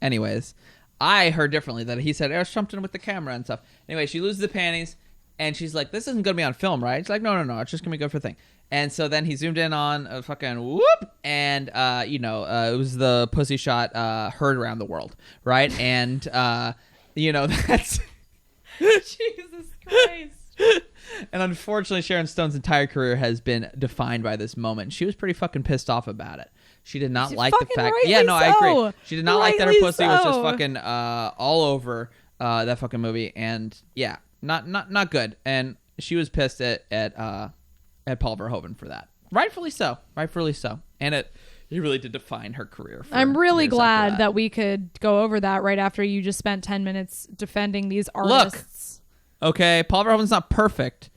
Anyways, I heard differently that he said there's something with the camera and stuff. Anyway, she loses the panties and she's like, this isn't gonna be on film, right? She's like, no, it's just gonna be good for a thing. And so then he zoomed in on a fucking whoop, and it was the pussy shot heard around the world, right? And that's Jesus Christ. And unfortunately, Sharon Stone's entire career has been defined by this moment. She was pretty fucking pissed off about it. She did not like the fact. Yeah, no, I agree. She did not like that her pussy was just fucking all over that fucking movie, and yeah, not good. And she was pissed at Paul Verhoeven for that. Rightfully so. And it really did define her career. I'm really glad that we could go over that right after you just spent 10 minutes defending these artists. Look, okay, Paul Verhoeven's not perfect,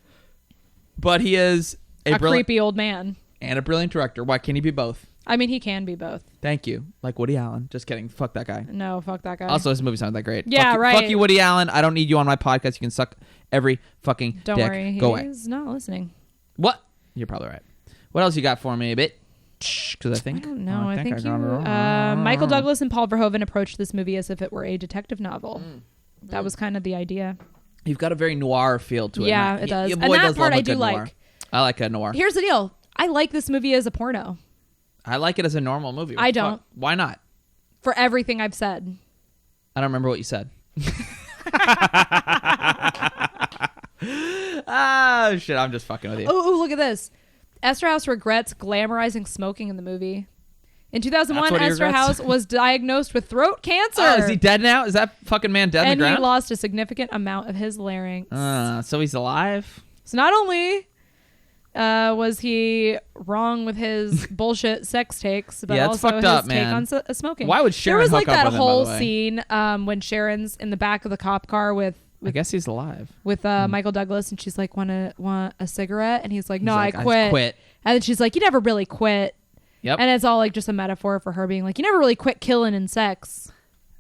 but he is a creepy old man and a brilliant director. Why can't he be both? I mean, he can be both. Thank you. Like Woody Allen. Just kidding. Fuck that guy. No, fuck that guy. Also, his movie sounds that great. Yeah, right. Fuck you, Woody Allen. I don't need you on my podcast. You can suck every fucking Don't dick. worry. Go away. He's not listening. What? You're probably right. What else you got for me, a bit? Because I think... I don't know. I think Michael Douglas and Paul Verhoeven approached this movie as if it were a detective novel. That was kind of the idea. You've got a very noir feel to it. Yeah, it does. And that part I do like. I like a noir. Here's the deal. I like this movie as a porno. I like it as a normal movie. I don't. Why not? For everything I've said. I don't remember what you said. Oh shit! I'm just fucking with you. Oh, look at this. Esther House regrets glamorizing smoking in the movie. In 2001, That's what he Esther regrets? House was diagnosed with throat cancer. Oh, is he dead now? Is that fucking man dead in And the he ground? lost a significant amount of his larynx. So he's alive. So not only was he wrong with his bullshit sex takes, but Yeah, that's also fucked his up, take man. on smoking. Why would Sharon There was like hook up that with him, by whole the way? scene when Sharon's in the back of the cop car with I guess he's alive. Michael Douglas, and she's like, want a cigarette? And he's like, no, like, I "I quit. quit." And then she's like, you never really quit. Yep. And it's all like just a metaphor for her being like, you never really quit killing and sex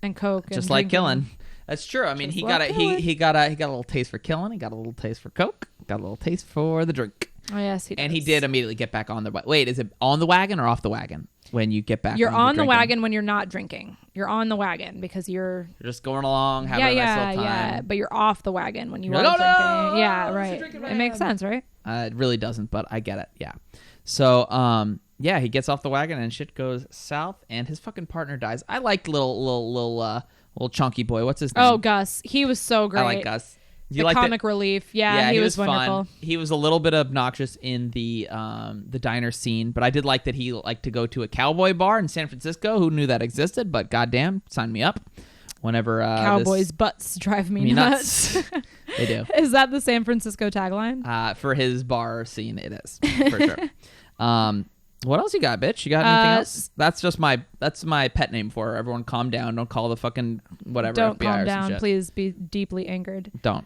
and coke. Just and like drinking. killing. That's true. I mean, Just he like got a killing. he got a little taste for killing. He got a little taste for coke. Got a little taste for the drink. Oh yes, he does. And he did immediately get back on the wait. Is it on the wagon or off the wagon when you get back? You're when on the drinking? wagon when you're not drinking. You're on the wagon because you're You're just going along, having a nice little time. yeah. But you're off the wagon when you You're are like, drinking. "Oh, no, Yeah, it's a right. drinking It makes man." sense, right? It really doesn't, but I get it. Yeah. So yeah, he gets off the wagon and shit goes south, and his fucking partner dies. I like little chunky boy. What's his name? Oh, Gus, he was so great. I like Gus. The liked it? comic relief. Yeah, he was wonderful. fun. He was a little bit obnoxious in the diner scene, but I did like that he liked to go to a cowboy bar in San Francisco. Who knew that existed? But goddamn, sign me up. Whenever Cowboys' butts drive me nuts. They do. Is that the San Francisco tagline? For his bar scene, it is for sure. What else you got, bitch? You got anything else? That's my pet name for her. Everyone, calm down. Don't call the fucking whatever. Don't FBI calm or some down. shit. Please be deeply angered. Don't.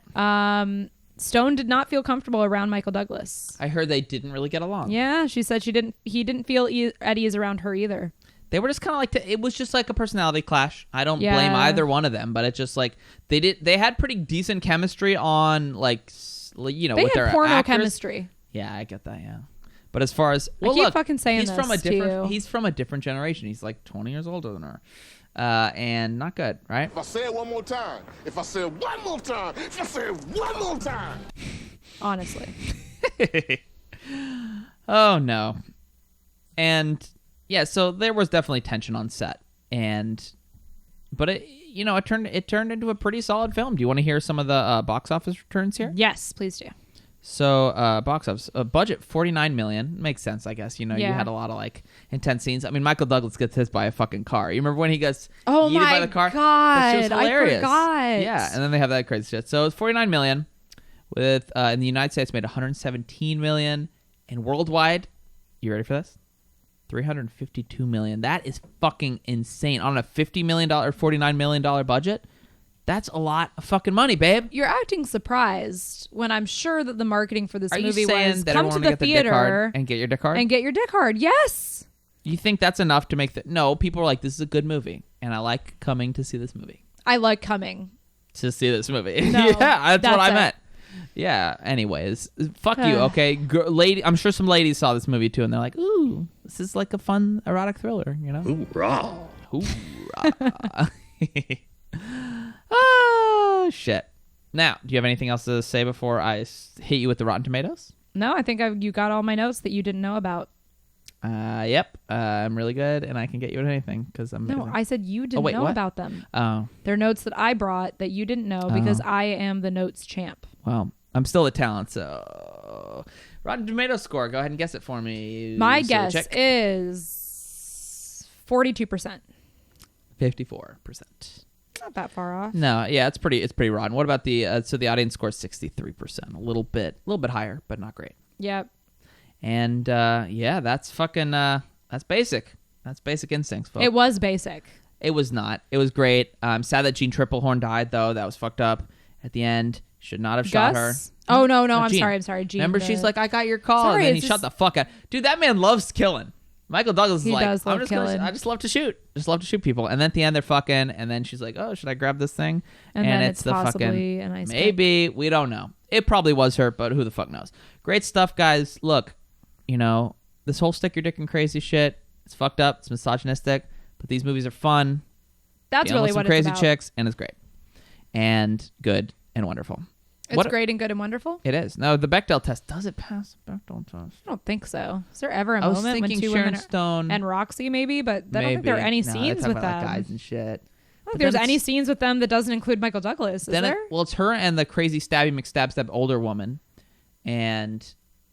Stone did not feel comfortable around Michael Douglas. I heard they didn't really get along. Yeah, she said he didn't feel at ease around her either. They were just kind of like it was just like a personality clash. I don't blame either one of them, but it's just like they had pretty decent chemistry on like They with their had porno actors. chemistry. Yeah, I get that. Yeah, but as far as I keep fucking saying he's this from a to different you. he's from a different generation. He's like 20 years older than her, and not good, right? If I say it one more time, if I say it one more time, if I say it one more time. Honestly. Oh no, and yeah, so there was definitely tension on set, but it turned into a pretty solid film. Do you want to hear some of the box office returns here? Yes, please do. So box office budget $49 million. Makes sense, I guess. You had a lot of like intense scenes. I mean, Michael Douglas gets hit by a fucking car. You remember when he gets Oh yeeted my by the car? God, That shit was hilarious. I forgot. Yeah, and then they have that crazy shit. So it's $49 million. With in the United States made $117 million, and worldwide, you ready for this? $352 million. That is fucking insane on a $50 million, $49 million budget. That's a lot of fucking money, babe. You're acting surprised when I'm sure that the marketing for this Are movie you saying was that come everyone to the get the dick hard theater and get your dick hard? and get your dick hard. Yes. You think that's enough to make no? People are like, this is a good movie, and I like coming to see this movie. I like coming. To see this movie. No, yeah, that's what I it. meant. Yeah. Anyways, fuck you. Okay, lady. I'm sure some ladies saw this movie too, and they're like, "Ooh, this is like a fun erotic thriller," you know? Hoorah. Hoorah. Oh shit. Now, do you have anything else to say before I hit you with the Rotten Tomatoes? No, I think you got all my notes that you didn't know about. Yep. I'm really good, and I can get you at anything because I'm. No, amazing. I said you didn't wait, know what? about them. Oh. They're notes that I brought that you didn't know because I am the notes champ. Well, I'm still a talent, so Rotten Tomatoes score. Go ahead and guess it for me. My silly guess chick. is 42%. 54%. Not that far off. No, yeah, it's pretty rotten. What about the so the audience score is 63%, a little bit higher, but not great. Yep. And yeah, that's fucking that's basic. That's Basic Instincts, folks. It was basic. It was not. It was great. I'm sad that Jean Triplehorn died though. That was fucked up. At the end, should not have shot her. Oh no, I'm Jean. sorry. Jean. Remember, she's like, I got your call, Sorry, and then he it's shot the fuck out. Dude, that man loves killing. Michael Douglas is He like, does love killing. I just love to shoot. Just love to shoot people. And then at the end, they're fucking. And then she's like, oh, should I grab this thing? And then it's the possibly fucking. an ice Maybe. We don't know. It probably was her, but who the fuck knows? Great stuff, guys. Look, this whole stick your dick in crazy shit, it's fucked up. It's misogynistic. But these movies are fun. That's Dealing really with what some it's crazy about. chicks, and it's great. And good and wonderful. It's great and good and wonderful. It is. No, the Bechdel test. Does it pass the Bechdel test? I don't think so. Is there ever a I was moment when thinking two Sharon women Stone and Roxy maybe, but I don't think there are any No, they scenes talk with about, like, them. guys and shit. I don't think there's any scenes with them that doesn't include Michael Douglas. Is there? It's her and the crazy stabby McStab older woman, and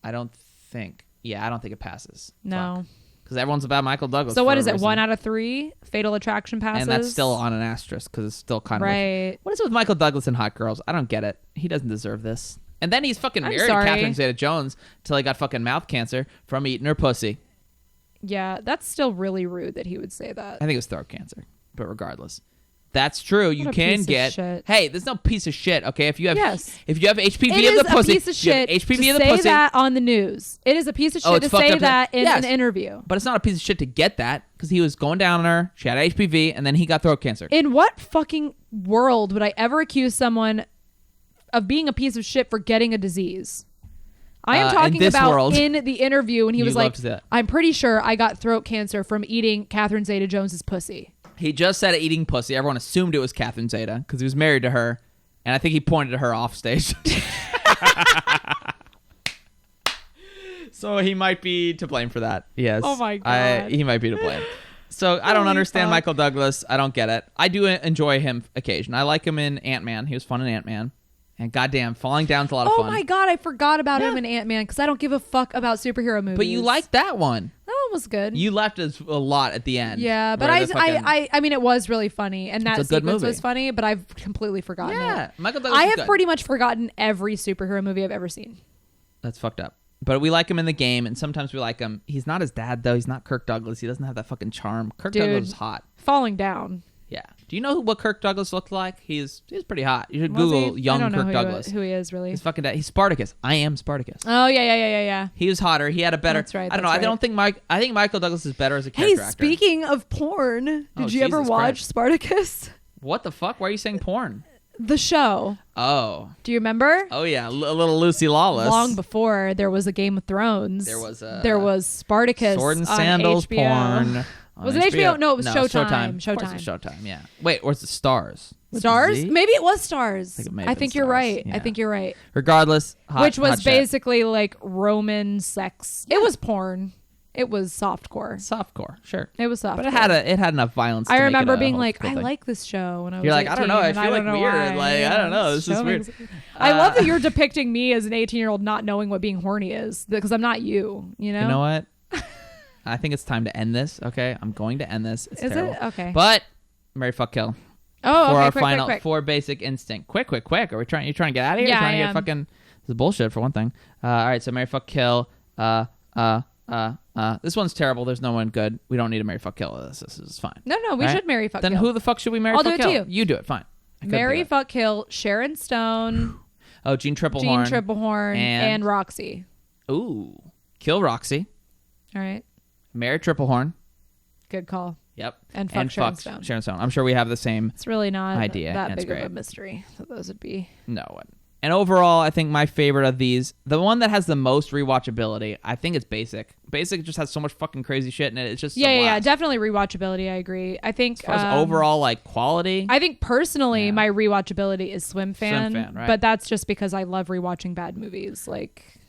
I don't think it passes. No. Because everyone's about Michael Douglas. So what is it? 1 out of 3 Fatal Attraction passes, and that's still on an asterisk because it's still kind of right. Like, what is it with Michael Douglas and hot girls? I don't get it. He doesn't deserve this. And then he's fucking married to Catherine Zeta-Jones till he got fucking mouth cancer from eating her pussy. Yeah, that's still really rude that he would say that. I think it was throat cancer, but regardless. That's true. You can get. Hey, there's no piece of shit. Okay, if you have HPV of the pussy, it is a piece of shit HPV of the to say pussy. that on the news. It is a piece of shit to say that in an interview. But it's not a piece of shit to get that because he was going down on her. She had HPV, and then he got throat cancer. In what fucking world would I ever accuse someone of being a piece of shit for getting a disease? I am talking about in the interview when he was like, "I'm pretty sure I got throat cancer from eating Catherine Zeta-Jones's pussy." He just said eating pussy. Everyone assumed it was Catherine Zeta because he was married to her, and I think he pointed at her off stage. So he might be to blame for that. Yes. Oh my God. He might be to blame. So I don't understand Michael Douglas. I don't get it. I do enjoy him occasionally. I like him in Ant-Man. He was fun in Ant-Man. And goddamn, Falling Down's a lot of fun. Oh my God, I forgot about him in Ant-Man because I don't give a fuck about superhero movies. But you liked that one. That one was good. You left us a lot at the end. Yeah, but I mean, it was really funny, and that sequence was funny. But I've completely forgotten it. Michael Douglas. I have pretty much forgotten every superhero movie I've ever seen. That's fucked up. But we like him in the game, and sometimes we like him. He's not his dad though. He's not Kirk Douglas. He doesn't have that fucking charm. Kirk Douglas is hot. Falling Down. Yeah. Do you know what Kirk Douglas looked like? He's pretty hot. You should Google young Kirk Douglas. Who he is really? He's fucking. He's Spartacus. I am Spartacus. Oh yeah. He was hotter. He had a better. That's right. I don't know. I don't think I think Michael Douglas is better as a character actor. Speaking of porn, did you ever watch Spartacus? What the fuck? Why are you saying porn? The show. Oh. Do you remember? Oh yeah, a little Lucy Lawless. Long before there was a Game of Thrones. There was Spartacus. Sword and Sandals HBO. porn. Was it HBO? No, it was Showtime. Showtime. Yeah. Wait, or was it Stars? Stars? Maybe it was Stars. I think you're right. Yeah. I think you're right. Regardless, which was basically like Roman sex. Yeah. It was porn. It was softcore. Softcore, sure. It was softcore. But it had enough violence. I remember being like, I like this show when I was. You're like, 18, I don't know. I feel like weird. Why. Like I don't know. This is weird. I love that you're depicting me as an 18-year-old not knowing what being horny is because I'm not you. You know. You know what? I think it's time to end this. Okay, I'm going to end this. It's terrible. It? Okay. But Marry, Fuck, Kill. Oh, for okay. our quick, final quick. 4 basic instinct. Quick. Are we trying? You trying to get out of here? Yeah, trying I to get fucking. This is bullshit for one thing. All right, so Marry, Fuck, Kill. This one's terrible. There's no one good. We don't need to Marry, Fuck, Kill this. This is fine. No, we should Marry, Fuck, Then Kill. who the fuck should we Marry, I'll Fuck, do it Kill? too. You do it. Fine. Marry, Fuck, Kill. Sharon Stone. Oh, Jean Triplehorn. And Roxy. Ooh. Kill Roxy. All right. Marry Triplehorn. Good call. Yep. And fuck Sharon Stone. I'm sure we have the same It's really not idea. that big of a mystery. So those would be. No. And overall, I think my favorite of these, the one that has the most rewatchability, I think it's Basic. Basic just has so much fucking crazy shit in it. It's just Yeah, definitely rewatchability. I agree. I think as far as overall like quality. I think personally, my rewatchability is Swimfan, right. but that's just because I love rewatching bad movies.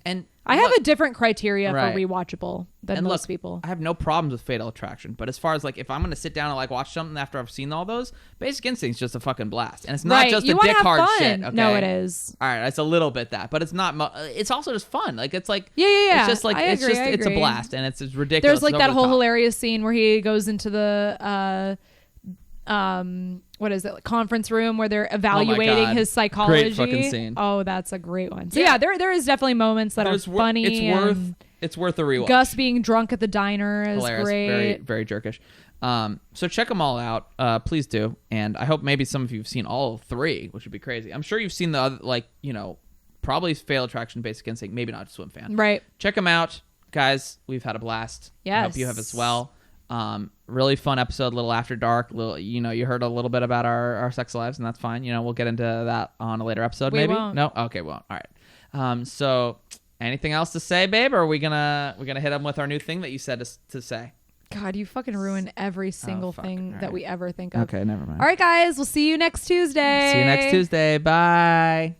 And I have a different criteria Right. for rewatchable than most people. I have no problems with Fatal Attraction, but as far as like if I'm gonna sit down and like watch something after I've seen all those, Basic Instinct's just a fucking blast, and it's not just you a wanna dick have hard fun. shit. Okay? No, it is. All right, it's a little bit that, but it's not. It's also just fun. Like it's like Yeah. It's just like I agree, it's a blast, and it's ridiculous. There's like It's that over the whole top. hilarious scene where he goes into the what is it, like conference room where they're evaluating God. his psychology. Great fucking scene. Oh, that's a great one. So yeah, there is definitely moments that are funny. It's worth a rewatch. Gus being drunk at the diner is Hilarious. great. Very, very jerkish. So check them all out. Please do. And I hope maybe some of you have seen all 3, which would be crazy. I'm sure you've seen the other, probably Fatal Attraction, Basic Instinct, maybe not Swimfan. Right. Check them out. Guys, we've had a blast. Yes. I hope you have as well. Really fun episode, a little after dark. You heard a little bit about our sex lives, and that's fine. We'll get into that on a later episode. We maybe won't. No. Okay, won't. All right. So anything else to say, babe? Or are we gonna hit them with our new thing that you said to say? God, you fucking ruin every single thing All that right. we ever think of. Okay, never mind. All right, guys, we'll see you next Tuesday. See you next Tuesday. Bye.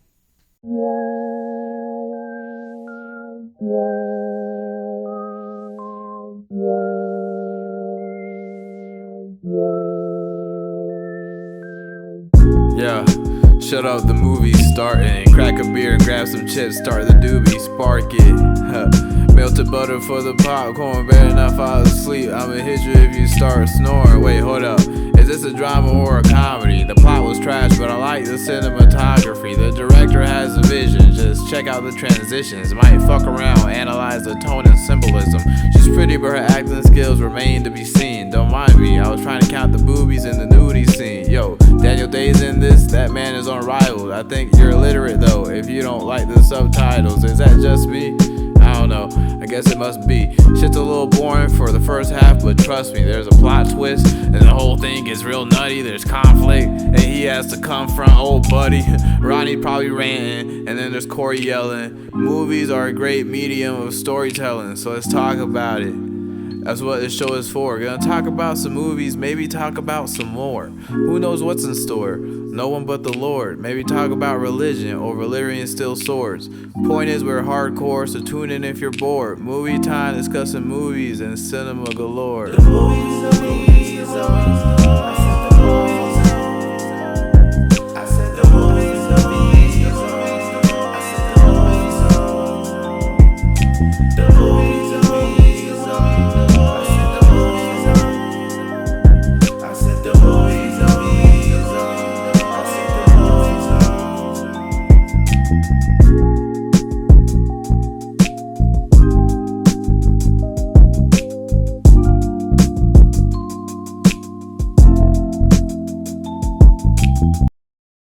Shut up, the movie's starting. Crack a beer and grab some chips, start the doobie, spark it. Melted butter for the popcorn, better not fall asleep. I'ma hit you if you start snoring. Wait, hold up. Is this a drama or a comedy? The plot was trash, but I like the cinematography. The director has a vision, just check out the transitions. Might fuck around, analyze the tone and symbolism. She's pretty, but her acting skills remain to be seen. Don't mind me, I was trying to count the boobies in the nudie scene. Yo, Daniel Day's in this, that man is unrivaled. I think you're illiterate though, if you don't like the subtitles. Is that just me? I don't know, I guess it must be. Shit's a little boring for the first half, but trust me, there's a plot twist, and the whole thing gets real nutty. There's conflict, and he has to confront old buddy. Ronnie probably ranting, and then there's Cory yelling. Movies are a great medium of storytelling, so let's talk about it. That's what this show is for. Gonna talk about some movies, maybe talk about some more. Who knows what's in store? No one but the Lord. Maybe talk about religion or Valyrian steel swords. Point is, we're hardcore, so tune in if you're bored. Movie time, discussing movies and cinema galore.